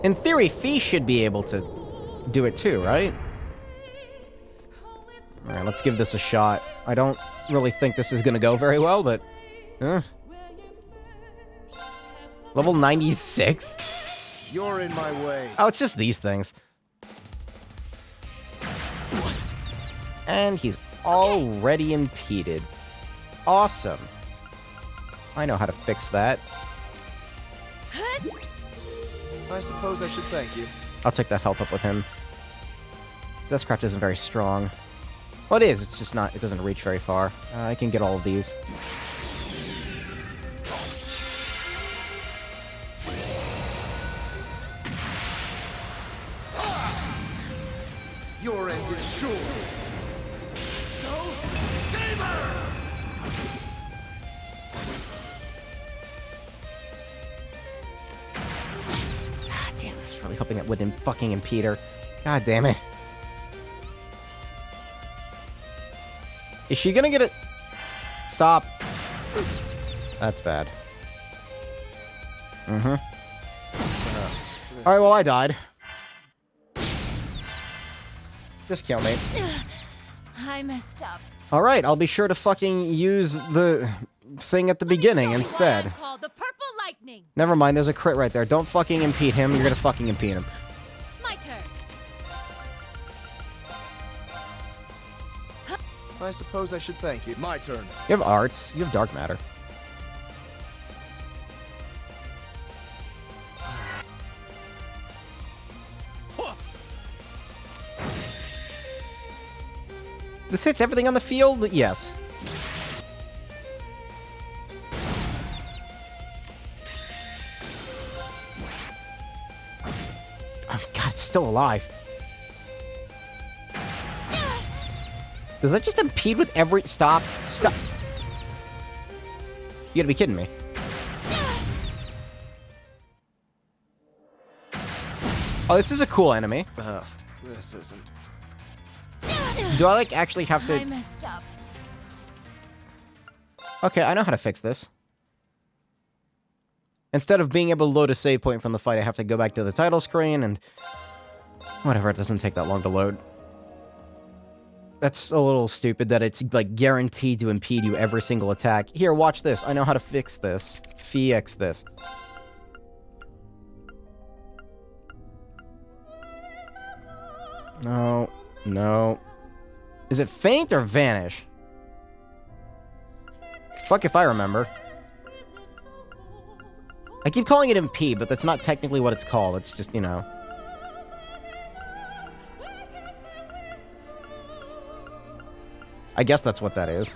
In theory, Fee should be able to do it too, right? Alright, let's give this a shot. I don't really think this is gonna go very well, but... Level 96? You're in my way. Oh, it's just these things. What? And he's already impeded. Awesome. I know how to fix that. I suppose I should thank you. I'll take that health up with him. Zestcraft isn't very strong. Well, it is. It's just not... It doesn't reach very far. I can get all of these. Your end is sure. Ah, damn, I was really hoping stopping it with him fucking Impeder. God damn it. Is she gonna get it? Stop. That's bad. Mm-hmm. Alright, well, I died. Just kill me. I messed up. Alright, I'll be sure to fucking use the thing at the beginning instead. Called the Purple Lightning. Never mind, there's a crit right there. Don't fucking impede him. You're gonna fucking impede him. My turn. I suppose I should thank you. My turn. You have arts. You have dark matter. This hits everything on the field? Yes. Oh, God, it's still alive. Does that just impede with every... Stop. Stop. You gotta be kidding me. Oh, this is a cool enemy. This isn't. Do I, like, actually have to... I messed up. Okay, I know how to fix this. Instead of being able to load a save point from the fight, I have to go back to the title screen and... Whatever, it doesn't take that long to load. That's a little stupid that it's, like, guaranteed to impede you every single attack. Here, watch this. I know how to fix this. Fix this. No. No. Is it faint or vanish? Fuck if I remember. I keep calling it impede, but that's not technically what it's called. It's just, you know... I guess that's what that is.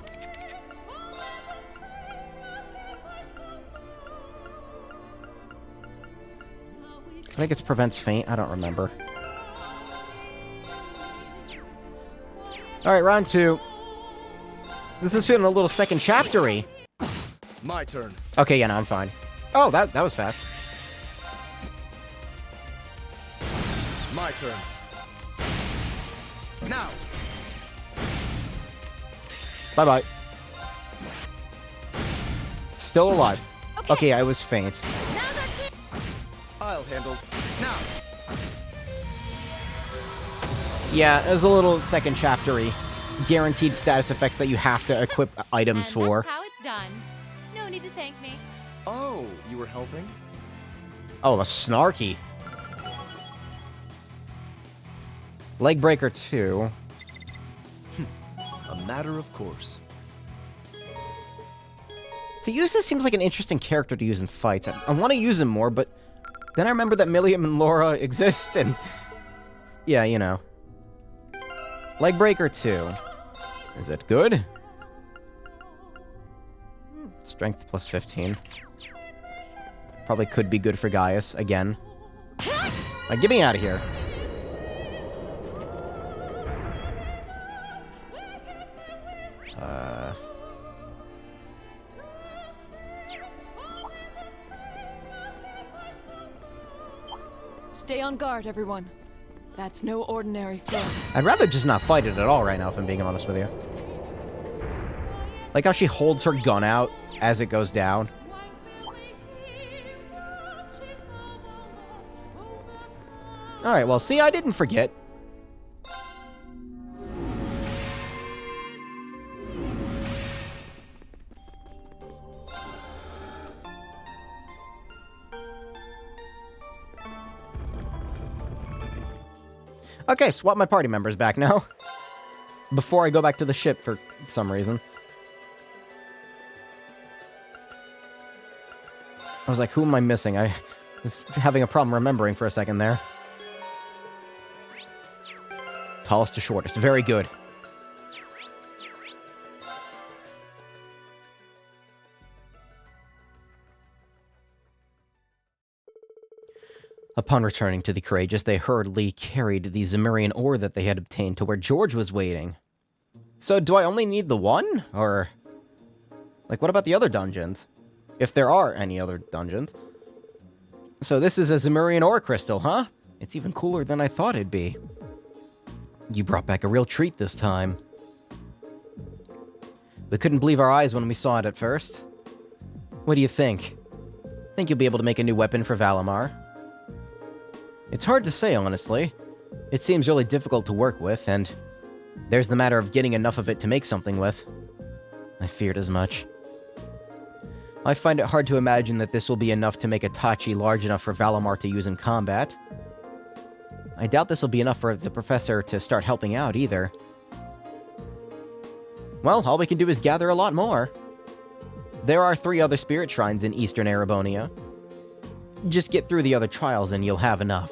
I think it's prevents faint. I don't remember. Alright, round 2. This is feeling a little second chapter-y. My turn. Okay, yeah, no, I'm fine. Oh, that was fast. My turn. Now. Bye-bye. Still alive. Okay, I was faint. I'll handle. Now. Yeah, there's a little second chapter-y. Guaranteed status effects that you have to equip items And for. that's how it's done. No need to thank me. Oh, you were helping? Oh, the snarky. Legbreaker 2. A matter of course. So Eustace seems like an interesting character to use in fights. I want to use him more, but then I remember that Milliam and Laura exist, and... Yeah, you know. Legbreaker 2. Is it good? Strength plus 15. Probably could be good for Gaius, again. Like, get me out of here. Stay on guard, everyone. That's no ordinary foe. I'd rather just not fight it at all right now, if I'm being honest with you. Like how she holds her gun out as it goes down. Alright, well, see, I didn't forget. Okay, swap my party members back now. Before I go back to the ship for some reason. I was like, who am I missing? I was having a problem remembering for a second there. Tallest to shortest. Very good. Upon returning to the Courageous, they hurriedly carried the Zemurian ore that they had obtained to where George was waiting. So, do I only need the one? Or... like, what about the other dungeons? If there are any other dungeons. So this is a Zemurian ore crystal, huh? It's even cooler than I thought it'd be. You brought back a real treat this time. We couldn't believe our eyes when we saw it at first. What do you think? Think you'll be able to make a new weapon for Valimar? It's hard to say, honestly. It seems really difficult to work with, and there's the matter of getting enough of it to make something with. I feared as much. I find it hard to imagine that this will be enough to make a Tachi large enough for Valimar to use in combat. I doubt this will be enough for the professor to start helping out, either. Well, all we can do is gather a lot more. There are 3 other spirit shrines in Eastern Erebonia. Just get through the other trials and you'll have enough.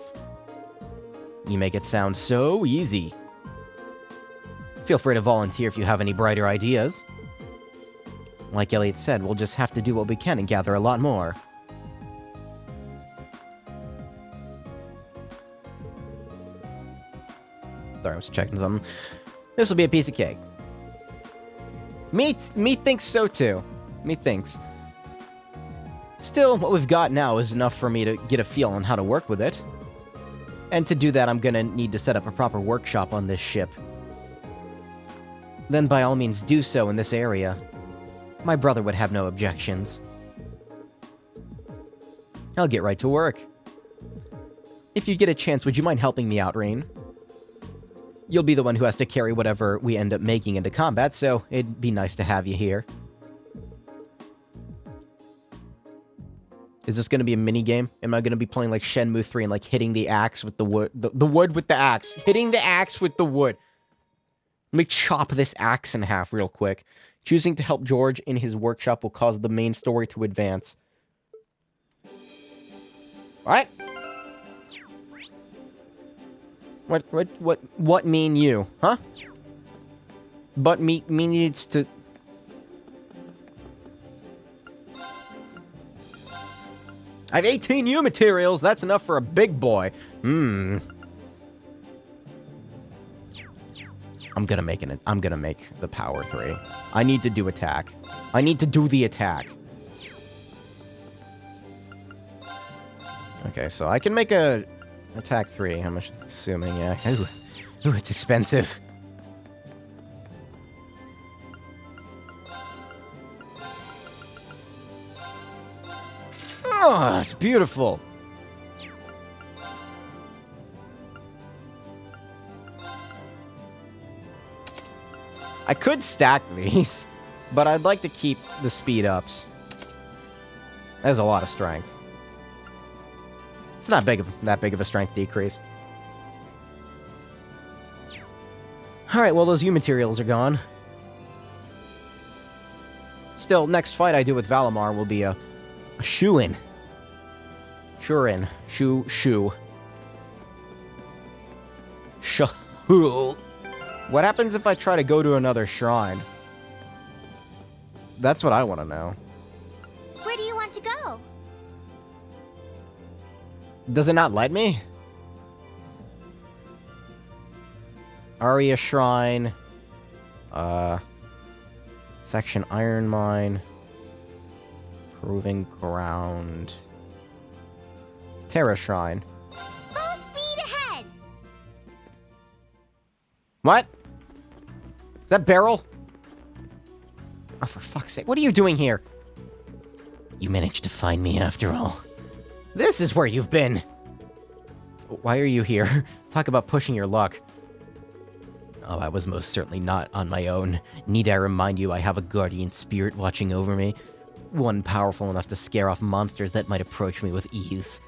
You make it sound so easy. Feel free to volunteer if you have any brighter ideas. Like Elliot said, we'll just have to do what we can and gather a lot more. Sorry, I was checking something. This will be a piece of cake. Me thinks so too. Me thinks. Still, what we've got now is enough for me to get a feel on how to work with it. And to do that, I'm gonna need to set up a proper workshop on this ship. Then by all means do so in this area. My brother would have no objections. I'll get right to work. If you get a chance, would you mind helping me out, Rain? You'll be the one who has to carry whatever we end up making into combat, so it'd be nice to have you here. Is this going to be a mini-game? Am I going to be playing like Shenmue 3 and like hitting the axe with the wood? The wood with the axe. Hitting the axe with the wood. Let me chop this axe in half real quick. Choosing to help George in his workshop will cause the main story to advance. What? What mean you? Huh? But me needs to... I have 18 new materials. That's enough for a big boy. I'm gonna make the power 3. I need to do attack. I need to do the attack. Okay, so I can make a attack 3. I'm assuming, yeah. Ooh, it's expensive. Oh, it's beautiful. I could stack these, but I'd like to keep the speed ups. That is a lot of strength. It's not that big of a strength decrease. Alright, well, those U materials are gone. Still, next fight I do with Valimar will be a shoe-in. Sure-in. Shoo. What happens if I try to go to another shrine? That's what I want to know. Where do you want to go? Does it not let me? Aria Shrine. Section Iron Mine. Proving Ground. Terra Shrine. Full speed ahead! What? Is that Beryl? Oh, for fuck's sake. What are you doing here? You managed to find me after all. This is where you've been. Why are you here? Talk about pushing your luck. Oh, I was most certainly not on my own. Need I remind you I have a guardian spirit watching over me? One powerful enough to scare off monsters that might approach me with ease.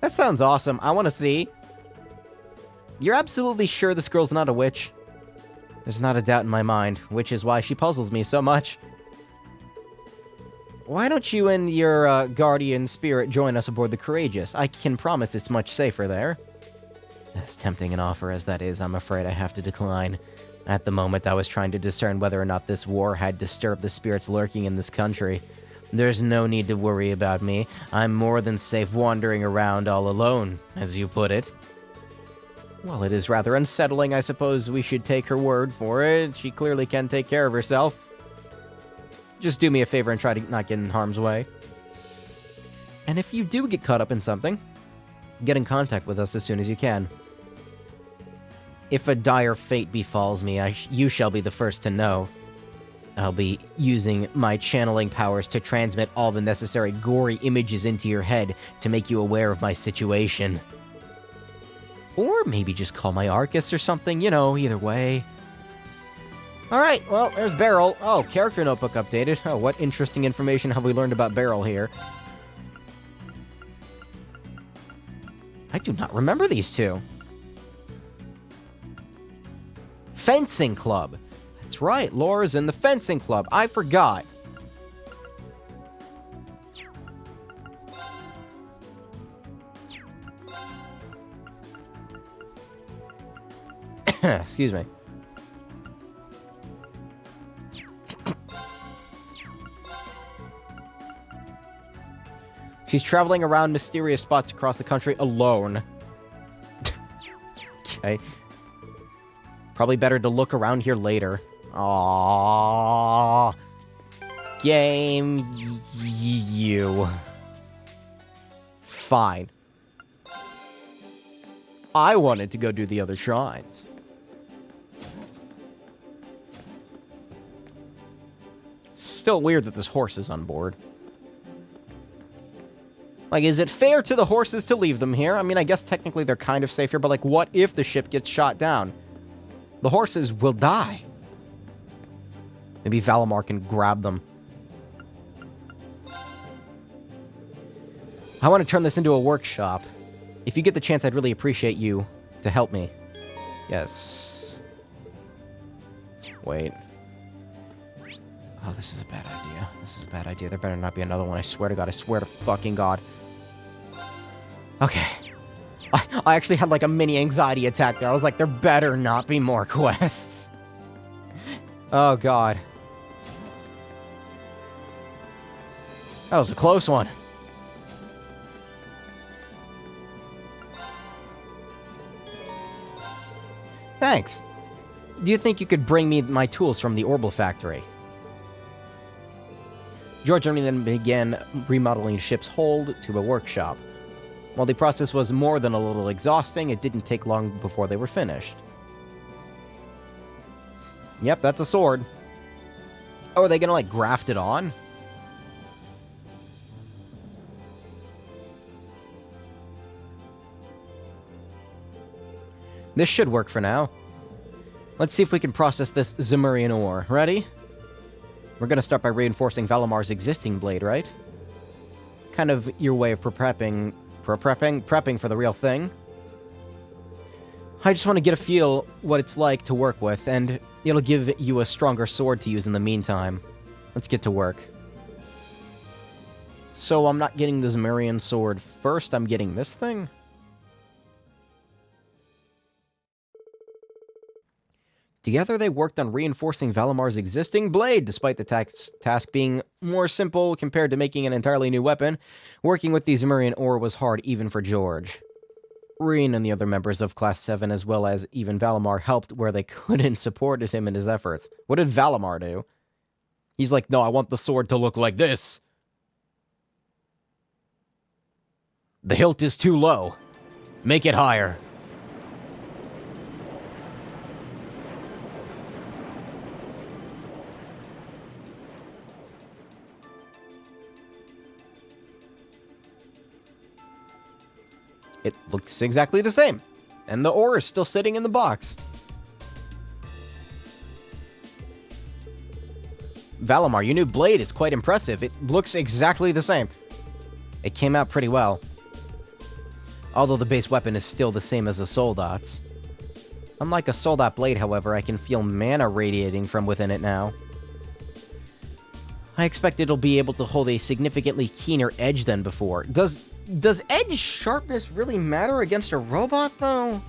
That sounds awesome. I want to see. You're absolutely sure this girl's not a witch? There's not a doubt in my mind, which is why she puzzles me so much. Why don't you and your guardian spirit join us aboard the Courageous? I can promise it's much safer there. As tempting an offer as that is, I'm afraid I have to decline. At the moment, I was trying to discern whether or not this war had disturbed the spirits lurking in this country. There's no need to worry about me. I'm more than safe wandering around all alone, as you put it. Well, it is rather unsettling. I suppose we should take her word for it. She clearly can take care of herself. Just do me a favor and try to not get in harm's way. And if you do get caught up in something, Get in contact with us as soon as you can. If a dire fate befalls me, you shall be the first to know. I'll be using my channeling powers to transmit all the necessary gory images into your head to make you aware of my situation. Or maybe just call my Arcus or something, you know, either way. Alright, well, there's Beryl. Oh, character notebook updated. Oh, what interesting information have we learned about Beryl here? I do not remember these two. Fencing club. That's right, Laura's in the fencing club. I forgot. Excuse me. She's traveling around mysterious spots across the country alone. Okay. Probably better to look around here later. Aww. Game you. Fine. I wanted to go do the other shrines. Still weird that this horse is on board. Like, is it fair to the horses to leave them here? I mean, I guess technically they're kind of safe here, but like, what if the ship gets shot down? The horses will die. Maybe Valimar can grab them. I want to turn this into a workshop. If you get the chance, I'd really appreciate you to help me. Yes. Wait. Oh, this is a bad idea. This is a bad idea. There better not be another one. I swear to God. I swear to fucking God. Okay. I actually had like a mini anxiety attack there. I was like, there better not be more quests. Oh, God. That was a close one. Thanks. Do you think you could bring me my tools from the Orbital Factory? George Germany then began remodeling the ship's hold to a workshop. While the process was more than a little exhausting, it didn't take long before they were finished. Yep, that's a sword. Oh, are they gonna, like, graft it on? This should work for now. Let's see if we can process this Zemurian ore. Ready? We're gonna start by reinforcing Valimar's existing blade, right? Kind of your way of prepping for the real thing. I just want to get a feel what it's like to work with, and it'll give you a stronger sword to use in the meantime. Let's get to work. So I'm not getting the Zemurian sword first, I'm getting this thing? Together, they worked on reinforcing Valimar's existing blade, despite the task being more simple compared to making an entirely new weapon. Working with the Zemurian ore was hard even for George. Reen and the other members of Class 7, as well as even Valimar, helped where they could and supported him in his efforts. What did Valimar do? He's like, no, I want the sword to look like this. The hilt is too low. Make it higher. It looks exactly the same. And the ore is still sitting in the box. Valimar, your new blade is quite impressive. It looks exactly the same. It came out pretty well. Although the base weapon is still the same as the Soldot's. Unlike a Soldat blade, however, I can feel mana radiating from within it now. I expect it'll be able to hold a significantly keener edge than before. Does edge sharpness really matter against a robot, though?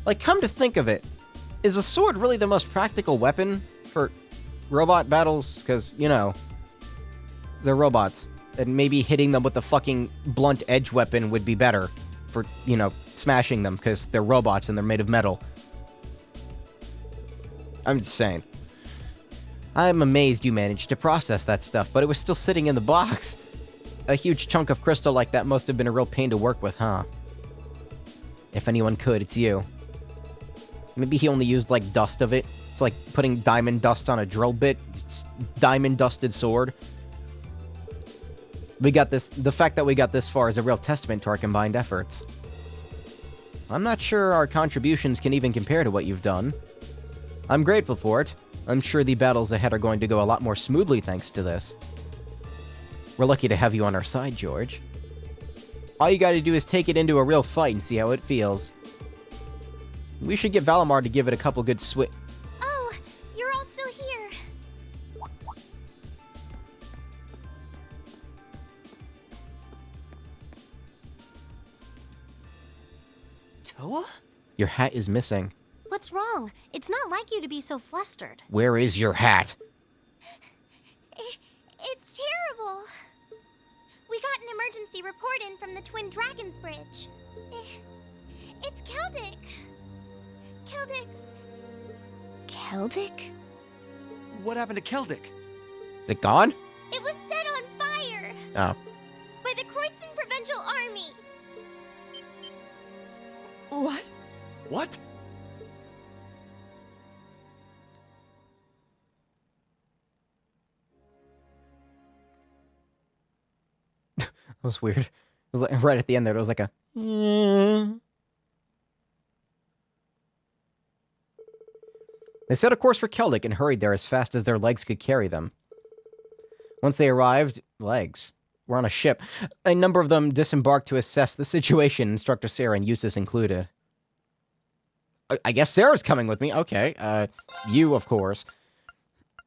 Like, come to think of it, is a sword really the most practical weapon for robot battles? Because, you know, they're robots, and maybe hitting them with a fucking blunt edge weapon would be better for, you know, smashing them, because they're robots and they're made of metal. I'm just saying. I'm amazed you managed to process that stuff, but it was still sitting in the box. A huge chunk of crystal like that must have been a real pain to work with, huh? If anyone could, it's you. Maybe he only used, like, dust of it. It's like putting diamond dust on a drill bit. It's diamond-dusted sword. We got this... The fact that we got this far is a real testament to our combined efforts. I'm not sure our contributions can even compare to what you've done. I'm grateful for it. I'm sure the battles ahead are going to go a lot more smoothly thanks to this. We're lucky to have you on our side, George. All you gotta do is take it into a real fight and see how it feels. We should get Valimar to give it a couple good Oh, you're all still here. Toa? Your hat is missing. What's wrong? It's not like you to be so flustered. Where is your hat? It's terrible. We got an emergency report in from the Twin Dragons Bridge. It's Keldic. Keldic? What happened to Keldic? Is it gone? It was set on fire Oh. by the Kreuzon Provincial Army. What? What? That was weird. It was like right at the end there, it was like a... They set a course for Keldic and hurried there as fast as their legs could carry them. Once they arrived, legs were on a ship. A number of them disembarked to assess the situation, Instructor Sarah and Eustace included. I guess Sarah's coming with me. Okay. You, of course.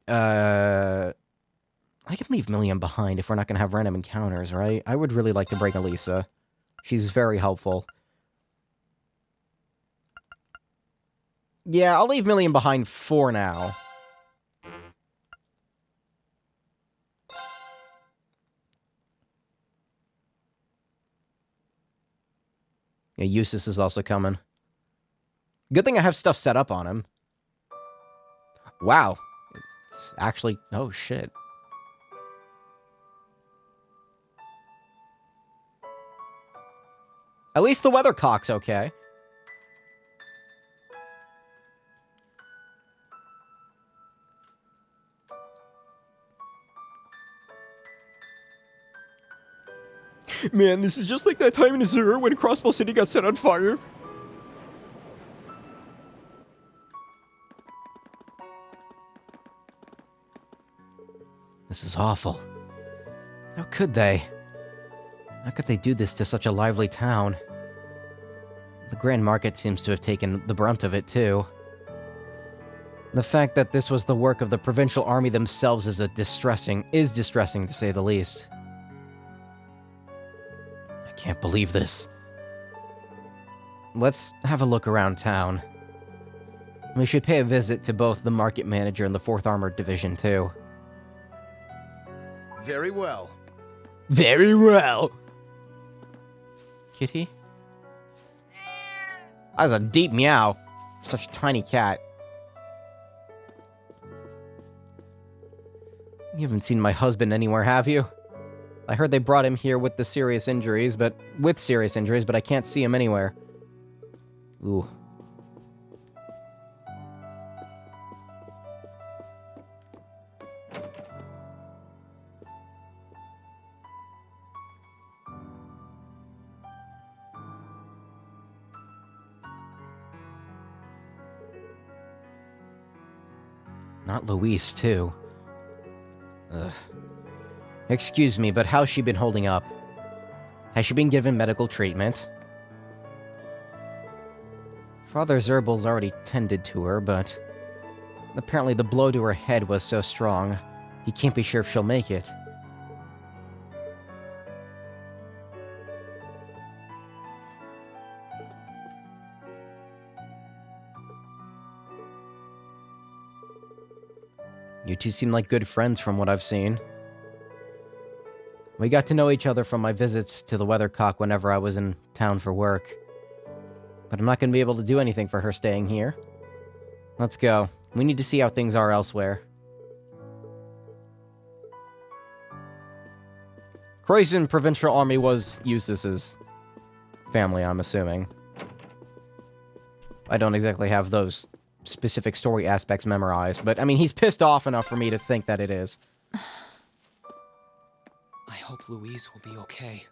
I can leave Milliam behind if we're not going to have random encounters, right? I would really like to bring Elisa. She's very helpful. Yeah, I'll leave Milliam behind for now. Yeah, Eustace is also coming. Good thing I have stuff set up on him. Wow. It's actually... Oh, shit. At least the weathercock's okay. Man, this is just like that time in Azure when Crossbow City got set on fire. This is awful. How could they? How could they do this to such a lively town? The Grand Market seems to have taken the brunt of it, too. The fact that this was the work of the Provincial Army themselves is distressing to say the least. I can't believe this. Let's have a look around town. We should pay a visit to both the Market Manager and the 4th Armored Division, too. Very well. Very well! Kitty? That was a deep meow. Such a tiny cat. You haven't seen my husband anywhere, have you? I heard they brought him here with serious injuries, but I can't see him anywhere. Ooh. Not Louise, too. Ugh. Excuse me, but how's she been holding up? Has she been given medical treatment? Father Zerbal's already tended to her, but... apparently the blow to her head was so strong, he can't be sure if she'll make it. You two seem like good friends from what I've seen. We got to know each other from my visits to the Weathercock whenever I was in town for work. But I'm not going to be able to do anything for her staying here. Let's go. We need to see how things are elsewhere. Kreuzon Provincial Army was Eustace's family, I'm assuming. I don't exactly have those specific story aspects memorized, but I mean, he's pissed off enough for me to think that it is. I hope Louise will be okay.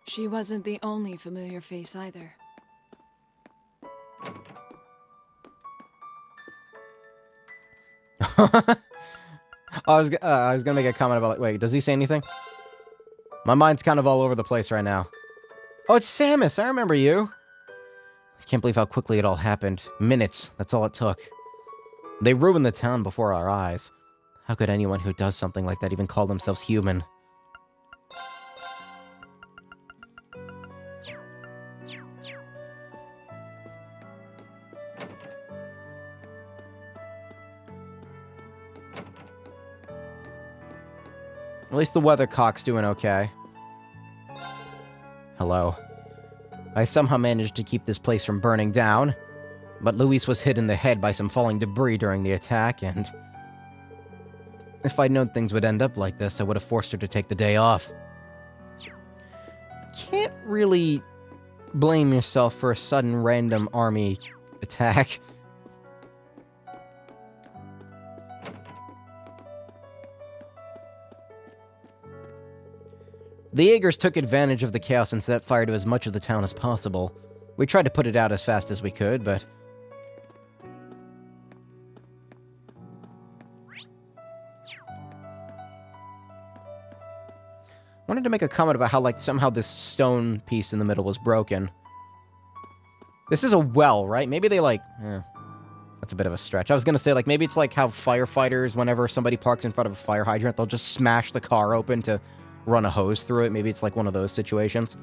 She wasn't the only familiar face either. I was gonna make a comment about, like, wait, does he say anything? My mind's kind of all over the place right now. Oh, it's Samus! I remember you! I can't believe how quickly it all happened. Minutes, that's all it took. They ruined the town before our eyes. How could anyone who does something like that even call themselves human? At least the weathercock's doing okay. Hello. I somehow managed to keep this place from burning down, but Louise was hit in the head by some falling debris during the attack, and if I'd known things would end up like this, I would have forced her to take the day off. Can't really blame yourself for a sudden random army attack. The Jaegers took advantage of the chaos and set fire to as much of the town as possible. We tried to put it out as fast as we could, but wanted to make a comment about how, like, somehow this stone piece in the middle was broken. This is a well, right? Maybe they, like... that's a bit of a stretch. I was gonna say, like, maybe it's like how firefighters, whenever somebody parks in front of a fire hydrant, they'll just smash the car open to run a hose through it. Maybe it's like one of those situations.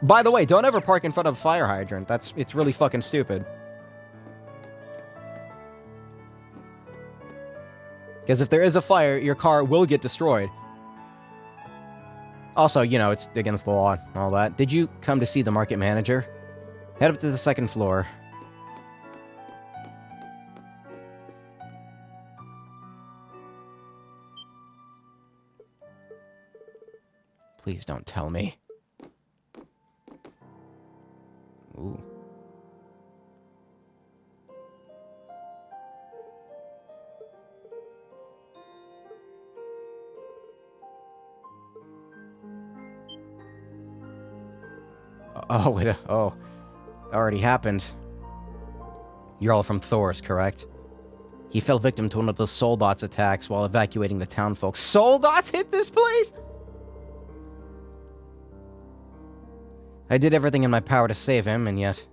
By the way, don't ever park in front of a fire hydrant. It's really fucking stupid. Because if there is a fire, your car will get destroyed. Also, you know, it's against the law and all that. Did you come to see the market manager? Head up to the second floor. Please don't tell me. Ooh. Oh, wait, oh. Already happened. You're all from Thor's, correct? He fell victim to one of the Soldots attacks while evacuating the town folks. Soldots hit this place?! I did everything in my power to save him, and yet...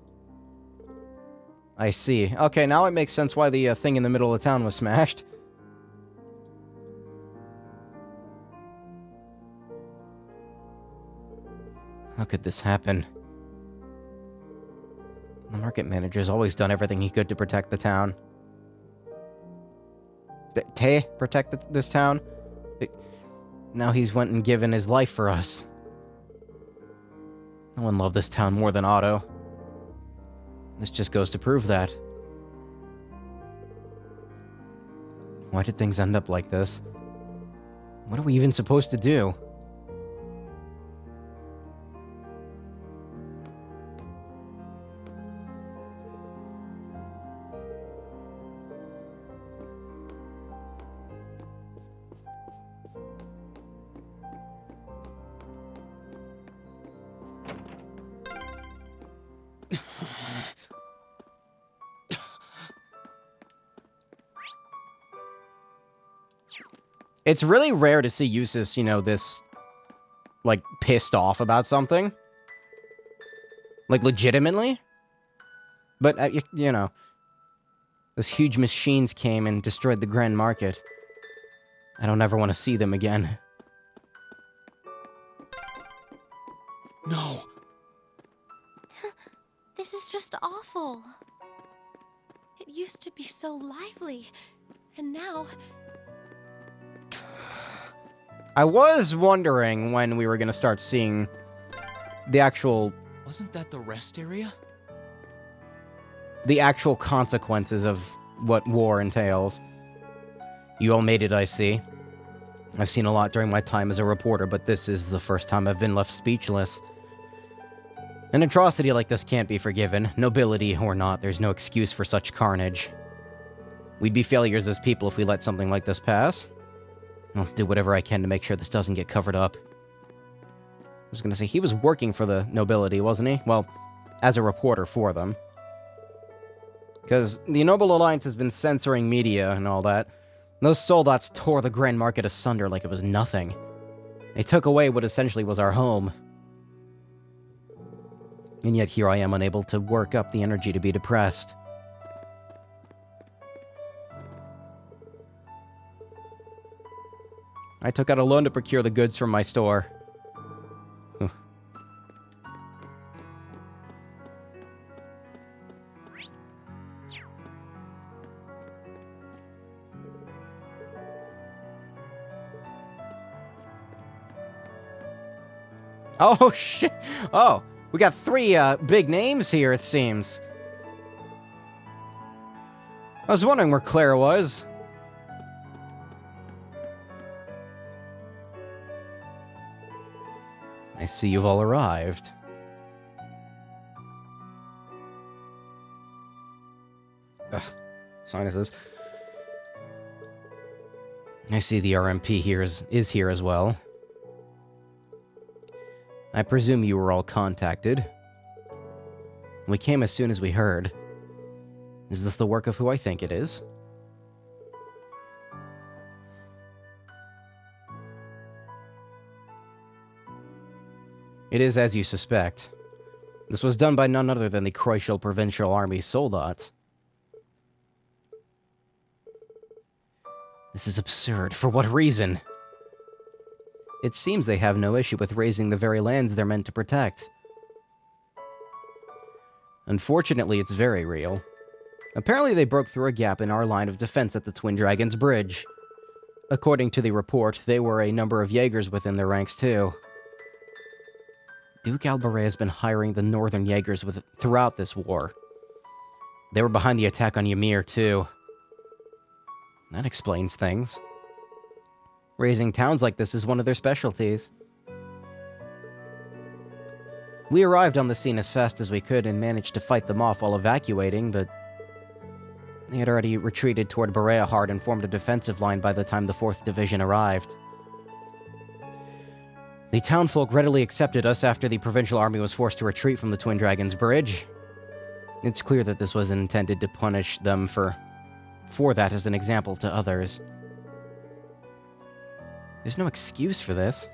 I see. Okay, now it makes sense why the thing in the middle of the town was smashed. How could this happen? The market manager's always done everything he could to protect the town. Protect this town? Now he's went and given his life for us. No one loved this town more than Otto. This just goes to prove that. Why did things end up like this? What are we even supposed to do? It's really rare to see Eustace, you know, this, like, pissed off about something. Like, legitimately. But, you know, those huge machines came and destroyed the Grand Market. I don't ever want to see them again. No. This is just awful. It used to be so lively, and now... I was wondering when we were going to start seeing the actual... Wasn't that the rest area? The actual consequences of what war entails. You all made it, I see. I've seen a lot during my time as a reporter, but this is the first time I've been left speechless. An atrocity like this can't be forgiven. Nobility or not, there's no excuse for such carnage. We'd be failures as people if we let something like this pass. I'll do whatever I can to make sure this doesn't get covered up. I was gonna say, he was working for the nobility, wasn't he? Well, as a reporter for them. Because the Noble Alliance has been censoring media and all that. Those soldats tore the Grand Market asunder like it was nothing. They took away what essentially was our home. And yet here I am unable to work up the energy to be depressed. I took out a loan to procure the goods from my store. Oh, shit. Oh, we got three big names here, it seems. I was wondering where Claire was. I see you've all arrived. Ugh, sinuses. I see the RMP here is here as well. I presume you were all contacted. We came as soon as we heard. Is this the work of who I think it is? It is as you suspect. This was done by none other than the Kreuzschel Provincial Army Soldats. This is absurd. For what reason? It seems they have no issue with raising the very lands they're meant to protect. Unfortunately, it's very real. Apparently they broke through a gap in our line of defense at the Twin Dragons Bridge. According to the report, there were a number of Jaegers within their ranks too. Duke Alberet has been hiring the Northern Jaegers throughout this war. They were behind the attack on Ymir too. That explains things. Raising towns like this is one of their specialties. We arrived on the scene as fast as we could and managed to fight them off while evacuating, but they had already retreated toward Bereahard and formed a defensive line by the time the 4th Division arrived. The townfolk readily accepted us after the provincial army was forced to retreat from the Twin Dragons Bridge. It's clear that this was intended to punish them for that as an example to others. There's no excuse for this.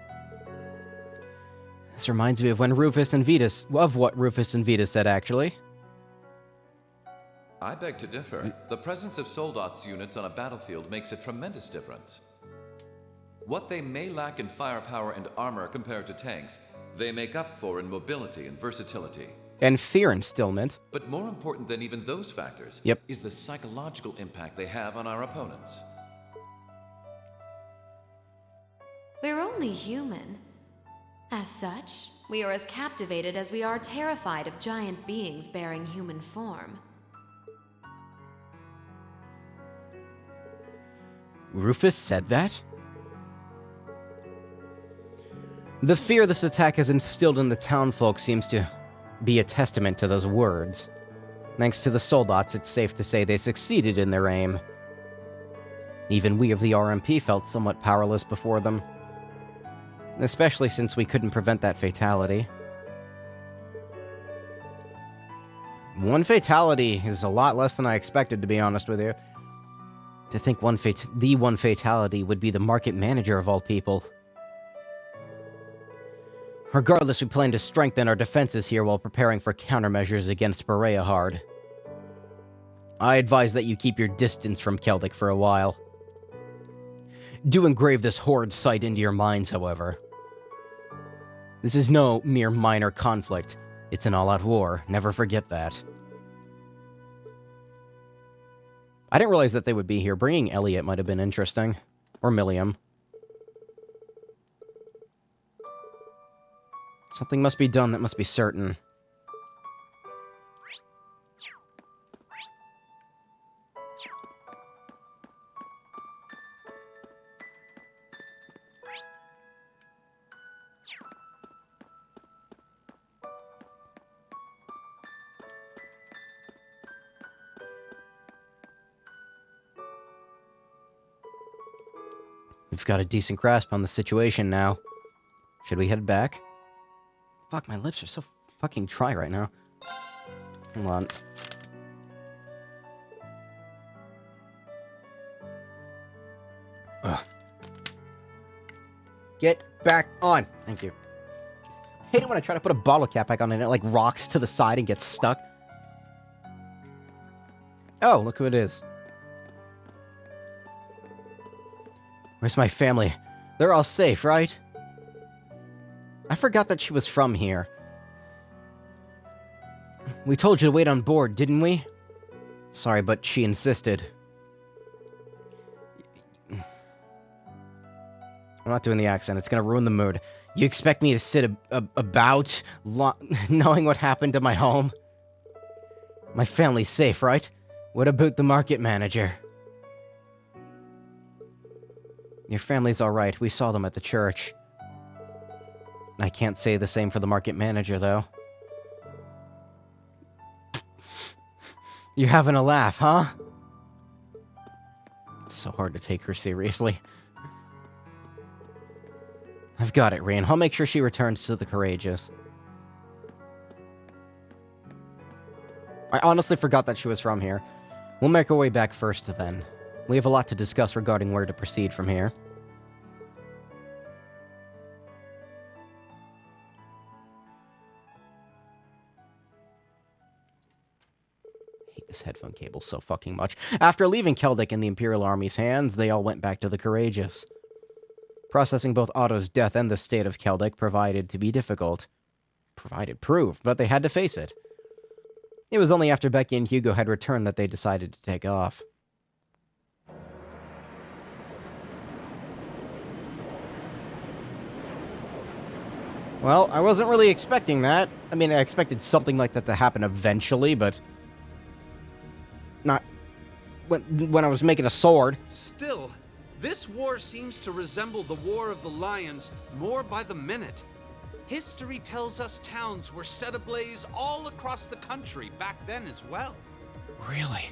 This reminds me of what Rufus and Vita said, actually. I beg to differ. The presence of soldats units on a battlefield makes a tremendous difference. What they may lack in firepower and armor compared to tanks, they make up for in mobility and versatility. And fear instillment. But more important than even those factors is the psychological impact they have on our opponents. We're only human. As such, we are as captivated as we are terrified of giant beings bearing human form. Rufus said that? The fear this attack has instilled in the townfolk seems to be a testament to those words. Thanks to the soldats, it's safe to say they succeeded in their aim. Even we of the RMP felt somewhat powerless before them. Especially since we couldn't prevent that fatality. One fatality is a lot less than I expected, to be honest with you. To think the one fatality would be the market manager of all people. Regardless, we plan to strengthen our defenses here while preparing for countermeasures against Bereahard. I advise that you keep your distance from Keldic for a while. Do engrave this horrid sight into your minds, however. This is no mere minor conflict. It's an all-out war. Never forget that. I didn't realize that they would be here. Bringing Elliot might have been interesting. Or Milliam. Something must be done that must be certain. We've got a decent grasp on the situation now. Should we head back? Fuck, my lips are so fucking dry right now. Hold on. Ugh. Get back on. Thank you. I hate it when I try to put a bottle cap back on and it like rocks to the side and gets stuck. Oh, look who it is. Where's my family? They're all safe, right? I forgot that she was from here. We told you to wait on board, didn't we? Sorry, but she insisted. I'm not doing the accent. It's gonna ruin the mood. You expect me to sit about knowing what happened to my home? My family's safe, right? What about the market manager? Your family's alright. We saw them at the church. I can't say the same for the market manager, though. You're having a laugh, huh? It's so hard to take her seriously. I've got it, Rain. I'll make sure she returns to the Courageous. I honestly forgot that she was from here. We'll make our way back first, then. We have a lot to discuss regarding where to proceed from here. I hate this headphone cable so fucking much. After leaving Keldic in the Imperial Army's hands, they all went back to the Courageous. Processing both Otto's death and the state of Keldic proved, but they had to face it. It was only after Becky and Hugo had returned that they decided to take off. Well, I wasn't really expecting that. I mean, I expected something like that to happen eventually, but... not... when I was making a sword. Still, this war seems to resemble the War of the Lions more by the minute. History tells us towns were set ablaze all across the country back then as well. Really?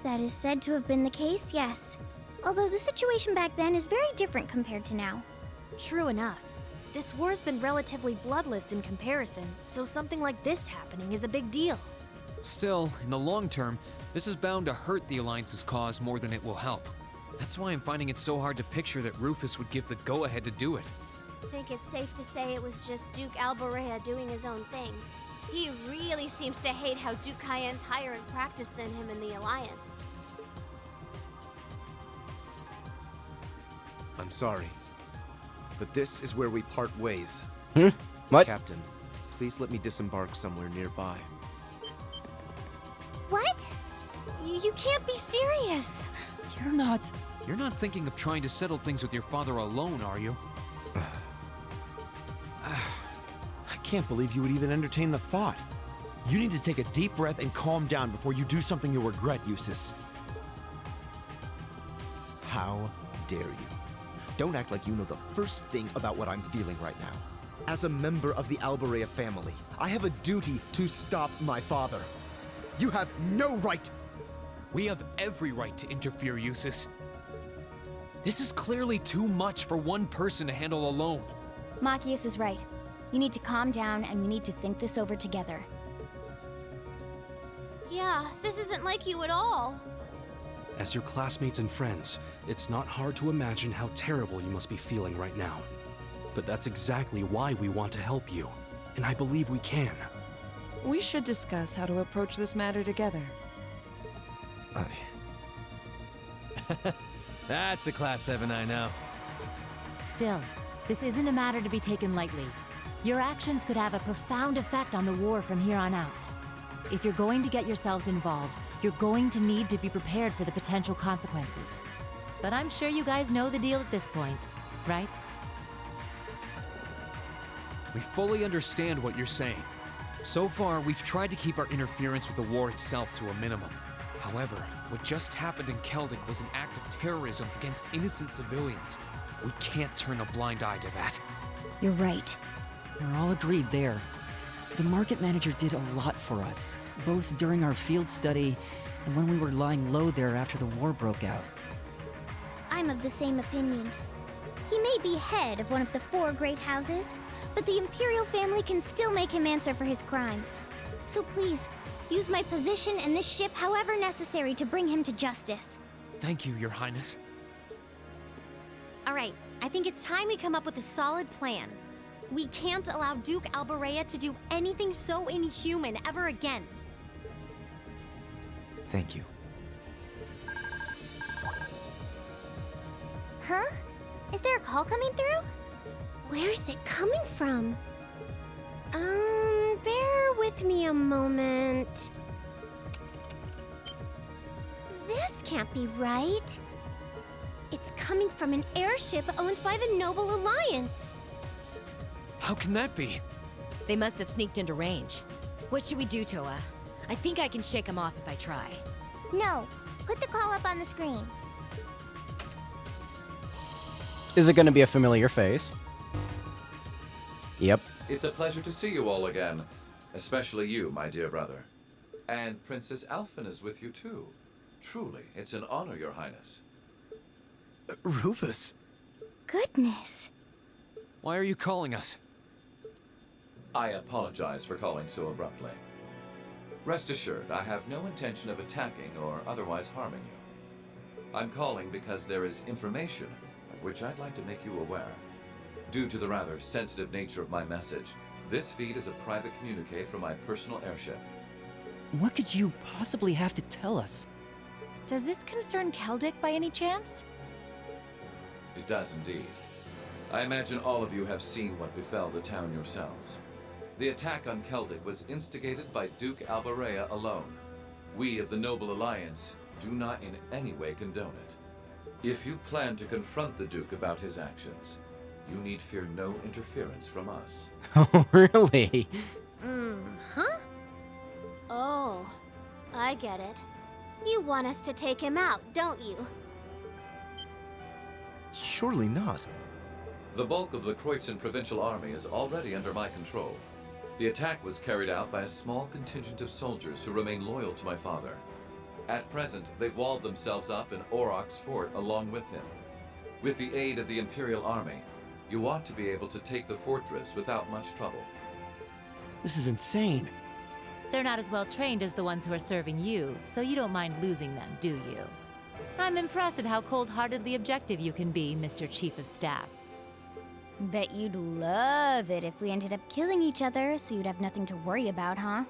That is said to have been the case, yes. Although the situation back then is very different compared to now. True enough. This war's been relatively bloodless in comparison, so something like this happening is a big deal. Still, in the long term, this is bound to hurt the Alliance's cause more than it will help. That's why I'm finding it so hard to picture that Rufus would give the go-ahead to do it. I think it's safe to say it was just Duke Alborea doing his own thing. He really seems to hate how Duke Cayenne's higher in practice than him in the Alliance. I'm sorry, but this is where we part ways. What? Captain, please let me disembark somewhere nearby. What? You can't be serious. You're not thinking of trying to settle things with your father alone, are you? I can't believe you would even entertain the thought. You need to take a deep breath and calm down before you do something you'll regret, Eustace. How dare you? Don't act like you know the first thing about what I'm feeling right now. As a member of the Alborea family, I have a duty to stop my father. You have no right. We have every right to interfere, Eustace. This is clearly too much for one person to handle alone. Machias is right. You need to calm down and we need to think this over together. Yeah, this isn't like you at all. As your classmates and friends, it's not hard to imagine how terrible you must be feeling right now. But that's exactly why we want to help you, and I believe we can. We should discuss how to approach this matter together. That's a Class 7 I know. Still, this isn't a matter to be taken lightly. Your actions could have a profound effect on the war from here on out. If you're going to get yourselves involved, you're going to need to be prepared for the potential consequences. But I'm sure you guys know the deal at this point, right? We fully understand what you're saying. So far, we've tried to keep our interference with the war itself to a minimum. However, what just happened in Keldic was an act of terrorism against innocent civilians. We can't turn a blind eye to that. You're right. We're all agreed there. The market manager did a lot for us, both during our field study and when we were lying low there after the war broke out. I'm of the same opinion. He may be head of one of the 4 great houses, but the Imperial family can still make him answer for his crimes. So please, use my position and this ship however necessary to bring him to justice. Thank you, Your Highness. Alright, I think it's time we come up with a solid plan. We can't allow Duke Albarea to do anything so inhuman ever again. Thank you. Huh? Is there a call coming through? Where's it coming from? Bear with me a moment. This can't be right. It's coming from an airship owned by the Noble Alliance. How can that be? They must have sneaked into range. What should we do, Toa? I think I can shake them off if I try. No, put the call up on the screen. Is it going to be a familiar face? Yep. It's a pleasure to see you all again. Especially you, my dear brother. And Princess Alphen is with you too. Truly, it's an honor, Your Highness. Rufus? Goodness. Why are you calling us? I apologize for calling so abruptly. Rest assured, I have no intention of attacking or otherwise harming you. I'm calling because there is information of which I'd like to make you aware. Due to the rather sensitive nature of my message, this feed is a private communique from my personal airship. What could you possibly have to tell us? Does this concern Keldic by any chance? It does indeed. I imagine all of you have seen what befell the town yourselves. The attack on Keldic was instigated by Duke Albarea alone. We of the Noble Alliance do not in any way condone it. If you plan to confront the Duke about his actions, you need fear no interference from us. Oh, really? Huh? Oh, I get it. You want us to take him out, don't you? Surely not. The bulk of the Kreutzen Provincial Army is already under my control. The attack was carried out by a small contingent of soldiers who remain loyal to my father. At present, they've walled themselves up in Aurochs Fort along with him. With the aid of the Imperial Army, you ought to be able to take the fortress without much trouble. This is insane. They're not as well trained as the ones who are serving you, so you don't mind losing them, do you? I'm impressed at how cold-heartedly objective you can be, Mr. Chief of Staff. Bet you'd love it if we ended up killing each other, so you'd have nothing to worry about, huh?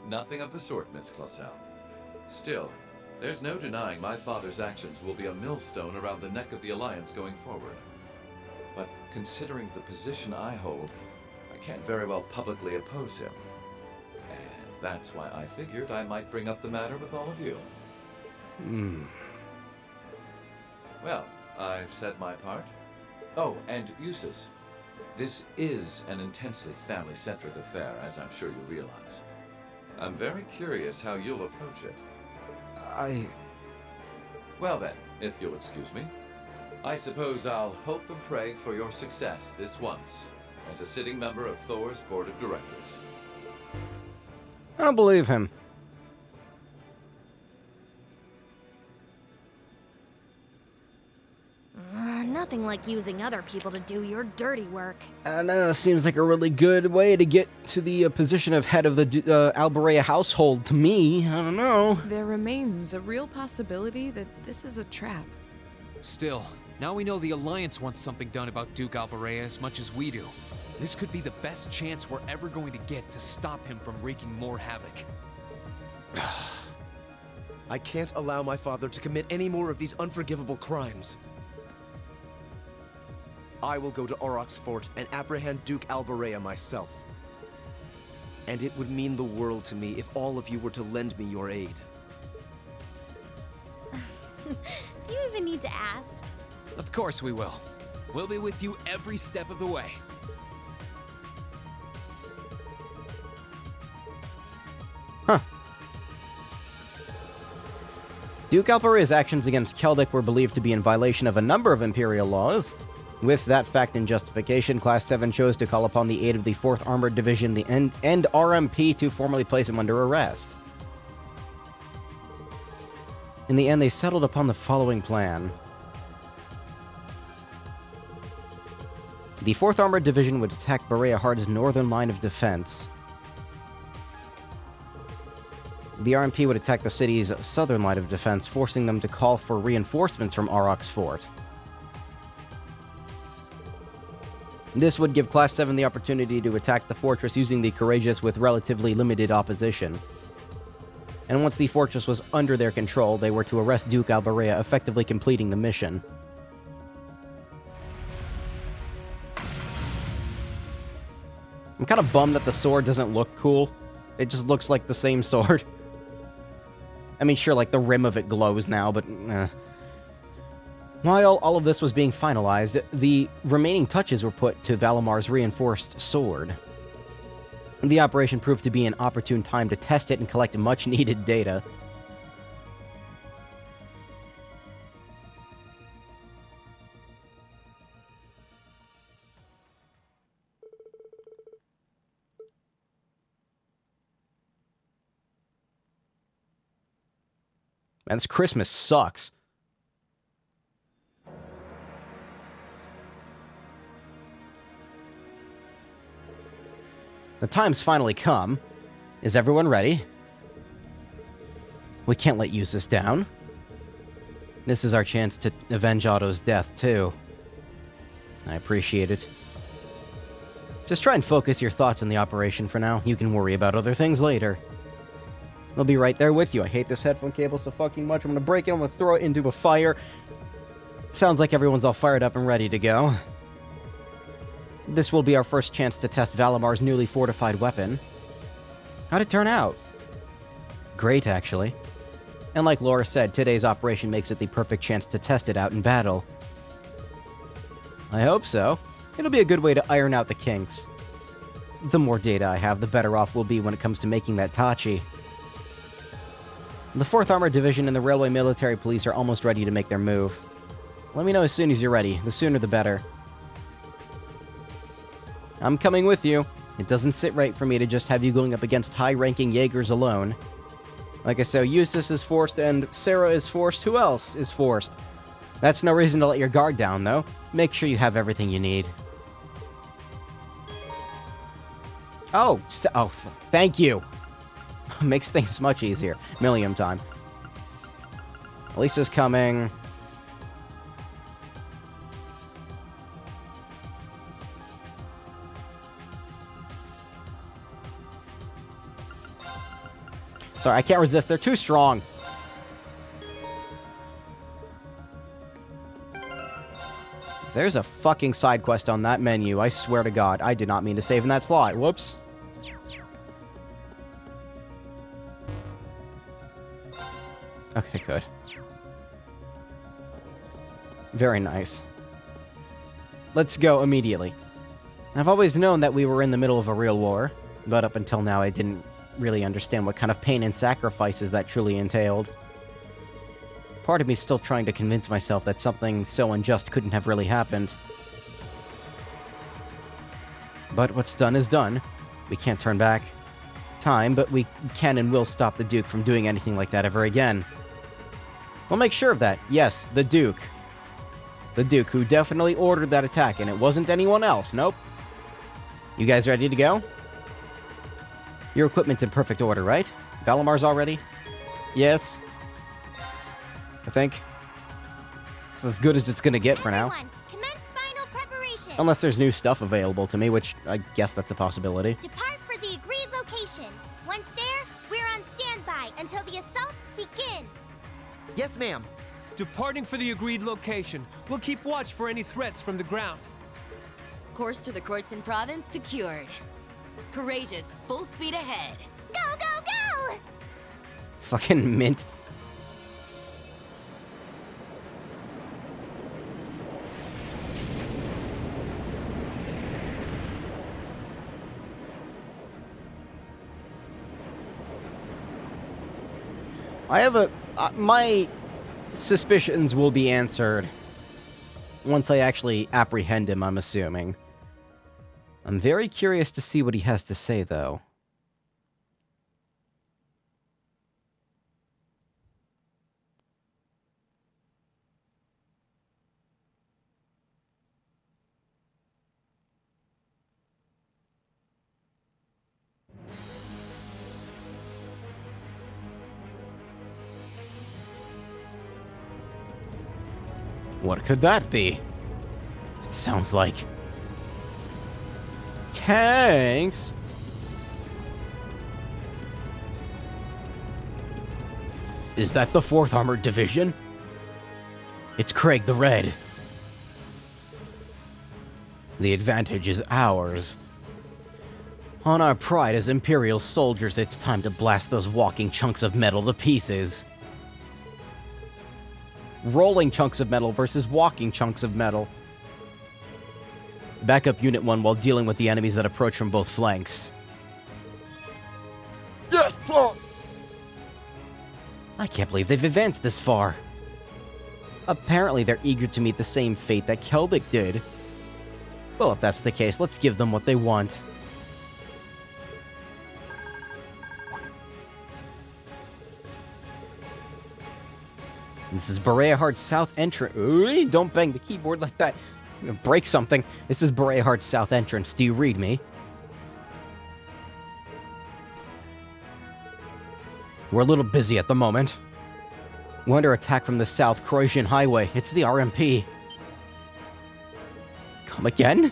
Nothing of the sort, Miss Clausel. Still, there's no denying my father's actions will be a millstone around the neck of the Alliance going forward. But considering the position I hold, I can't very well publicly oppose him. And that's why I figured I might bring up the matter with all of you. Well, I've said my part. Oh, and Eustace, this is an intensely family-centric affair, as I'm sure you realize. I'm very curious how you'll approach it. Well then, if you'll excuse me, I suppose I'll hope and pray for your success this once, as a sitting member of Thor's Board of Directors. I don't believe him. Nothing like using other people to do your dirty work. I know, seems like a really good way to get to the position of head of the Albarea household to me. I don't know. There remains a real possibility that this is a trap. Still, now we know the Alliance wants something done about Duke Albarea as much as we do. This could be the best chance we're ever going to get to stop him from wreaking more havoc. I can't allow my father to commit any more of these unforgivable crimes. I will go to Aurochs Fort and apprehend Duke Albarea myself. And it would mean the world to me if all of you were to lend me your aid. Do you even need to ask? Of course we will. We'll be with you every step of the way. Duke Albarea's actions against Keldic were believed to be in violation of a number of Imperial laws. With that fact in justification, Class 7 chose to call upon the aid of the 4th Armored Division and RMP to formally place him under arrest. In the end, they settled upon the following plan. The 4th Armored Division would attack Berea Hard's northern line of defense. The RMP would attack the city's southern line of defense, forcing them to call for reinforcements from Auroch's fort. This would give Class 7 the opportunity to attack the fortress using the Courageous with relatively limited opposition. And once the fortress was under their control, they were to arrest Duke Alberea, effectively completing the mission. I'm kind of bummed that the sword doesn't look cool. It just looks like the same sword. I mean, sure, like the rim of it glows now, but While all of this was being finalized, the remaining touches were put to Valamar's reinforced sword. The operation proved to be an opportune time to test it and collect much-needed data. Man, this Christmas sucks. The time's finally come. Is everyone ready? We can't let you use this down. This is our chance to avenge Otto's death, too. I appreciate it. Just try and focus your thoughts on the operation for now. You can worry about other things later. I'll be right there with you. I hate this headphone cable so fucking much. I'm gonna break it, I'm gonna throw it into a fire. Sounds like everyone's all fired up and ready to go. This will be our first chance to test Valamar's newly fortified weapon. How'd it turn out? Great, actually. And like Laura said, today's operation makes it the perfect chance to test it out in battle. I hope so. It'll be a good way to iron out the kinks. The more data I have, the better off we'll be when it comes to making that Tachi. The 4th Armored Division and the Railway Military Police are almost ready to make their move. Let me know as soon as you're ready. The sooner the better. I'm coming with you. It doesn't sit right for me to just have you going up against high-ranking Jaegers alone. Like I said, Eustace is forced and Sarah is forced. Who else is forced? That's no reason to let your guard down, though. Make sure you have everything you need. Oh, thank you. Makes things much easier. Millium time. Lisa's coming. Sorry, I can't resist. They're too strong. There's a fucking side quest on that menu. I swear to God, I did not mean to save in that slot. Whoops. Okay, good. Very nice. Let's go immediately. I've always known that we were in the middle of a real war, but up until now I didn't really understand what kind of pain and sacrifices that truly entailed. Part of me is still trying to convince myself that something so unjust couldn't have really happened. But what's done is done. We can't turn back time, but we can and will stop the Duke from doing anything like that ever again. We'll make sure of that. Yes, the Duke. The Duke, who definitely ordered that attack, and it wasn't anyone else. Nope. You guys ready to go? Your equipment's in perfect order, right? Valamar's all ready? Yes. I think. It's as good as it's gonna get for now. Commence final preparation. Unless there's new stuff available to me, which I guess that's a possibility. Depart for the agreed location. Once there, we're on standby until the assault begins. Yes, ma'am. Departing for the agreed location. We'll keep watch for any threats from the ground. Course to the Kreutzen province secured. Courageous, full speed ahead. Go, go, go! Fucking mint. I have a... my suspicions will be answered once I actually apprehend him, I'm assuming. I'm very curious to see what he has to say, though. What could that be? It sounds like... tanks? Is that the 4th Armored Division? It's Craig the Red. The advantage is ours. On our pride as Imperial soldiers, it's time to blast those walking chunks of metal to pieces. Rolling chunks of metal versus walking chunks of metal. Back up Unit 1 while dealing with the enemies that approach from both flanks. Yes, sir! I can't believe they've advanced this far. Apparently they're eager to meet the same fate that Keldic did. Well, if that's the case, let's give them what they want. This is Bereahard's south entrance. Ooh, don't bang the keyboard like that. I'm gonna break something. This is Bereahard's south entrance. Do you read me? We're a little busy at the moment. We're under attack from the south Croatian highway. It's the RMP. Come again?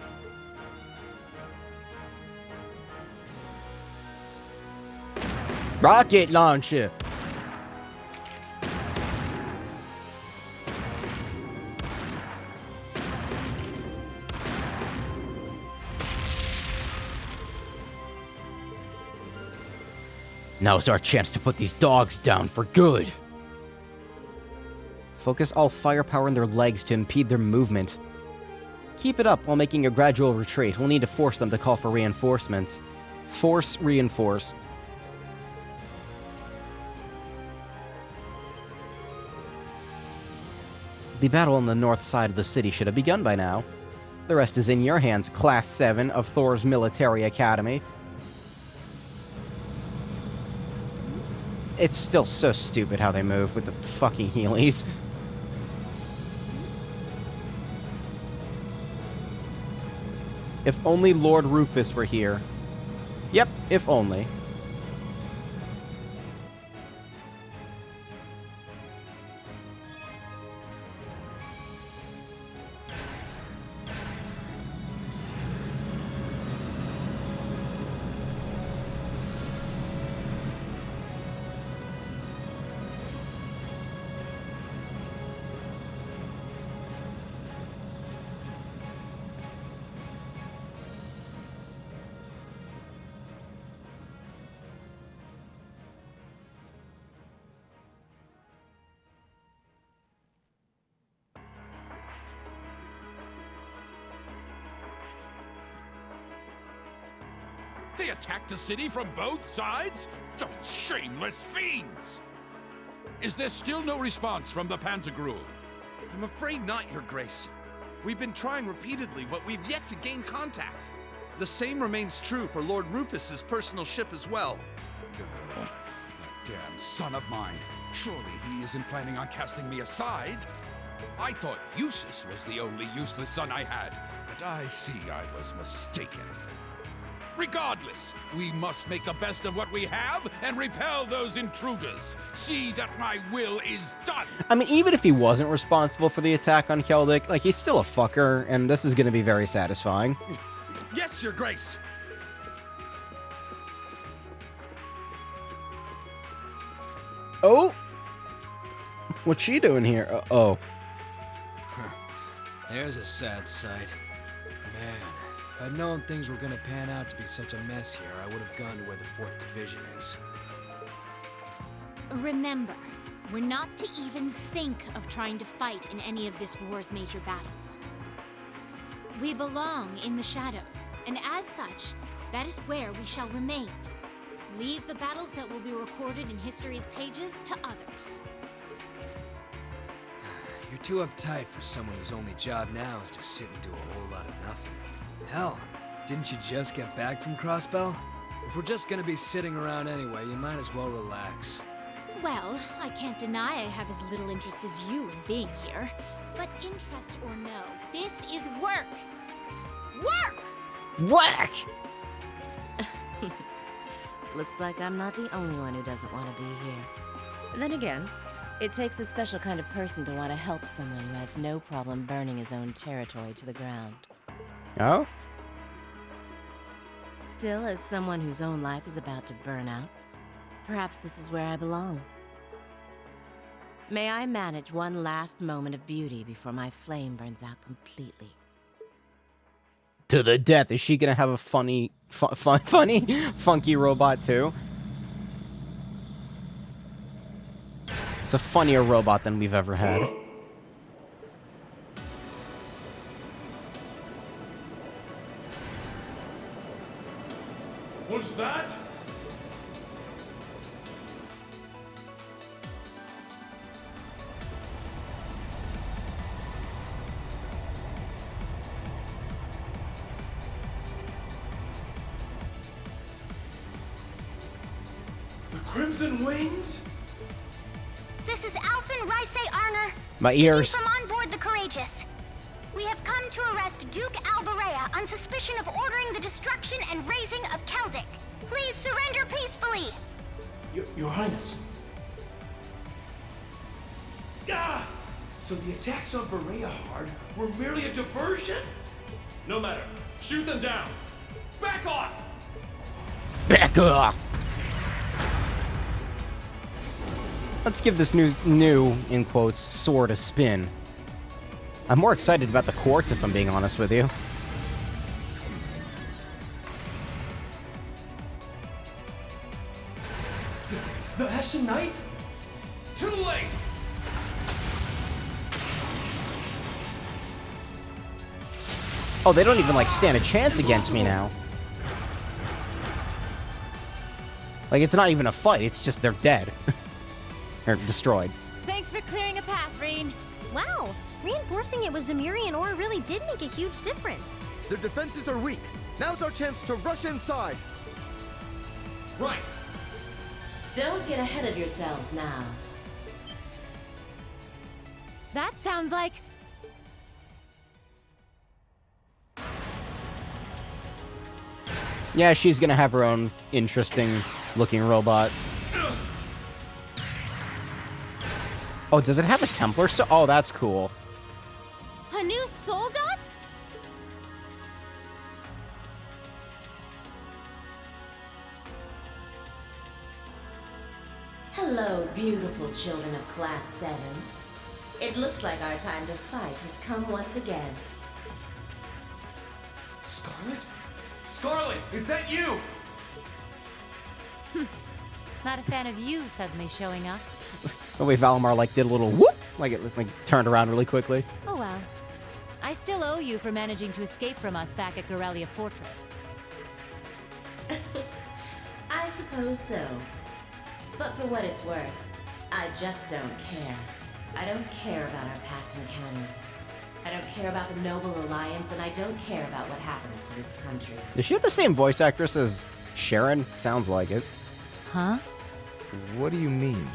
Rocket launcher! Now's our chance to put these dogs down for good. Focus all firepower in their legs to impede their movement. Keep it up while making a gradual retreat. We'll need to force them to call for reinforcements. Force reinforce. The battle on the north side of the city should have begun by now. The rest is in your hands, Class 7 of Thor's Military Academy. It's still so stupid how they move with the fucking Heelys. If only Lord Rufus were here. Yep, if only. They attacked the city from both sides? Those shameless fiends! Is there still no response from the Pantagruel? I'm afraid not, Your Grace. We've been trying repeatedly, but we've yet to gain contact. The same remains true for Lord Rufus's personal ship as well. That damn son of mine. Surely he isn't planning on casting me aside? I thought Eustace was the only useless son I had, but I see I was mistaken. Regardless, we must make the best of what we have and repel those intruders. See that my will is done. I mean, even if he wasn't responsible for the attack on Keldic, like, he's still a fucker, and this is gonna be very satisfying. Yes, Your Grace! Oh! What's she doing here? Oh. There's a sad sight. Man, if I'd known things were gonna pan out to be such a mess here, I would have gone to where the 4th Division is. Remember, we're not to even think of trying to fight in any of this war's major battles. We belong in the shadows, and as such, that is where we shall remain. Leave the battles that will be recorded in history's pages to others. You're too uptight for someone whose only job now is to sit and do a whole lot of nothing. Hell, didn't you just get back from Crossbell? If we're just gonna be sitting around anyway, you might as well relax. Well, I can't deny I have as little interest as you in being here. But interest or no, this is work! Work! Work! Looks like I'm not the only one who doesn't want to be here. Then again, It takes a special kind of person to want to help someone who has no problem burning his own territory to the ground. Oh? Still, as someone whose own life is about to burn out, perhaps this is where I belong. May I manage one last moment of beauty before my flame burns out completely. To the death. Is she gonna have a funny, funky robot too? It's a funnier robot than we've ever had. Was that? The Crimson Wings? This is Alphen Raisei Arner. My speaking ears. From on board the Courageous. We have come to arrest Duke Alberea on suspicion of ordering the destruction and razing of Keldic. Please surrender peacefully. Your Highness. Ah! So the attacks on Berea Hard were merely a diversion? No matter. Shoot them down. Back off! Back off! Let's give this new, in quotes, sword a spin. I'm more excited about the quartz, if I'm being honest with you. The Ashen Knight? Too late! Oh, they don't even, like, stand a chance against me now. Like, it's not even a fight, it's just they're dead. Or destroyed. Thanks for clearing a path, Reen. Wow, reinforcing it with Zemurian ore really did make a huge difference. Their defenses are weak. Now's our chance to rush inside. Right. Don't get ahead of yourselves now. That sounds like... Yeah, she's gonna have her own interesting looking robot. Oh, does it have a Templar? So, oh, that's cool. A new Soldat? Hello, beautiful children of Class 7. It looks like our time to fight has come once again. Scarlet? Scarlet, is that you? Not a fan of you suddenly showing up. The way Valimar, like, did a little whoop, like it like turned around really quickly. Oh well. I still owe you for managing to escape from us back at Gorelia Fortress. I suppose so. But for what it's worth, I just don't care. I don't care about our past encounters. I don't care about the Noble Alliance, and I don't care about what happens to this country. Does she have the same voice actress as Sharon? Sounds like it. Huh? What do you mean?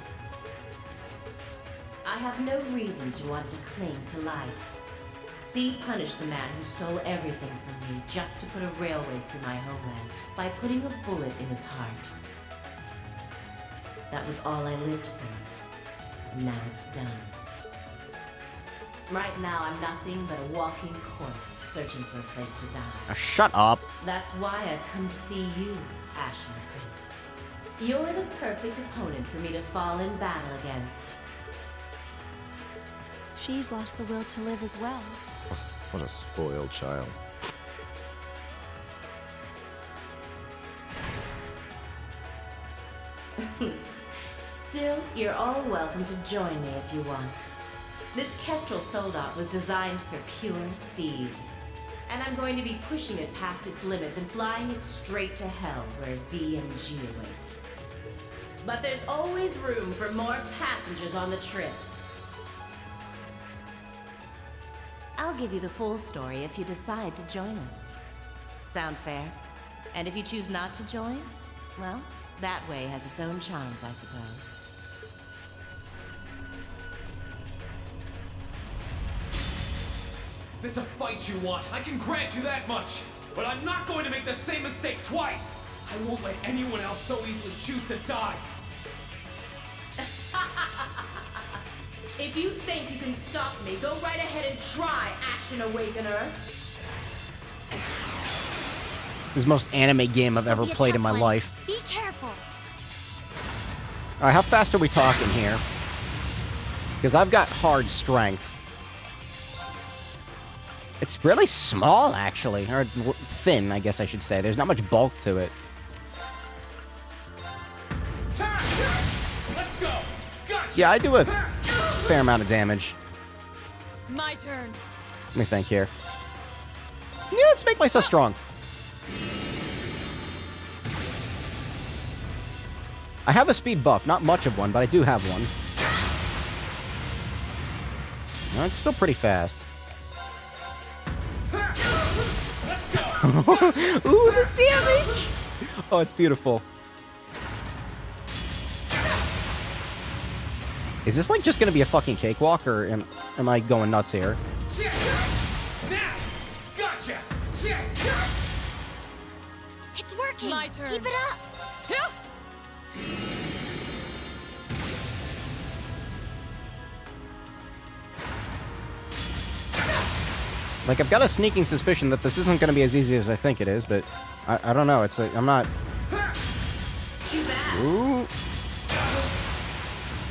I have no reason to want to cling to life. See punish the man who stole everything from me just to put a railway through my homeland by putting a bullet in his heart. That was all I lived for. Now it's done. Right now I'm nothing but a walking corpse searching for a place to die. Shut up. That's why I've come to see you, Ashen Prince. You're the perfect opponent for me to fall in battle against. She's lost the will to live as well. What a spoiled child. Still, you're all welcome to join me if you want. This Kestrel Soldat was designed for pure speed. And I'm going to be pushing it past its limits and flying it straight to hell where V and G await. But there's always room for more passengers on the trip. I'll give you the full story if you decide to join us. Sound fair? And if you choose not to join, well, that way has its own charms, I suppose. If it's a fight you want, I can grant you that much. But I'm not going to make the same mistake twice. I won't let anyone else so easily choose to die. If you think you can stop me, go right ahead and try, Ashen Awakener. This is the most anime game I've ever played in my life. Be careful. Alright, how fast are we talking here? Because I've got hard strength. It's really small, actually. Or thin, I guess I should say. There's not much bulk to it. Let's go. Gotcha. Yeah, I do a fair amount of damage. My turn. Let me think here. Yeah, let's make myself strong. I have a speed buff. Not much of one, but I do have one. No, it's still pretty fast. Let's go. Ooh, the damage! Oh, it's beautiful. Is this like just gonna be a fucking cakewalk, or am I going nuts here? Now, gotcha. It's working. My turn. Keep it up. Like, I've got a sneaking suspicion that this isn't gonna be as easy as I think it is, but I don't know. It's like, I'm not... Too bad. Ooh.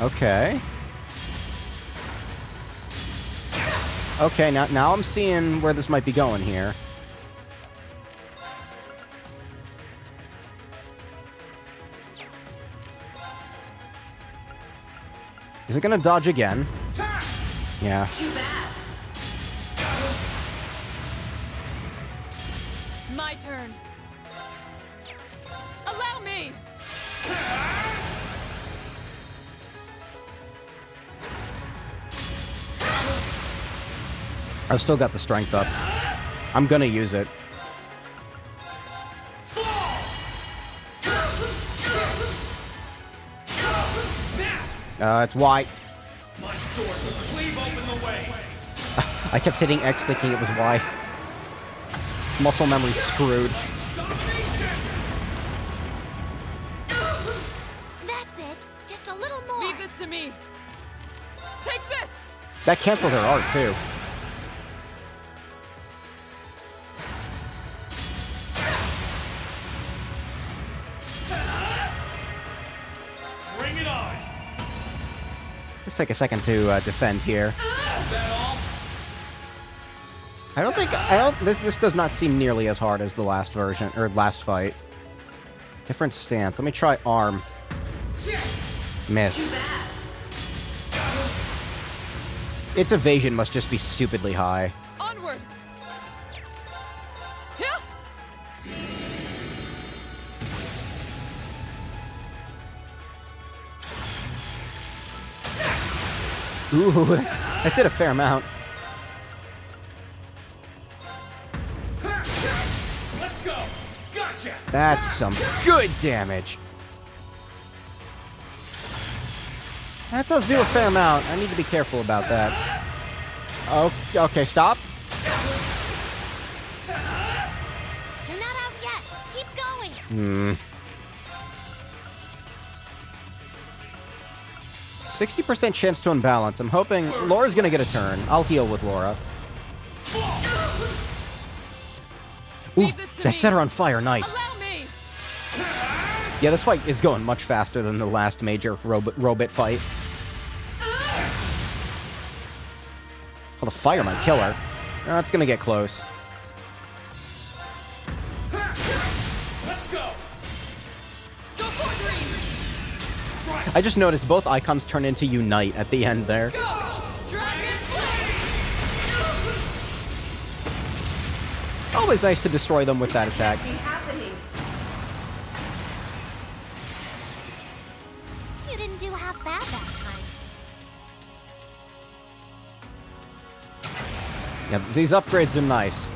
Okay. Okay, now I'm seeing where this might be going here. Is it gonna dodge again? Yeah. Too bad. My turn. Allow me. I've still got the strength up. I'm gonna use it. It's Y. My sword will cleave open the way. I kept hitting X thinking it was Y. Muscle memory screwed. That's it. Just a little more. Leave this to me. Take this. That canceled her art, too. Bring it on. Let's take a second to defend here. This does not seem nearly as hard as the last version, or last fight. Different stance. Let me try arm. Miss. Its evasion must just be stupidly high. Onward. Ooh, that did a fair amount. Let's go. Gotcha. That's some good damage. That does do a fair amount. I need to be careful about that. Oh, okay, stop. You're not out yet. Keep going. 60% chance to unbalance. I'm hoping Laura's gonna get a turn. I'll heal with Laura. Ooh, that set her on fire. Nice. Yeah, this fight is going much faster than the last major robot fight. Well, the fire might kill her. Oh, it's gonna get close. Let's go. I just noticed both icons turn into Unite at the end there. Always nice to destroy them with that attack. You didn't do half bad that time. Yeah, these upgrades are nice.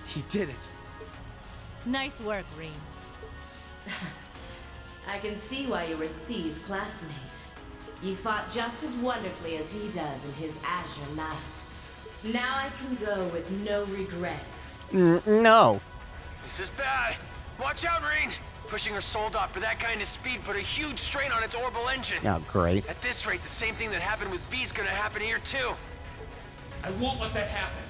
He did it. Nice work, Rean. I can see why you were C's classmate. You fought just as wonderfully as he does in his Azure Knight. Now I can go with no regrets. No. This is bad. Watch out, Rean. Pushing her Soldat for that kind of speed put a huge strain on its orbital engine. Oh, great. At this rate, the same thing that happened with V's gonna happen here too. I won't let that happen.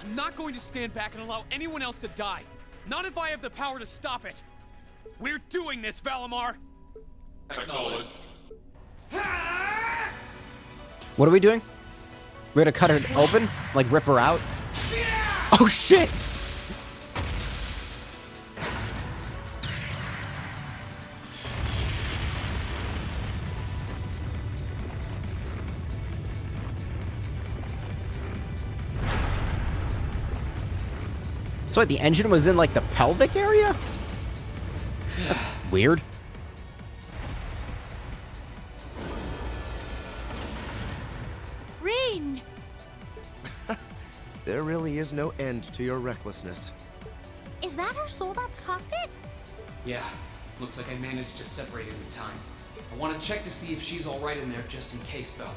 I'm not going to stand back and allow anyone else to die. Not if I have the power to stop it. We're doing this, Valimar! Acknowledged. What are we doing? We're gonna cut her open? Like, rip her out? Oh, shit! So, wait, the engine was in, like, the pelvic area? That's weird. Rean! There really is no end to your recklessness. Is that our Soldat's cockpit? Yeah, looks like I managed to separate it in time. I want to check to see if she's alright in there just in case, though.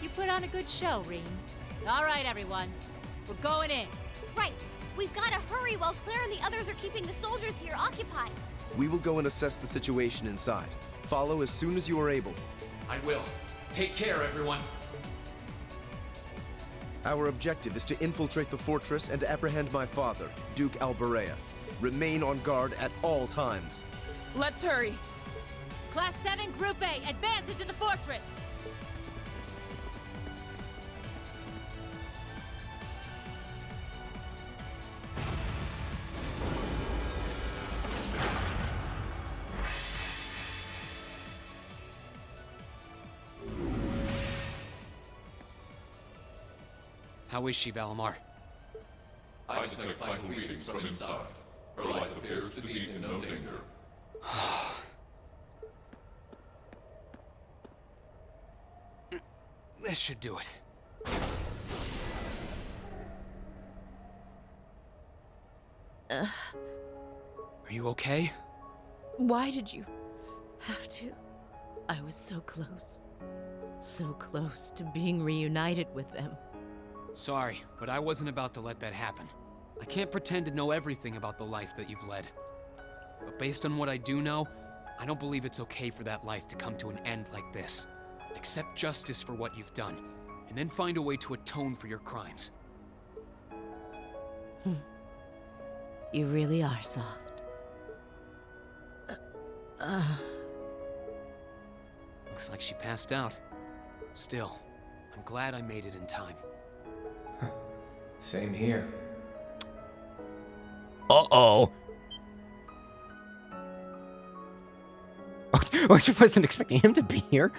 You put on a good show, Rean. All right, everyone. We're going in. Right. We've got to hurry while Claire and the others are keeping the soldiers here occupied. We will go and assess the situation inside. Follow as soon as you are able. I will. Take care, everyone. Our objective is to infiltrate the fortress and apprehend my father, Duke Alberea. Remain on guard at all times. Let's hurry. Class 7, Group A, advance into the fortress! How is she, Valimar? I detect vital readings from inside. Her life appears to be in no danger. This should do it. Are you okay? Why did you have to? I was so close. So close to being reunited with them. Sorry, but I wasn't about to let that happen. I can't pretend to know everything about the life that you've led. But based on what I do know, I don't believe it's okay for that life to come to an end like this. Accept justice for what you've done, and then find a way to atone for your crimes. You really are soft. Looks like she passed out. Still, I'm glad I made it in time. Same here. Uh-oh. I wasn't expecting him to be here.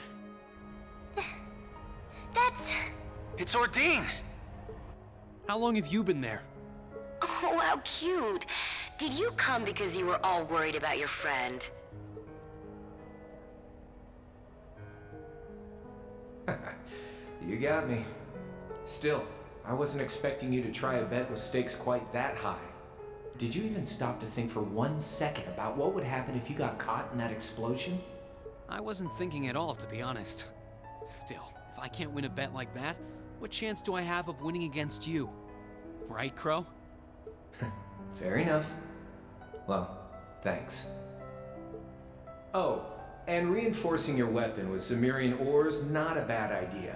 That's... It's Ordine! How long have you been there? Oh, how cute. Did you come because you were all worried about your friend? You got me. Still, I wasn't expecting you to try a bet with stakes quite that high. Did you even stop to think for 1 second about what would happen if you got caught in that explosion? I wasn't thinking at all, to be honest. Still, if I can't win a bet like that, what chance do I have of winning against you? Right, Crow? Fair enough. Well, thanks. Oh, and reinforcing your weapon with Zemirian ores, not a bad idea.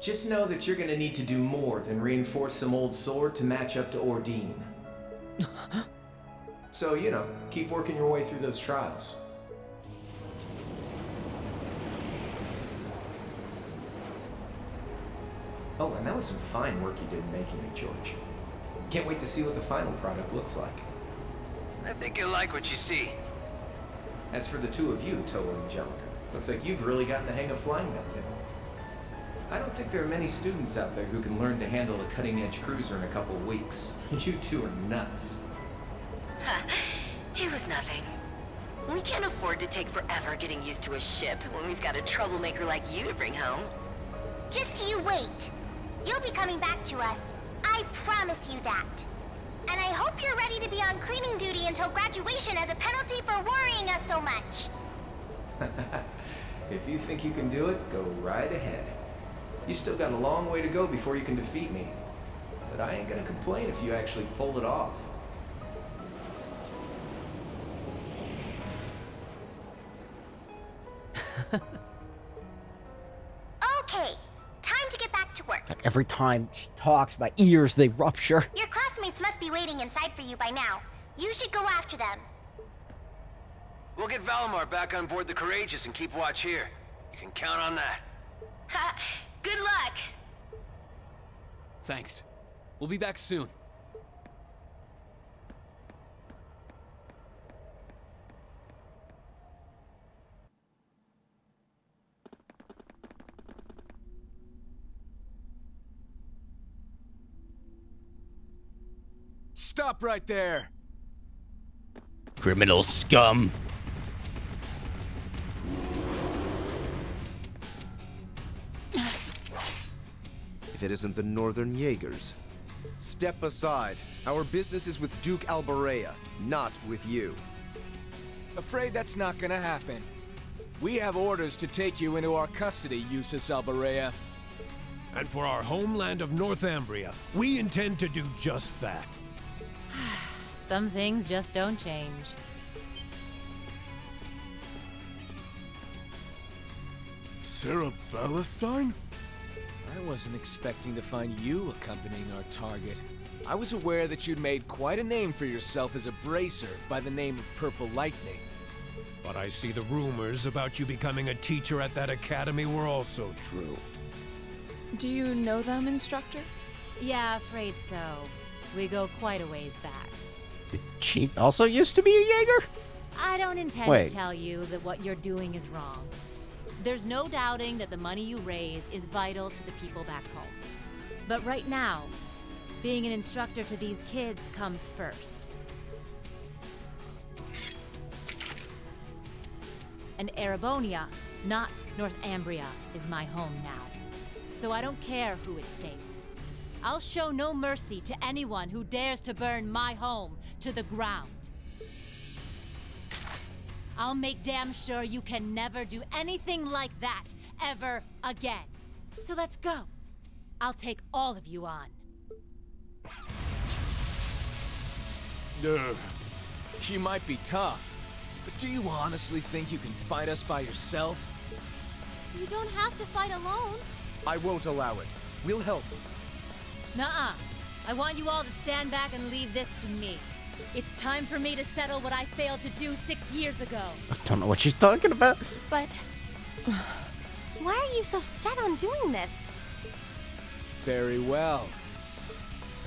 Just know that you're gonna need to do more than reinforce some old sword to match up to Ordine. So, you know, keep working your way through those trials. Oh, and that was some fine work you did making it, George. Can't wait to see what the final product looks like. I think you'll like what you see. As for the two of you, Toa and Angelica, looks like you've really gotten the hang of flying that thing. I don't think there are many students out there who can learn to handle a cutting-edge cruiser in a couple weeks. You two are nuts. It was nothing. We can't afford to take forever getting used to a ship when we've got a troublemaker like you to bring home. Just you wait. You'll be coming back to us. I promise you that. And I hope you're ready to be on cleaning duty until graduation as a penalty for worrying us so much. If you think you can do it, go right ahead. You still got a long way to go before you can defeat me. But I ain't gonna complain if you actually pull it off. Okay, time to get back to work. God, every time she talks, my ears, they rupture. Your classmates must be waiting inside for you by now. You should go after them. We'll get Valimar back on board the Courageous and keep watch here. You can count on that. Ha! Good luck! Thanks. We'll be back soon. Stop right there! Criminal scum. If it isn't the Northern Jaegers. Step aside. Our business is with Duke Alborea, not with you. Afraid that's not gonna happen. We have orders to take you into our custody, Jusis Alborea. And for our homeland of Northumbria, we intend to do just that. Some things just don't change. Sarah Valentine? I wasn't expecting to find you accompanying our target. I was aware that you'd made quite a name for yourself as a bracer by the name of Purple Lightning. But I see the rumors about you becoming a teacher at that academy were also true. Do you know them, Instructor? Yeah, afraid so. We go quite a ways back. She also used to be a Jaeger? I don't intend Wait. to tell you that what you're doing is wrong. There's no doubting that the money you raise is vital to the people back home. But right now, being an instructor to these kids comes first. And Erebonia, not Northumbria, is my home now. So I don't care who it saves. I'll show no mercy to anyone who dares to burn my home to the ground. I'll make damn sure you can never do anything like that ever again. So let's go. I'll take all of you on. She might be tough, but do you honestly think you can fight us by yourself? You don't have to fight alone. I won't allow it. We'll help. Nuh-uh. I want you all to stand back and leave this to me. It's time for me to settle what I failed to do 6 years ago. I don't know what she's talking about. But why are you so set on doing this? Very well.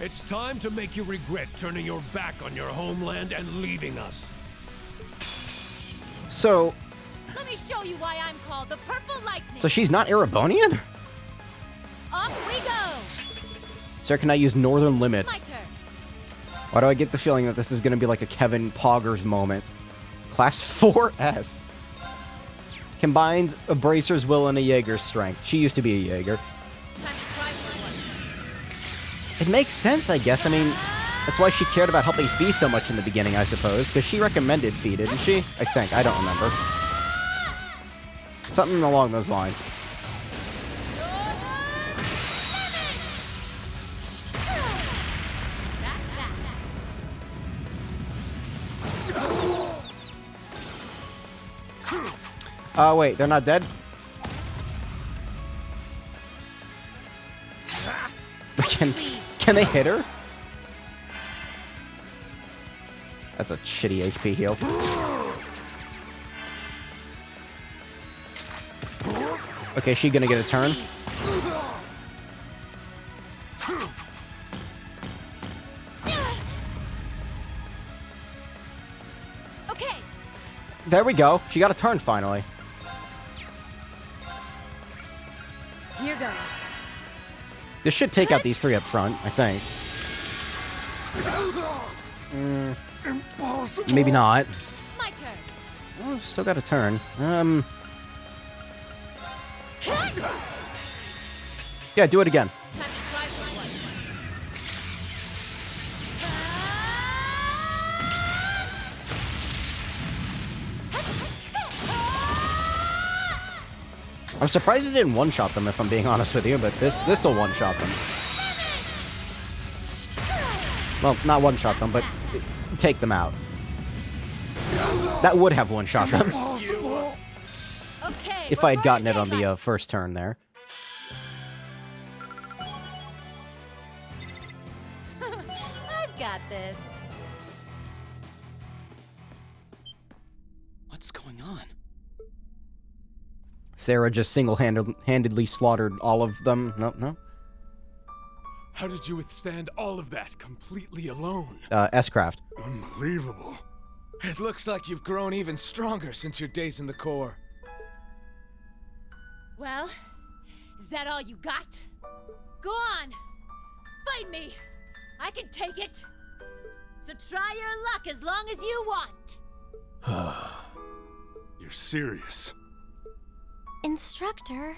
It's time to make you regret turning your back on your homeland and leaving us. So, Let me show you why I'm called the Purple Lightning. so she's not Erebonian? Off we go. Sir, can I use Northern Limits? My turn. Why do I get the feeling that this is going to be like a Kevin Poggers moment? Class 4S. Combines a Bracer's will and a Jaeger's strength. She used to be a Jaeger. It makes sense, I guess. I mean, that's why she cared about helping Fee so much in the beginning, I suppose. Because she recommended Fee, didn't she? I think. I don't remember. Something along those lines. Wait, they're not dead? Can they hit her? That's a shitty HP heal. Okay, is she gonna get a turn? Okay. There we go. She got a turn finally. Here goes. This should take out these three up front, I think. Impossible. Maybe not. My turn. Oh, still got a turn. Yeah, do it again. I'm surprised it didn't one-shot them, if I'm being honest with you, but this'll one-shot them. Well, not one-shot them, but take them out. That would have one-shot them. Okay, if we're I had gotten it running on the first turn there. I've got this. What's going on? Sarah just single-handedly slaughtered all of them. No. How did you withstand all of that completely alone? S-Craft. Unbelievable. It looks like you've grown even stronger since your days in the Corps. Well, is that all you got? Go on! Fight me! I can take it! So try your luck as long as you want! You're serious? Instructor.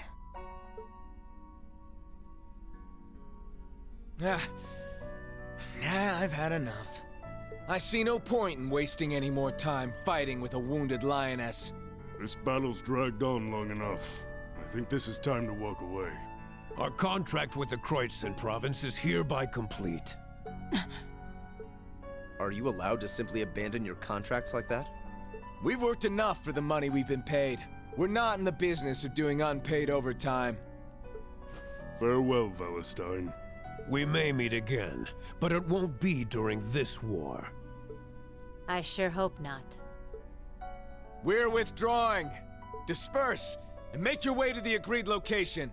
Nah, I've had enough. I see no point in wasting any more time fighting with a wounded lioness. This battle's dragged on long enough. I think this is time to walk away. Our contract with the Kreutzen province is hereby complete. Are you allowed to simply abandon your contracts like that? We've worked enough for the money we've been paid. We're not in the business of doing unpaid overtime. Farewell, Valestein. We may meet again, but it won't be during this war. I sure hope not. We're withdrawing. Disperse and make your way to the agreed location.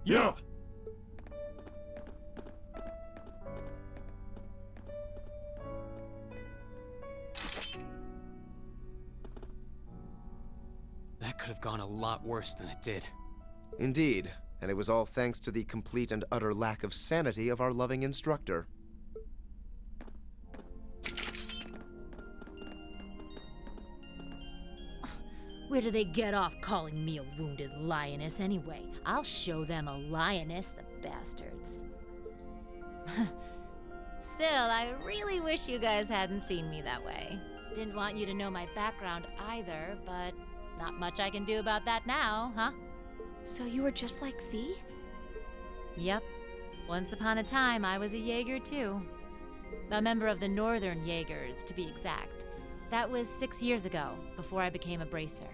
Yeah. That could have gone a lot worse than it did. Indeed, and it was all thanks to the complete and utter lack of sanity of our loving instructor. Where do they get off calling me a wounded lioness anyway? I'll show them a lioness, the bastards. Still, I really wish you guys hadn't seen me that way. Didn't want you to know my background either, but not much I can do about that now, huh? So you were just like V? Yep. Once upon a time, I was a Jaeger too. A member of the Northern Jaegers, to be exact. That was 6 years ago, before I became a bracer.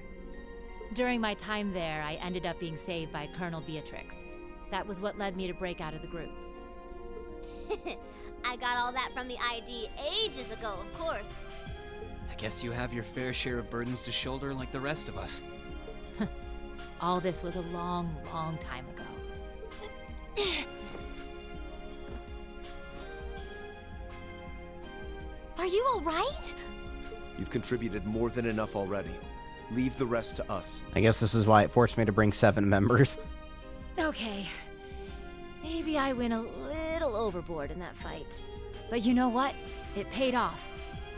During my time there, I ended up being saved by Colonel Beatrix. That was what led me to break out of the group. I got all that from the ID ages ago, of course. I guess you have your fair share of burdens to shoulder like the rest of us. All this was a long, long time ago. Are you all right? You've contributed more than enough already. Leave the rest to us. I guess this is why it forced me to bring 7 members. Okay. Maybe I went a little overboard in that fight. But you know what? It paid off.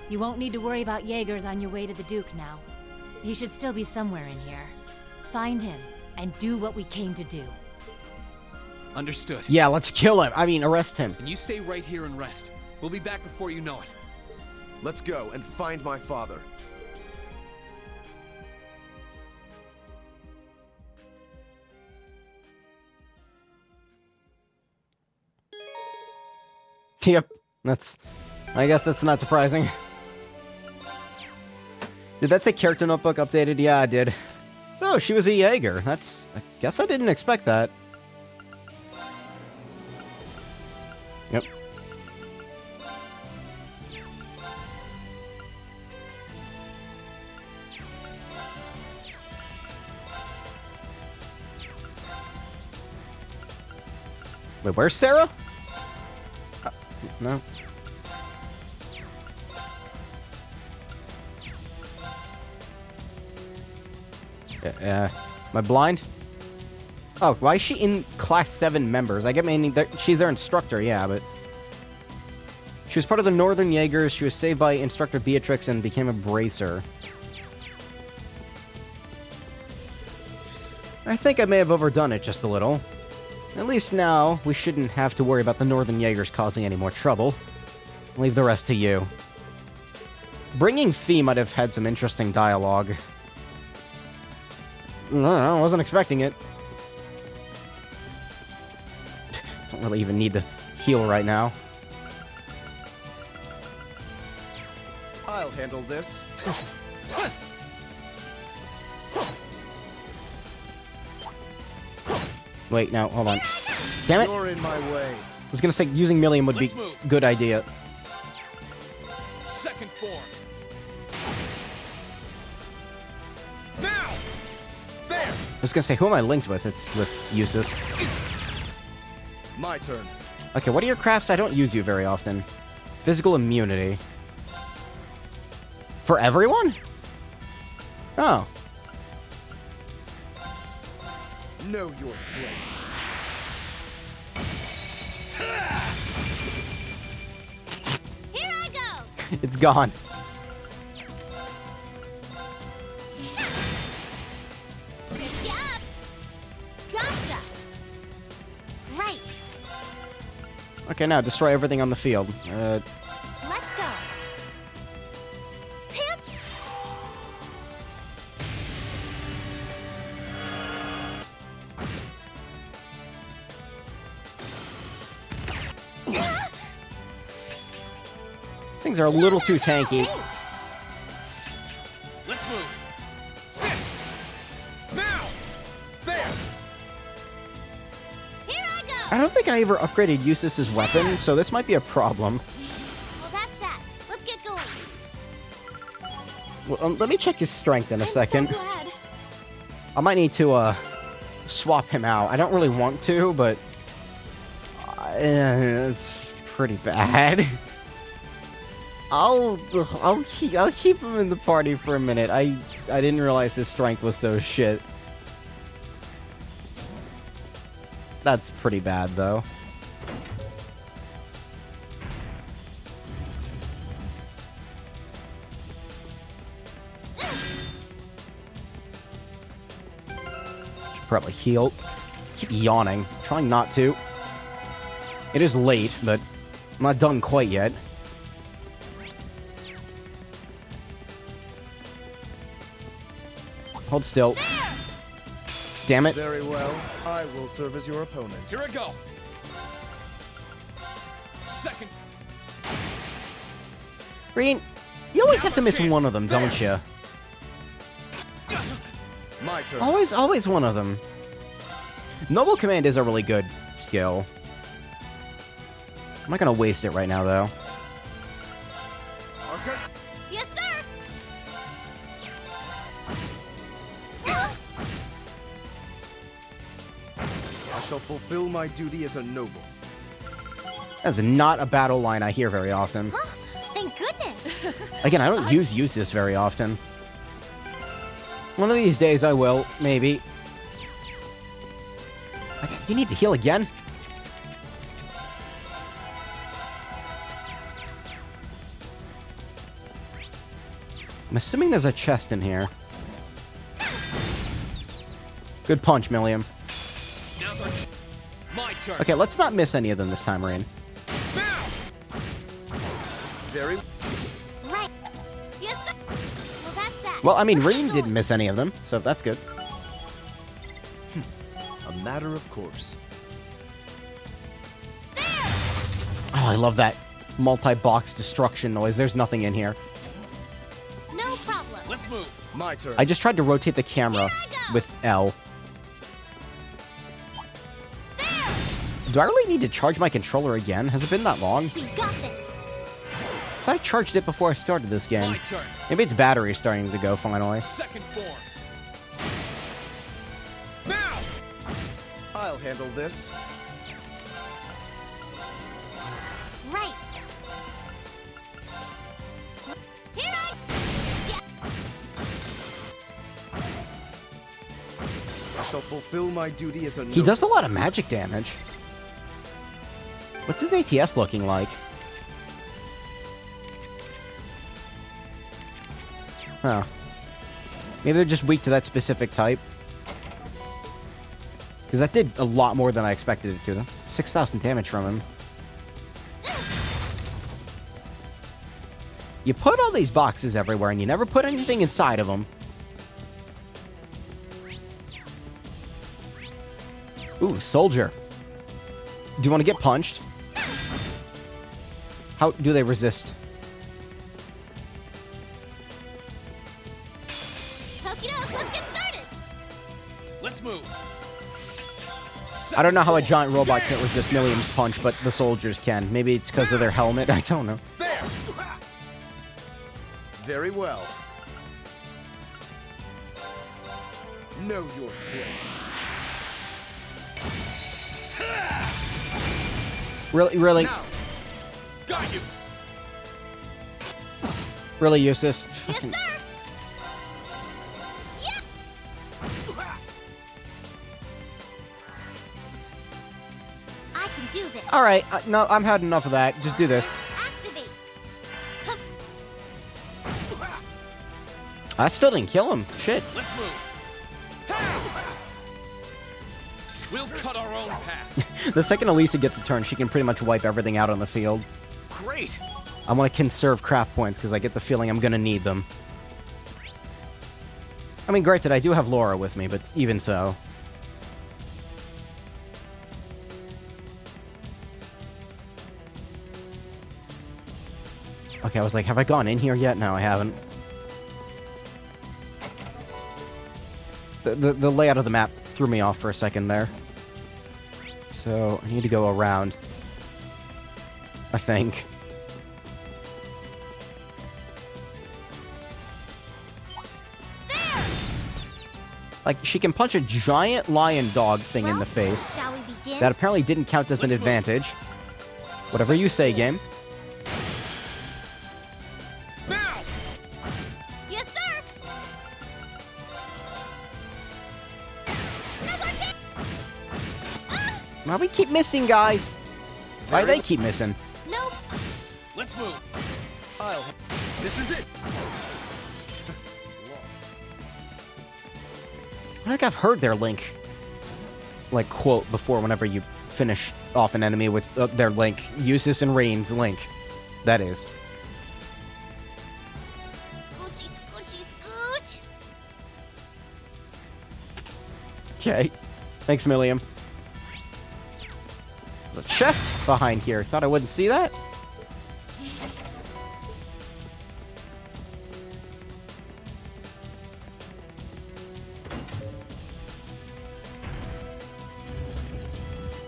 You won't need to worry about Jaegers on your way to the Duke now. He should still be somewhere in here. Find him, and do what we came to do. Understood. Yeah, let's kill him. I mean, arrest him. And you stay right here and rest. We'll be back before you know it. Let's go and find my father. Yep, I guess that's not surprising. Did that say character notebook updated? Yeah, I did. So, she was a Jaeger. I guess I didn't expect that. Yep. Wait, where's Sarah? No. Am I blind? Oh, why is she in Class 7 members? I get meaning that she's their instructor, yeah, but... She was part of the Northern Jaegers, she was saved by Instructor Beatrix and became a bracer. I think I may have overdone it just a little. At least now, we shouldn't have to worry about the Northern Jaegers causing any more trouble. Leave the rest to you. Bringing Fee might have had some interesting dialogue. No, I wasn't expecting it. Don't really even need to heal right now. I'll handle this. Wait, no, hold on. Damn it! You're in my way. I was gonna say using Millium would be a good idea. Second form. Now! There! I was gonna say, who am I linked with? It's with Eustace. My turn. Okay, what are your crafts? I don't use you very often. Physical immunity. For everyone? Oh. Know your place. Here I go! It's gone. Good job! Gotcha! Right, Okay, now destroy everything on the field. let's go! Pip! Things are a little too tanky. Let's move. Sit. Now! There! Here I go! I don't think I ever upgraded Eustace's weapon, so this might be a problem. Well, that's that. Let's get going. Well, let me check his strength in a I'm second. so glad. I might need to, swap him out. I don't really want to, but... it's pretty bad. I'll keep him in the party for a minute. I didn't realize his strength was so shit. That's pretty bad, though. Should probably heal. Keep yawning. Trying not to. It is late, but I'm not done quite yet. Hold still. Damn it. Very well. I will serve as your opponent. Here I go. Second. Green, you always have to miss one of them, don't you? My turn. Always one of them. Noble Command is a really good skill. I'm not gonna waste it right now, though. Arcus. Yes, sir! I shall fulfill my duty as a noble. That's not a battle line I hear very often. Thank goodness! Again, I don't use Eustace very often. One of these days I will, maybe. Okay, you need to heal again? I'm assuming there's a chest in here. Good punch, Millium. Now's my turn. Okay, let's not miss any of them this time, Rain. Very. Right. Yes, sir! Well, that's that. Well, I mean, Rain didn't miss any of them, so that's good. A matter of course. Oh, I love that multi-box destruction noise. There's nothing in here. No problem. Let's move. My turn. I just tried to rotate the camera with L. Do I really need to charge my controller again? Has it been that long? We got this. I thought I charged it before I started this game. My turn. Maybe its battery's starting to go finally. Second form. Now! I'll handle this. Right. Here I... I shall fulfill my duty as a noble. He does a lot of magic damage. What's his ATS looking like? Huh. Maybe they're just weak to that specific type. Because that did a lot more than I expected it to. 6,000 damage from him. You put all these boxes everywhere and you never put anything inside of them. Ooh, soldier. Do you want to get punched? How do they resist? Okie doke, let's get started. Let's move. I don't know how a giant robot can't resist Millium's punch, but the soldiers can. Maybe it's because of their helmet. I don't know. There! Very well. Know your place. Really? Now. Got you. Really, Eustace? Yes, sir. Yeah. I can do this. All right. No, I'm had enough of that. Just do this. Activate. I still didn't kill him. Shit. Let's move. We'll cut our own path. The second Elisa gets a turn, she can pretty much wipe everything out on the field. Great. I want to conserve craft points because I get the feeling I'm going to need them. I mean, granted, I do have Laura with me, but even so. Okay, I was like, have I gone in here yet? No, I haven't. The layout of the map threw me off for a second there. So, I need to go around. I think. Like, she can punch a giant lion dog thing in the face. Shall we begin? That apparently didn't count as an advantage. Whatever you say, game. Yes, sir. Why we keep missing, guys? Why do they keep missing? Nope. Let's move. This is it. I think I've heard their Link, like, quote before whenever you finish off an enemy with their Link. Eustace and Rain's Link. That is. Scoochy, scoochy, scooch. Okay. Thanks, Millium. There's a chest behind here. Thought I wouldn't see that?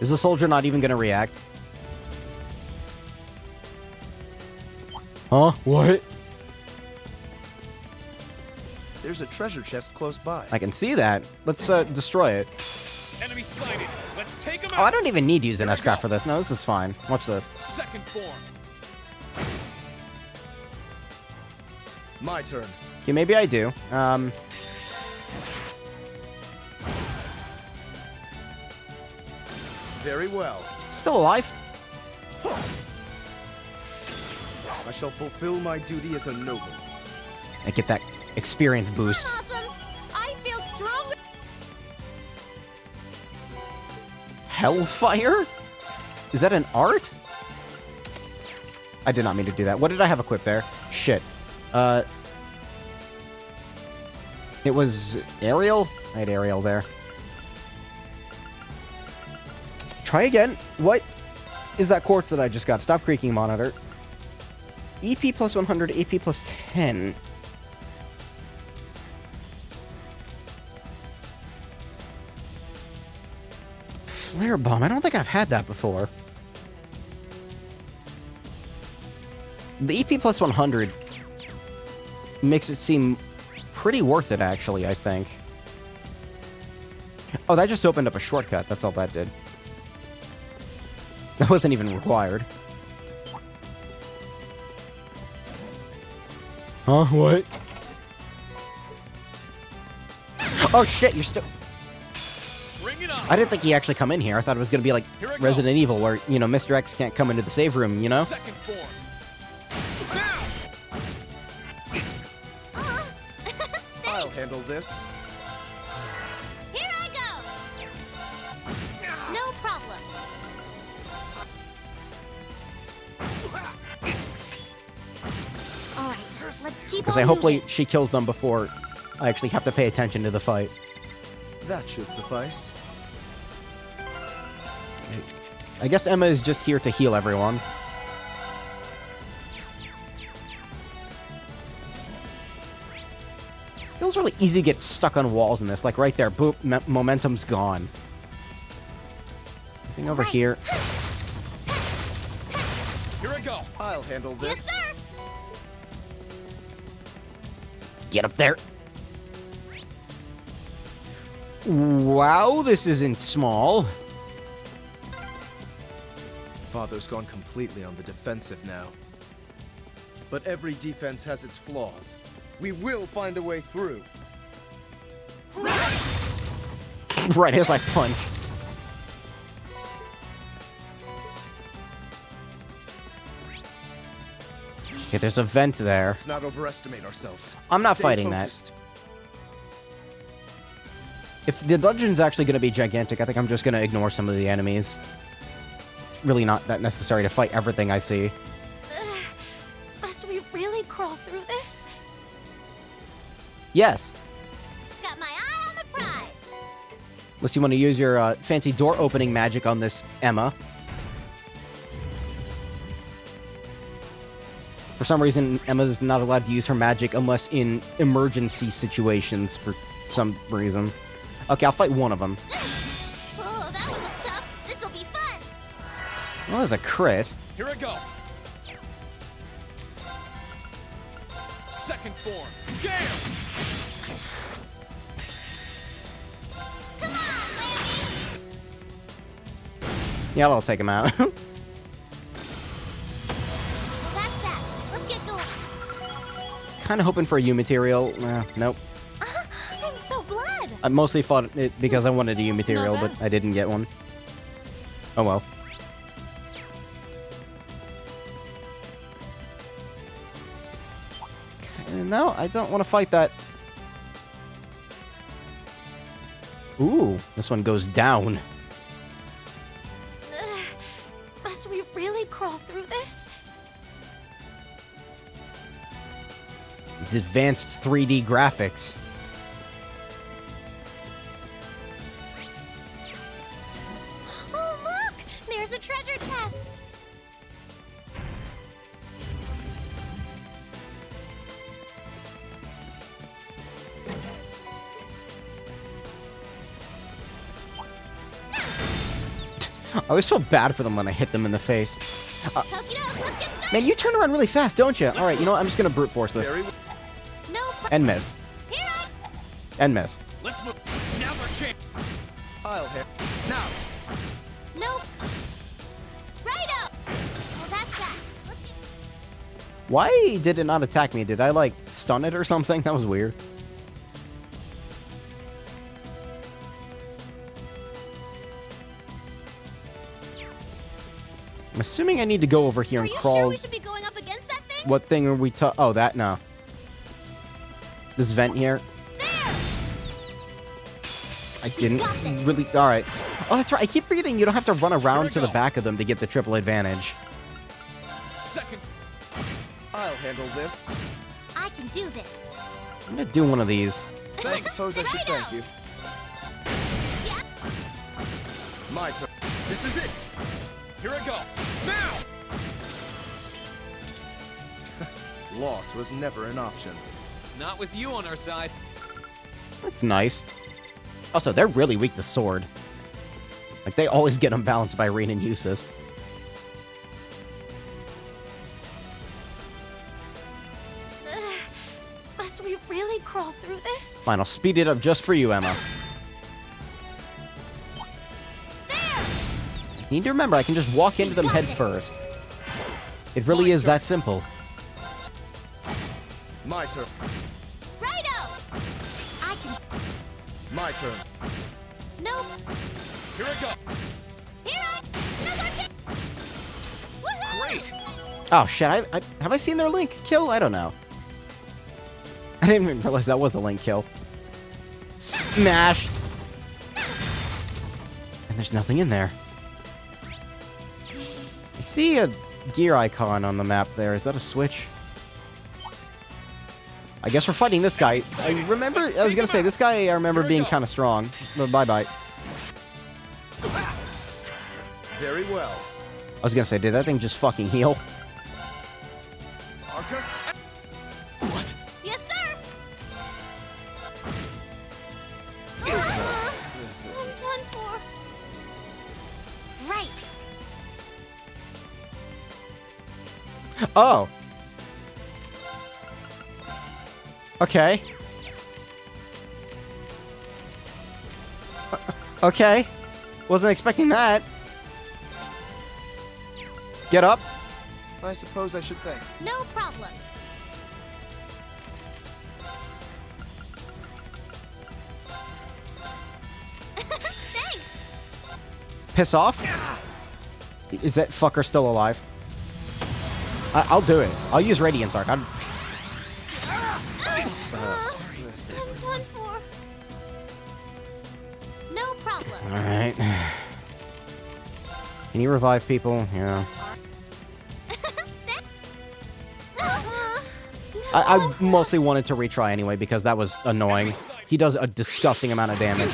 Is the soldier not even gonna react? Huh? What? There's a treasure chest close by. I can see that. Let's destroy it. Enemy sighted. Let's take him out. Oh, I don't even need to use an S-Craft for this. No, this is fine. Watch this. Second form. My turn. Okay, maybe I do. Very well. Still alive? I shall fulfill my duty as a noble. I get that experience boost. Awesome. I feel stronger. Hellfire? Is that an art? I did not mean to do that. What did I have equipped there? Shit. It was Ariel? I had Ariel there. Try again. What is that quartz that I just got? Stop creaking, monitor. EP plus 100, AP plus 10. Flare bomb. I don't think I've had that before. The EP plus 100 makes it seem pretty worth it, actually, I think. Oh, that just opened up a shortcut. That's all that did. That wasn't even required. Huh? What? Oh shit, you're still... Bring it on. I didn't think he actually come in here. I thought it was gonna be like Resident Evil, where, you know, Mr. X can't come into the save room, you know? Second form. I'll handle this. Here I go. No problem. All right, let's keep Because on hopefully moving. she kills them before I actually have to pay attention to the fight. That should suffice. I guess Emma is just here to heal everyone. Feels really easy to get stuck on walls in this. Like right there, boop, momentum's gone. Nothing over here. Here I go. I'll handle this. Yes, sir. Get up there. Wow, this isn't small. Father's gone completely on the defensive now. But every defense has its flaws. We will find a way through. Right, here's like punch. Okay, there's a vent there. Let's not overestimate ourselves. I'm not Stay fighting focused. that. If the dungeon's actually going to be gigantic, I think I'm just going to ignore some of the enemies. It's really not that necessary to fight everything I see. Must we really crawl through this? Yes. Got my eye on the prize. Unless you want to use your fancy door opening magic on this Emma. For some reason, Emma's not allowed to use her magic unless in emergency situations for some reason. Okay, I'll fight one of them. Oh, that one looks tough. This'll be fun. Well, there's a crit. Here I go. Second form. Gale! Yeah, I'll take him out. Kind of hoping for a U material. Nope. I'm so glad. I mostly fought it because I wanted a U material, but I didn't get one. Oh well. No, I don't want to fight that. Ooh, this one goes down. Must we really crawl through this? These advanced 3D graphics. Oh, look! There's a treasure chest. I always feel bad for them when I hit them in the face. Man, you turn around really fast, don't you? Alright, you know what? I'm just gonna brute force this. And miss. And miss. Let's move. Now's our chance. I'll hit. Now. Nope. Right up. Well, that's that. Why did it not attack me? Did I, like, stun it or something? That was weird. I'm assuming I need to go over here and crawl. Sure we should be going up against that thing? What thing are we Oh, that? No. This vent here. I didn't really... Alright. Oh, that's right. I keep forgetting you don't have to run around to the back of them to get the triple advantage. Second. I'll handle this. I can do this. I'm gonna do one of these. I suppose I should thank you. My turn. This is it. Here I go. Now! Loss was never an option. Not with you on our side. That's nice. Also, they're really weak to sword. Like, they always get unbalanced by Rain and Eustace. Must we really crawl through this? Fine, I'll speed it up just for you, Emma. You need to remember, I can just walk into them head first. It really is that simple. My turn. Righto! I can... My turn. Nope. Here I go. Here I... Great. Oh, shit. Have I seen their Link kill? I don't know. I didn't even realize that was a Link kill. Smash! And there's nothing in there. I see a gear icon on the map there. Is that a switch? I guess we're fighting this guy. I was gonna say, this guy I remember being kind of strong. But bye-bye. Very well. I was gonna say, did that thing just fucking heal? Arcus. What? Yes, sir! This is I'm done for. Right. Oh. Okay. Okay. Wasn't expecting that. Get up. I suppose I should thank. No problem. Thanks. Piss off. Is that fucker still alive? I'll do it. I'll use Radiance Arc. Done for. No problem. Alright. Can you revive people? Yeah. I mostly wanted to retry anyway because that was annoying. He does a disgusting amount of damage.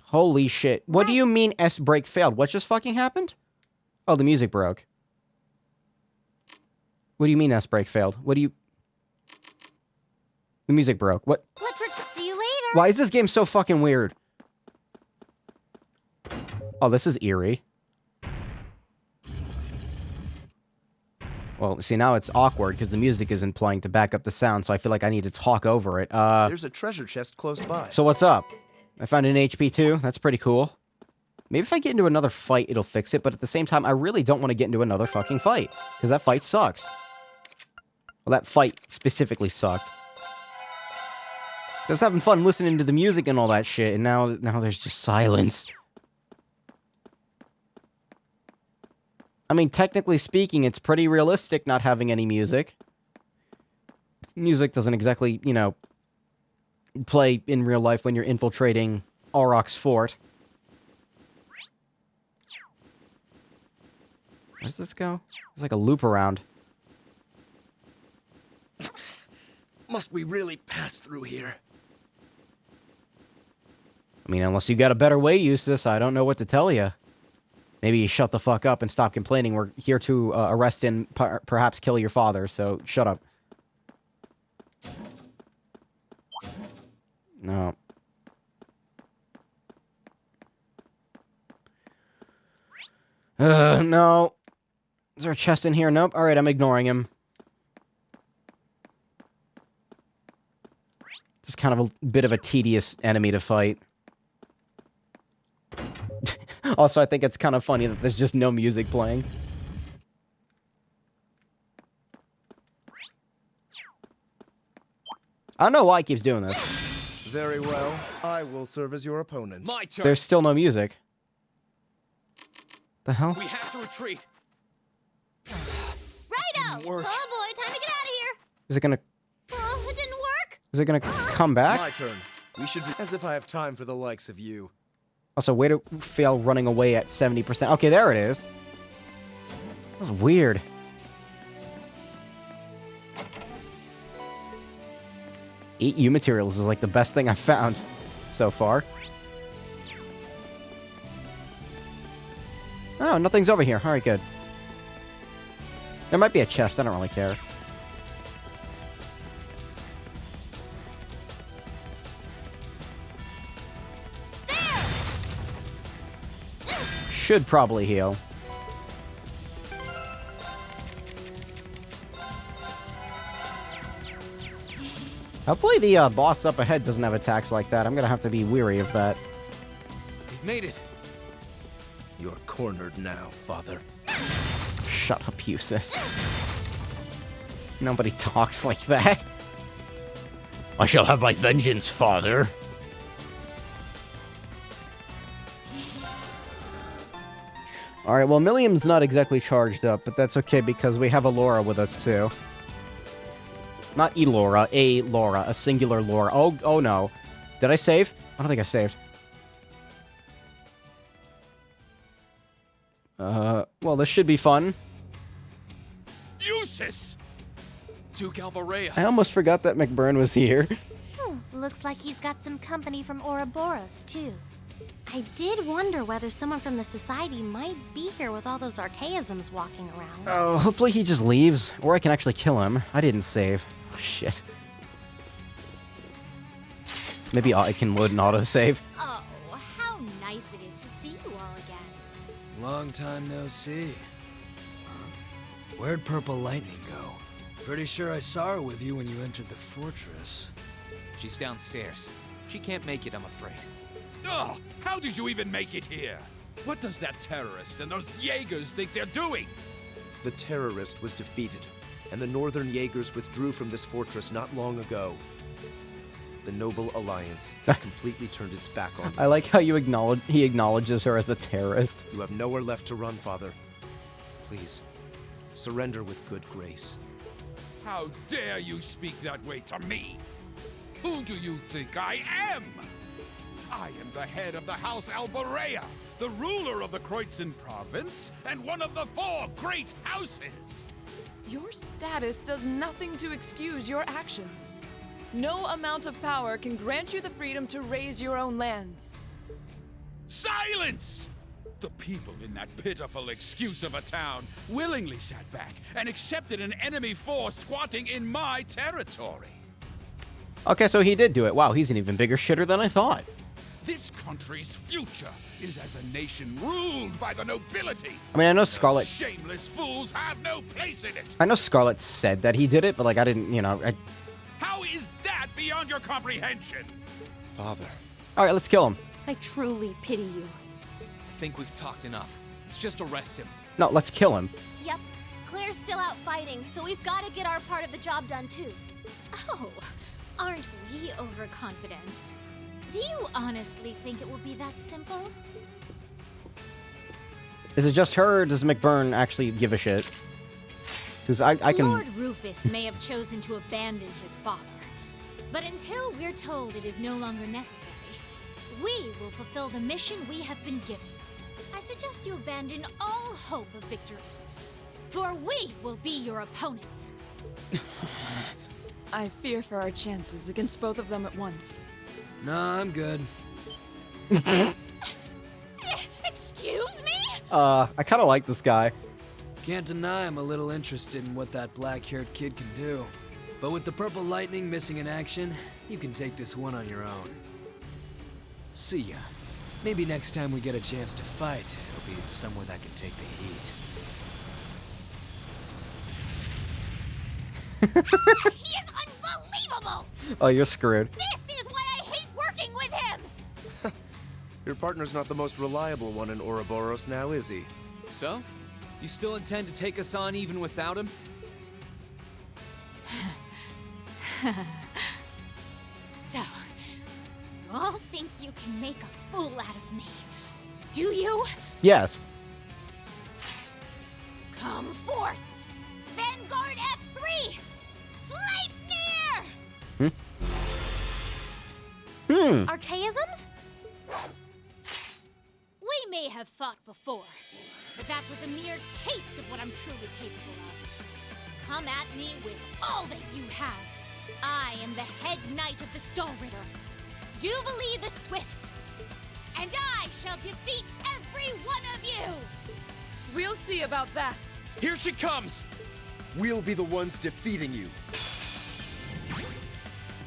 Holy shit. What do you mean S-break failed? What just fucking happened? Oh, the music broke. What do you mean S-break failed? What do you... The music broke. What? See you later. Why is this game so fucking weird? Oh, this is eerie. Well, see, now it's awkward because the music isn't playing to back up the sound, so I feel like I need to talk over it. There's a treasure chest close by. So what's up? I found an HP too. That's pretty cool. Maybe if I get into another fight, it'll fix it, but at the same time, I really don't want to get into another fucking fight. Because that fight sucks. Well, that fight specifically sucked. I was having fun listening to the music and all that shit, and now there's just silence. I mean, technically speaking, it's pretty realistic not having any music. Music doesn't exactly, you know, play in real life when you're infiltrating Auroch's fort. Where does this go? It's like a loop around. Must we really pass through here? I mean, unless you got a better way, Eustace, I don't know what to tell you. Maybe you shut the fuck up and stop complaining. We're here to arrest and perhaps kill your father, so shut up. No. No. Is there a chest in here? Nope. Alright, I'm ignoring him. This is kind of a bit of a tedious enemy to fight. Also, I think it's kind of funny that there's just no music playing. I don't know why he keeps doing this. Very well. I will serve as your opponent. My turn. There's still no music. The hell? We have to retreat. Righto! Work. Oh boy, time to get out of here. Is it gonna... Oh, it didn't work. Is it gonna come back? My turn. We should... As if I have time for the likes of you. Also, way to fail running away at 70%. Okay, there it is. That was weird. Eat you materials is like the best thing I've found so far. Oh, nothing's over here. Alright, good. There might be a chest. I don't really care. Should probably heal. Hopefully the boss up ahead doesn't have attacks like that. I'm gonna have to be weary of that. We've made it. You're cornered now, father. Shut up, Eustace. Nobody talks like that. I shall have my vengeance, father. Alright, well, Milliam's not exactly charged up, but that's okay because we have Elora with us, too. Not Elora, a Laura, a singular Laura. Oh no. Did I save? I don't think I saved. Well, this should be fun. Eustace! Duke Alborea. I almost forgot that McBurn was here. Looks like he's got some company from Ouroboros, too. I did wonder whether someone from the Society might be here with all those archaisms walking around. Oh, hopefully he just leaves, or I can actually kill him. I didn't save. Oh, shit. Maybe I can load an autosave. Oh, how nice it is to see you all again. Long time no see. Where'd Purple Lightning go? Pretty sure I saw her with you when you entered the fortress. She's downstairs. She can't make it, I'm afraid. Ugh! How did you even make it here? What does that terrorist and those Jaegers think they're doing? The terrorist was defeated, and the Northern Jaegers withdrew from this fortress not long ago. The Noble Alliance has completely turned its back on you. I like how he acknowledges her as a terrorist. You have nowhere left to run, Father. Please, surrender with good grace. How dare you speak that way to me? Who do you think I am? I am the head of the House Albarea, the ruler of the Kreutzen province, and one of the 4 great houses. Your status does nothing to excuse your actions. No amount of power can grant you the freedom to raise your own lands. Silence! The people in that pitiful excuse of a town willingly sat back and accepted an enemy force squatting in my territory. Okay, so he did do it. Wow, he's an even bigger shitter than I thought. This country's future is as a nation ruled by the nobility. I mean, I know Scarlet... Shameless fools have no place in it. I know Scarlet said that he did it, but like I didn't, you know... How is that beyond your comprehension? Father. Alright, let's kill him. I truly pity you. I think we've talked enough. Let's just arrest him. No, let's kill him. Yep. Claire's still out fighting, so we've got to get our part of the job done too. Oh, aren't we overconfident? Do you honestly think it will be that simple? Is it just her, or does McBurn actually give a shit? Because I can... Lord Rufus may have chosen to abandon his father, but until we're told it is no longer necessary, we will fulfill the mission we have been given. I suggest you abandon all hope of victory, for we will be your opponents. I fear for our chances against both of them at once. Nah, I'm good. Excuse me? I kind of like this guy. Can't deny I'm a little interested in what that black-haired kid can do. But with the Purple Lightning missing in action, you can take this one on your own. See ya. Maybe next time we get a chance to fight, it'll be somewhere that can take the heat. He is unbelievable! Oh, you're screwed. This is why I hate working with him! Your partner's not the most reliable one in Ouroboros now, is he? So? You still intend to take us on even without him? So, you all think you can make a fool out of me, do you? Yes. Come forth! Vanguard F3! Sleipnir! Archaisms? We may have fought before, but that was a mere taste of what I'm truly capable of. Come at me with all that you have. I am the head knight of the Stallritter, Duvalie the Swift, and I shall defeat every one of you! We'll see about that. Here she comes! We'll be the ones defeating you.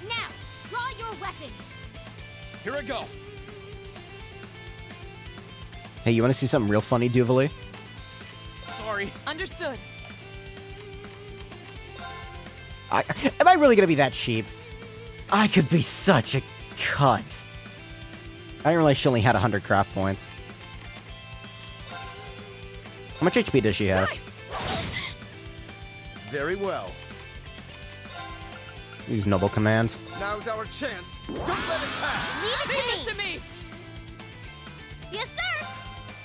Now, draw your weapons! Here I go! Hey, you want to see something real funny, Duvalie? Sorry. Understood. Am I really gonna be that cheap? I could be such a cunt. I didn't realize she only had 100 craft points. How much HP does she have? Very well. Use Noble Command. Now's our chance. Don't let it pass. Leave it to me! Yes, sir!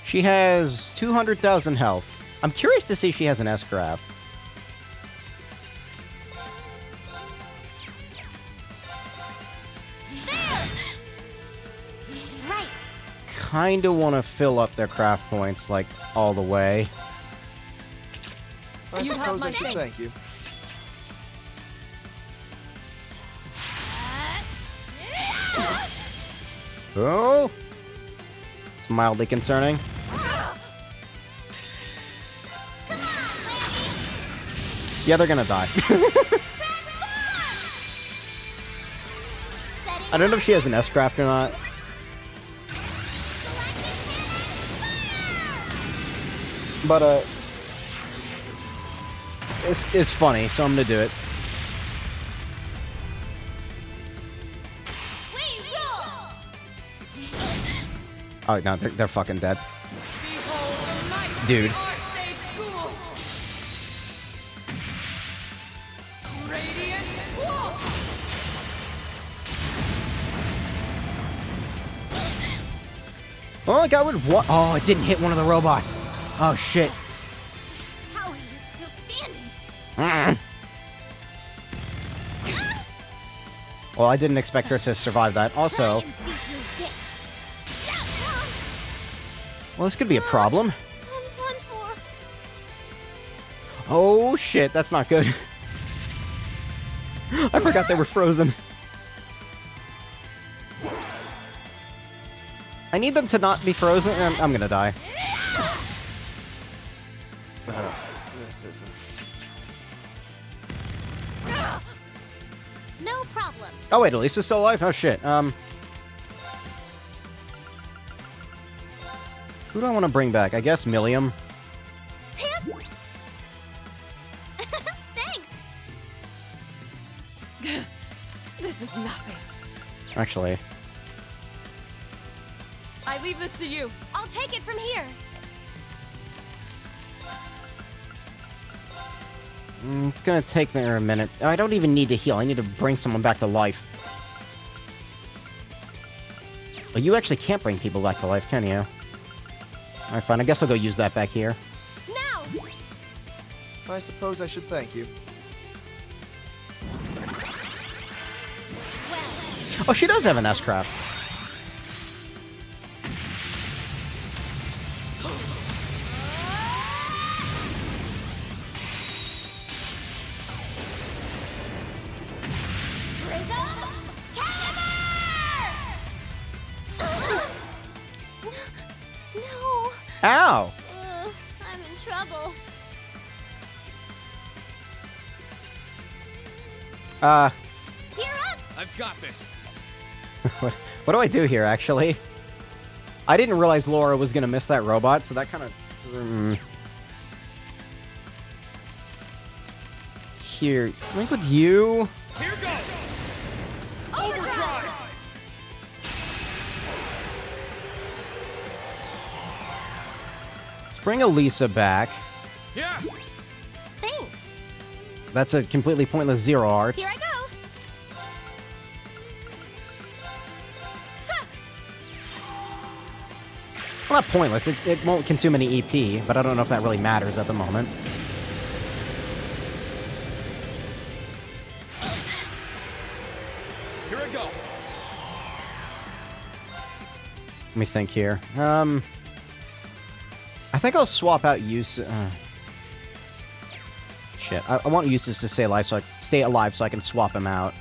She has 200,000 health. I'm curious to see if she has an S-Craft. Right. Kinda want to fill up their craft points, like, all the way. I You have suppose my I should thanks. thank you. Oh! It's mildly concerning. Yeah, they're gonna die. I don't know if she has an S-Craft or not. But, it's funny, so I'm gonna do it. Oh, no, they're fucking dead. Dude. Oh, I got rid of what? Oh, it didn't hit one of the robots. Oh, shit. How are you still standing? Well, I didn't expect her to survive that. Also, Try and see through this. well, this could be a problem. I'm done for. Oh, shit. That's not good. I forgot they were frozen. I need them to not be frozen, and I'm gonna die. This isn't... No problem. Oh, wait, Elisa's still alive? Oh, shit. Who do I want to bring back? I guess Milliam. Thanks. This is nothing. Actually. I leave this to you. I'll take it from here. It's gonna take me a minute. I don't even need to heal. I need to bring someone back to life. Well, you actually can't bring people back to life, can you? Alright, fine. I guess I'll go use that back here. Now. I suppose I should thank you. Oh, she does have an S-Craft. No. Ow! I'm in trouble. Here up. I've got this. what do I do here, actually? I didn't realize Laura was gonna miss that robot, so that kind of... Here, link with you. Here goes. Overdrive. Let's bring Elisa back. Yeah. Thanks. That's a completely pointless Zero Arts. Here I go. Well, not pointless. It won't consume any EP, but I don't know if that really matters at the moment. Here I go. Let me think here. I think I'll swap out shit. I want Eustace to stay alive, so I can swap him out.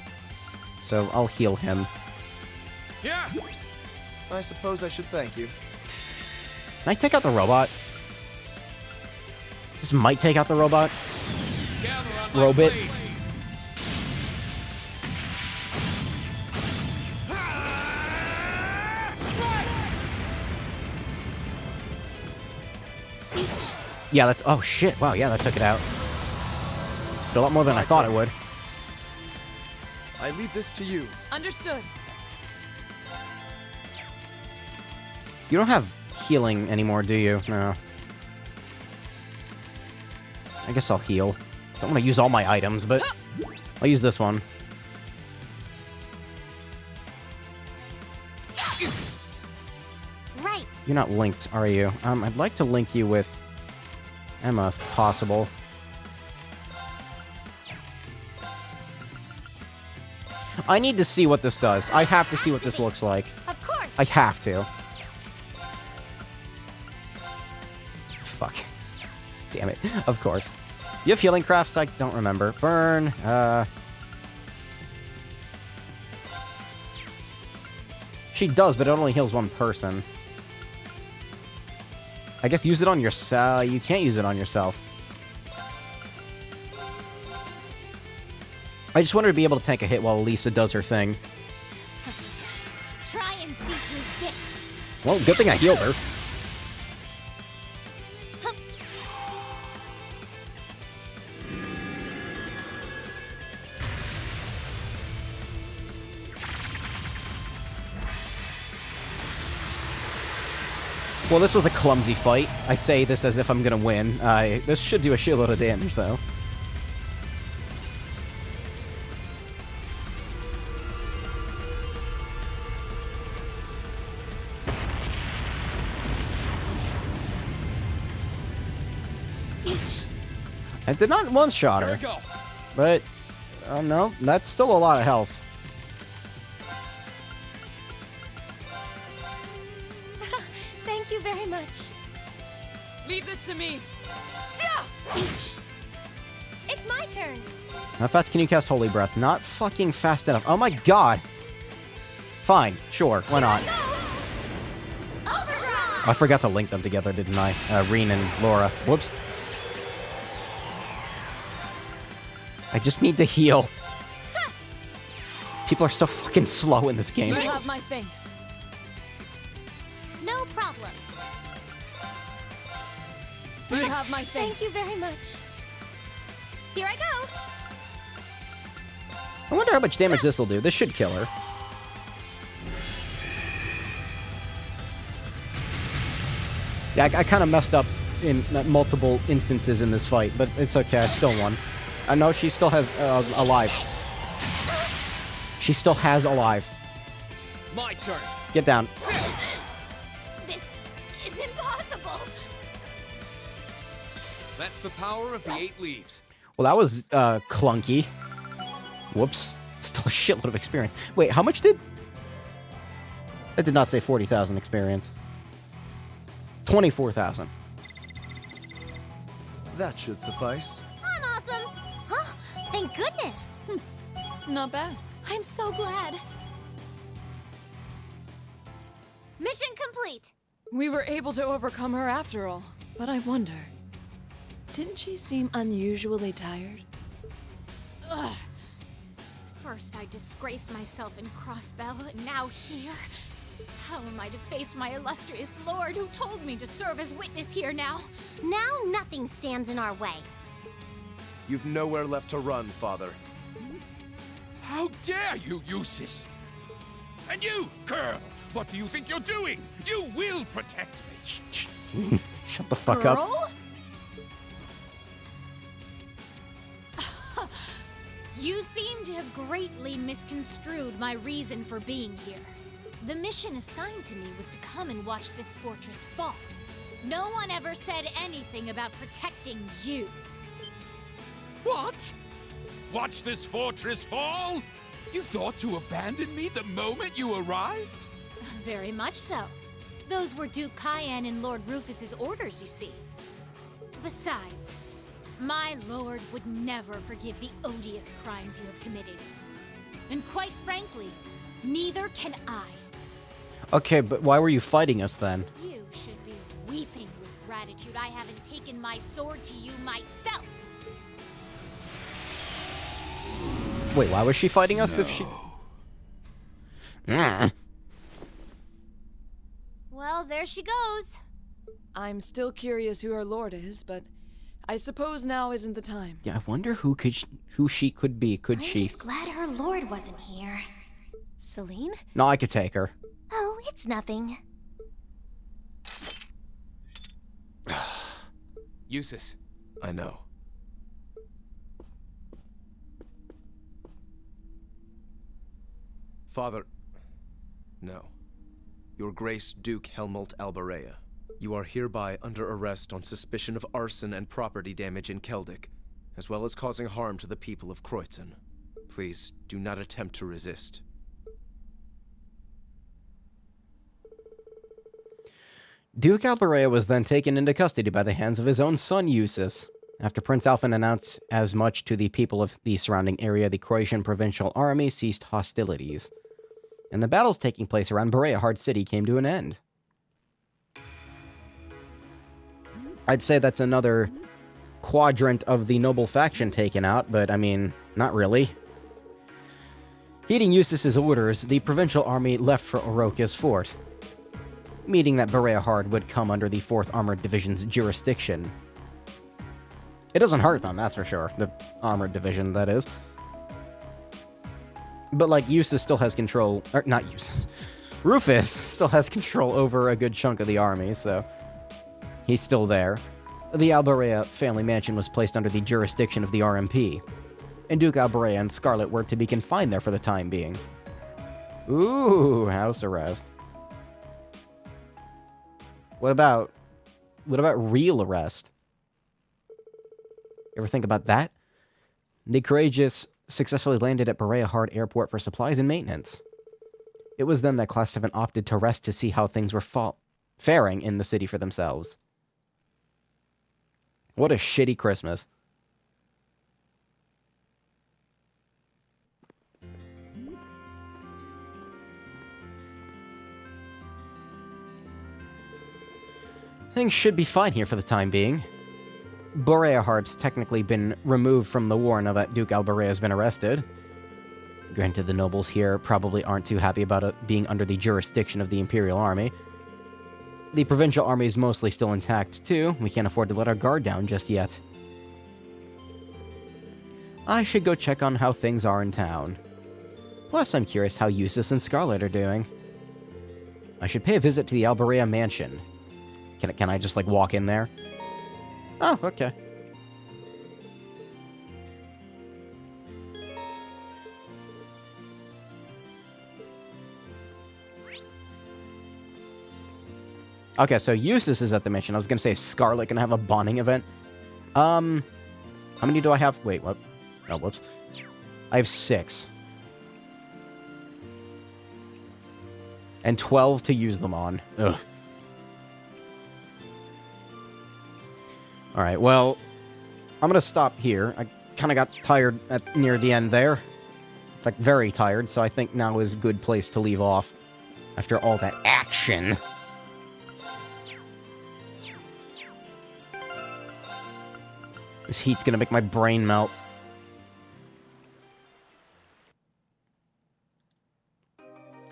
So I'll heal him. Yeah. I suppose I should thank you. Can I take out the robot? This might take out the robot. Robot. Yeah, that's... Oh, shit. Wow, yeah, that took it out. It's a lot more than I thought it would. I leave this to you. Understood. You don't have healing anymore, do you? No. I guess I'll heal. Don't want to use all my items, but I'll use this one. Right. You're not linked, are you? I'd like to link you with Emma, if possible. I need to see what this does. I have to see what this looks like. Of course. I have to. Fuck. Damn it. Of course. You have healing crafts? I don't remember. Burn. She does, but it only heals one person. I guess use it on yourself. You can't use it on yourself. I just wanted to be able to tank a hit while Elisa does her thing. Try and see through this. Well, good thing I healed her. Well, this was a clumsy fight. I say this as if I'm gonna win. This should do a shitload of damage, though. I did not one-shot her. But, no, that's still a lot of health. Thank you very much. Leave this to me. It's my turn. How fast can you cast Holy Breath? Not fucking fast enough. Oh my god! Fine, sure, why not? I forgot to link them together, didn't I? Reen and Laura. Whoops. I just need to heal. People are so fucking slow in this game. You have my thanks. No problem. You have my Thank thanks. you very much. Here I go. I wonder how much damage this will do. This should kill her. Yeah, I kind of messed up in multiple instances in this fight, but it's okay. I still won. I know she still has alive. She still has alive. My turn. Get down. This is impossible. That's the power of the 8 leaves. Well, that was clunky. Whoops. Still a shitload of experience. Wait, how much did... That did not say 40,000 experience. 24,000. That should suffice. I'm awesome. Huh? Thank goodness. Not bad. I'm so glad. Mission complete. We were able to overcome her after all. But I wonder, didn't she seem unusually tired? Ugh. First I disgraced myself in Crossbell, and now here. How am I to face my illustrious lord who told me to serve as witness here now? Now nothing stands in our way. You've nowhere left to run, Father. How dare you, Eustace! And you, girl! What do you think you're doing? You will protect me! Shut the fuck up. Girl? You seem to have greatly misconstrued my reason for being here. The mission assigned to me was to come and watch this fortress fall. No one ever said anything about protecting you. What? Watch this fortress fall? You thought to abandon me the moment you arrived? Very much so. Those were Duke Cayenne and Lord Rufus's orders, you see. Besides, my lord would never forgive the odious crimes you have committed. And quite frankly, neither can I. Okay, but why were you fighting us then? You should be weeping with gratitude I haven't taken my sword to you myself. Wait, why was she fighting us if she... Well, there she goes. I'm still curious who her lord is, but I suppose now isn't the time. Yeah, I wonder who she could be. Could I'm she? just glad her lord wasn't here. Celine? No, I could take her. Oh, it's nothing. Eustace. I know. Father... No. Your Grace Duke Helmut Albarea. You are hereby under arrest on suspicion of arson and property damage in Keldic, as well as causing harm to the people of Kreutzen. Please, do not attempt to resist. Duke Albarea was then taken into custody by the hands of his own son, Eustace. After Prince Alfin announced as much to the people of the surrounding area, the Croatian Provincial Army ceased hostilities, and the battles taking place around Bereahard City came to an end. I'd say that's another quadrant of the noble faction taken out, but I mean, not really. Heeding Eustace's orders, the Provincial Army left for Oroka's fort, meaning that Bereahard would come under the 4th Armored Division's jurisdiction. It doesn't hurt them, that's for sure. The Armored Division, that is. But, like, Eustace still has control... Or, not Eustace. Rufus still has control over a good chunk of the army, so he's still there. The Albarea family mansion was placed under the jurisdiction of the RMP, and Duke Albarea and Scarlet were to be confined there for the time being. Ooh, house arrest. What about real arrest? Ever think about that? The Courageous successfully landed at Berea Hard Airport for supplies and maintenance. It was then that Class 7 opted to rest to see how things were faring in the city for themselves. What a shitty Christmas. Things should be fine here for the time being. Berea Hard's technically been removed from the war now that Duke Albarea has been arrested. Granted, the nobles here probably aren't too happy about it being under the jurisdiction of the Imperial Army. The provincial army is mostly still intact, too. We can't afford to let our guard down just yet. I should go check on how things are in town. Plus, I'm curious how Eustace and Scarlet are doing. I should pay a visit to the Albarea mansion. Can I just, like, walk in there? Oh, okay. Okay, so Eustace is at the mansion. I was gonna say Scarlet gonna have a bonding event. How many do I have? Wait, what? Oh, whoops. I have 6. And 12 to use them on. Ugh. Alright, well, I'm gonna stop here. I kind of got tired near the end there. In fact, very tired, so I think now is a good place to leave off. After all that action. This heat's gonna make my brain melt.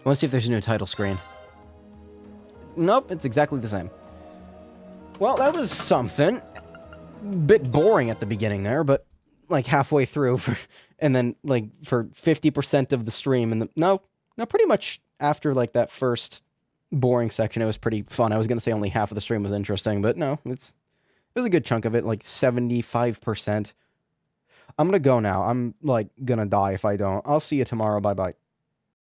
Let's see if there's a new title screen. Nope, it's exactly the same. Well, that was something. Bit boring at the beginning there, but like halfway through, and then like for 50% of the stream, and no, pretty much after like that first boring section, it was pretty fun. I was gonna say only half of the stream was interesting, but no, it was a good chunk of it, like 75%. I'm gonna go now. I'm like gonna die if I don't. I'll see you tomorrow. Bye bye.